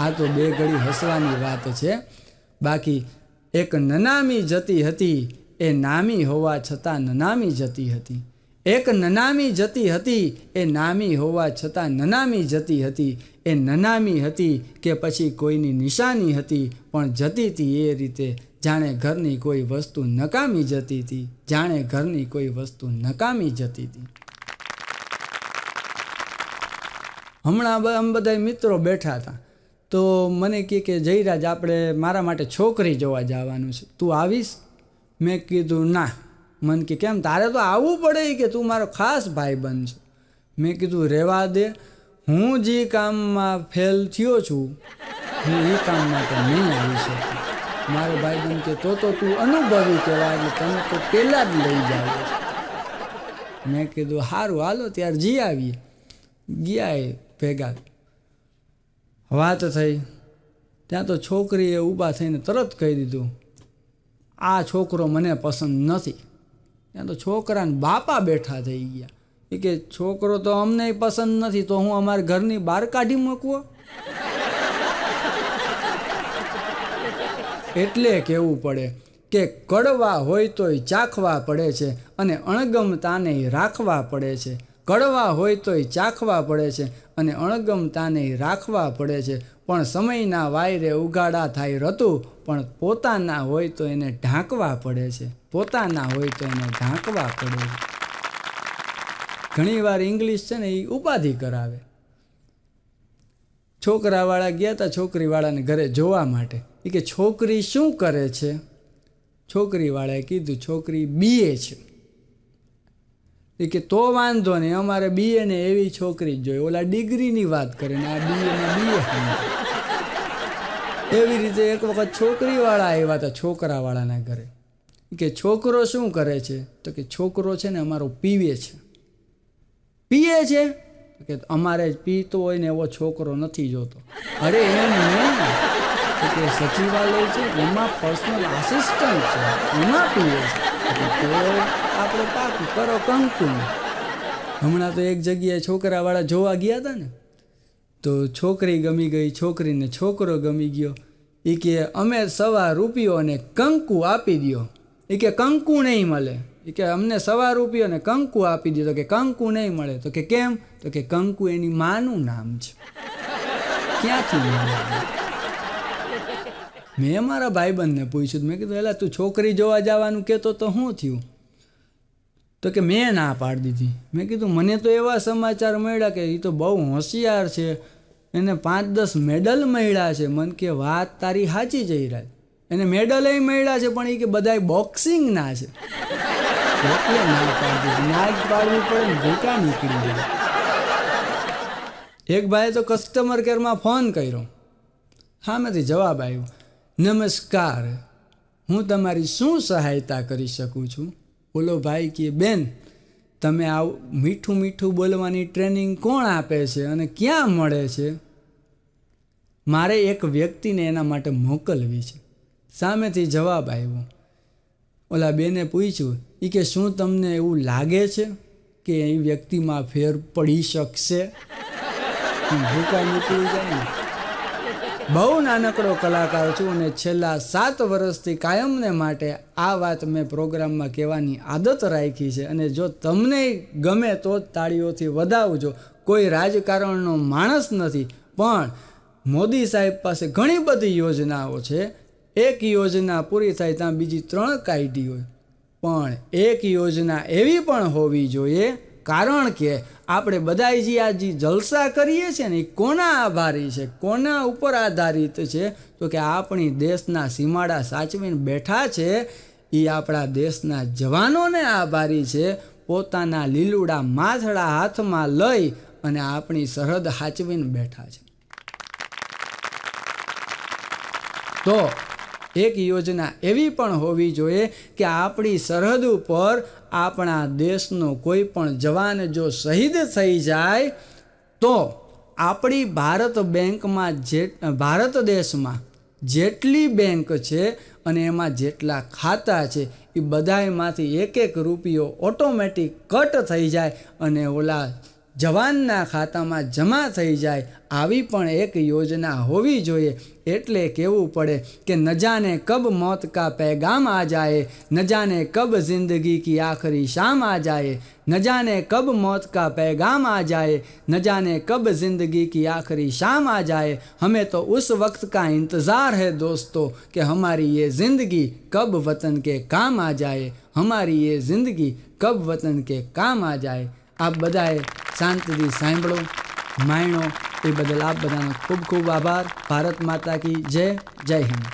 આ તો 2 ઘડી હસવાની વાત છે. બાકી એક નનામી જતી હતી એ નામી હોવા છતાં નનામી જતી હતી. એક નનામી જતી હતી એ નામી હોવા છતાં નનામી જતી હતી. એ નનામી હતી કે પછી કોઈની નિશાની હતી, પણ જતી હતી એ રીતે જાણે ઘરની કોઈ વસ્તુ નકામી જતી હતી, જાણે ઘરની કોઈ વસ્તુ નકામી જતી હતી. હમણાં આમ બધા મિત્રો બેઠા હતા તો મને કહે કે જયરાજ આપણે મારા માટે છોકરી જોવા જવાનું છે, તું આવીશ? મેં કીધું ના, મને કે કેમ તારે તો આવવું પડે કે તું મારો ખાસ ભાઈબંધ છે. મેં કીધું રહેવા દે, હું જે કામમાં ફેલ થયો છું હું એ કામ માટે નહીં આવી શકું. મારો ભાઈબંધ કે તો તું અનુભવી કહેવાય એટલે તને તો પહેલાં જ લઈ જાવ છે. મેં કીધું સારું હાલો ત્યારે જી આવીએ. ગયા એ ભેગા, વાત થઈ. ત્યાં તો છોકરીએ ઊભા થઈને તરત કહી દીધું આ છોકરો મને પસંદ નથી. ત્યાં તો છોકરાને બાપા બેઠા થઈ ગયા. એ કે છોકરો તો અમને પસંદ નથી તો હું અમારા ઘરની બહાર કાઢી મૂકવો. એટલે કહેવું પડે કે કડવા હોય તોય ચાખવા પડે છે અને અણગમતાને રાખવા પડે છે. કડવા હોય તોય ચાખવા પડે છે અને અણગમતાને રાખવા પડે છે. પણ સમયના વાયરે ઉગાડા થાય રતું, પણ પોતાના હોય તો એને ઢાંકવા પડે છે. પોતાના હોય તો એને ઢાંકવા પડે છે. ઘણીવાર ઇંગ્લિશ છે ને એ ઉપાધિ કરાવે. છોકરાવાળા ગયા હતા છોકરીવાળાને ઘરે જોવા માટે. એ કે છોકરી શું કરે છે? છોકરીવાળાએ કીધું છોકરી બીએ છે. એ કે તો વાંધો નહીં, અમારે બીએ ને એવી છોકરી જ જોઈએ. ઓલા ડિગ્રીની વાત કરે ને આ બીએ ને બીએ. એવી રીતે એક વખત છોકરીવાળા આવ્યા હતા છોકરાવાળાના ઘરે. કે છોકરો શું કરે છે? તો કે છોકરો છે ને અમારો પીવે છે. પીએ છે? કે અમારે પીતો હોય ને એવો છોકરો નથી જોતો. અરે એમ નહીં, કે સચિવાલય છે એમાં પર્સનલ આસિસ્ટન્ટ છે એમાં પીએ છે. તો આપણે પાકું કરો કંકુ. હમણાં તો એક જગ્યાએ છોકરાવાળા જોવા ગયા હતા ને તો છોકરી ગમી ગઈ, છોકરીને છોકરો ગમી ગયો. એ કે અમે ₹100 અને કંકુ આપી દો. એ કે કંકુ નહીં મળે. એ કે અમને ₹100 અને કંકુ આપી દો. તો કે કંકુ નહીં મળે. તો કે કેમ? તો કે કંકુ એની માનું નામ છે. ક્યાંથી મળે? મેં મારા ભાઈબંધને પૂછ્યું. મેં કીધું એલા તું છોકરી જોવા જવાનું કહેતો તો શું થયું? તો કે મેં ના પાડી દીધી. મેં કીધું મને તો એવા સમાચાર મળ્યા કે એ તો બહુ હોશિયાર છે, એને 5-10 મેડલ મળ્યા છે. મને કે વાત તારી સાચી જઈ રહી, એને મેડલ મળ્યા છે પણ એ કે બધાય બોક્સિંગના છે. એટલે ના પાડી દીધી. ના જ પાડવી પડે ને ભૂકા નીકળી જાય. એક ભાઈએ તો કસ્ટમર કેરમાં ફોન કર્યો. સામેથી જવાબ આવ્યો, નમસ્કાર, હું તમારી શું સહાયતા કરી શકું છું? બોલો ભાઈ કે બેન તમે આવું મીઠું મીઠું બોલવાની ટ્રેનિંગ કોણ આપે છે અને ક્યાં મળે છે? મારે એક વ્યક્તિને એના માટે મોકલવી છે. સામેથી જવાબ આવ્યો. ઓલા બેને પૂછ્યું, એ કે શું તમને એવું લાગે છે કે એ વ્યક્તિમાં ફેર પડી શકશે? ભૂકા નીકળી જાય ને. બહુ નાનકડો કલાકાર છું અને છેલ્લા 7 વર્ષથી કાયમને માટે આ વાત મેં પ્રોગ્રામમાં કહેવાની આદત રાખી છે. અને જો તમને ગમે તો જ તાળીઓથી વધાવજો. કોઈ રાજકારણનો માણસ નથી, પણ મોદી સાહેબ પાસે ઘણી બધી યોજનાઓ છે. એક યોજના પૂરી થાય ત્યાં બીજી 3 કાઢી હોય, પણ એક યોજના એવી પણ હોવી જોઈએ. કારણ કે આપણે બધા જે આ જે જલસા કરીએ છીએ ને એ કોના આભારી છે, કોના ઉપર આધારિત છે? તો કે આપણી દેશના સીમાડા સાચવીને બેઠા છે એ આપણા દેશના જવાનોને આભારી છે. પોતાના લીલુડા માથડા હાથમાં લઈ અને આપણી સરહદ સાચવીને બેઠા છે. તો એક યોજના એવી પણ હોવી જોઈએ કે આપણી સરહદ ઉપર આપણા દેશનો કોઈ પણ જવાન જો શહીદ થઈ જાય તો આપણી ભારત દેશમાં જેટલી બેંક છે અને એમાં જેટલા ખાતા છે એ બધાયમાંથી ₹1 ઓટોમેટિક કટ થઈ જાય અને ઓલા જવાનના ખાતામાં જમા થઈ જાય. આવી પણ એક યોજના હોવી જોઈએ. એટલે કહેવું પડે કે ન જાને કબ મौत का पैगाम आ जाए, न जाने कब जिंदगी की आखिरी शाम आ जाए, न जाने कब मौत का पैगाम आ जाए, न जाने कब जिंदगी की आखिरी शाम आ जाए, हमें तो उस वक्त का इंतज़ार है दोस्तों कि हमारी ये ज़िंदगी कब वतन के काम आ जाए, हमारी ये ज़िंदगी कब वतन के काम आ जाए. આપ બધાએ શાંતિથી સાંભળો, માણ્યો એ બદલ આપ બધાનો ખૂબ ખૂબ આભાર. ભારત માતા કી જય. જય હિન્દ.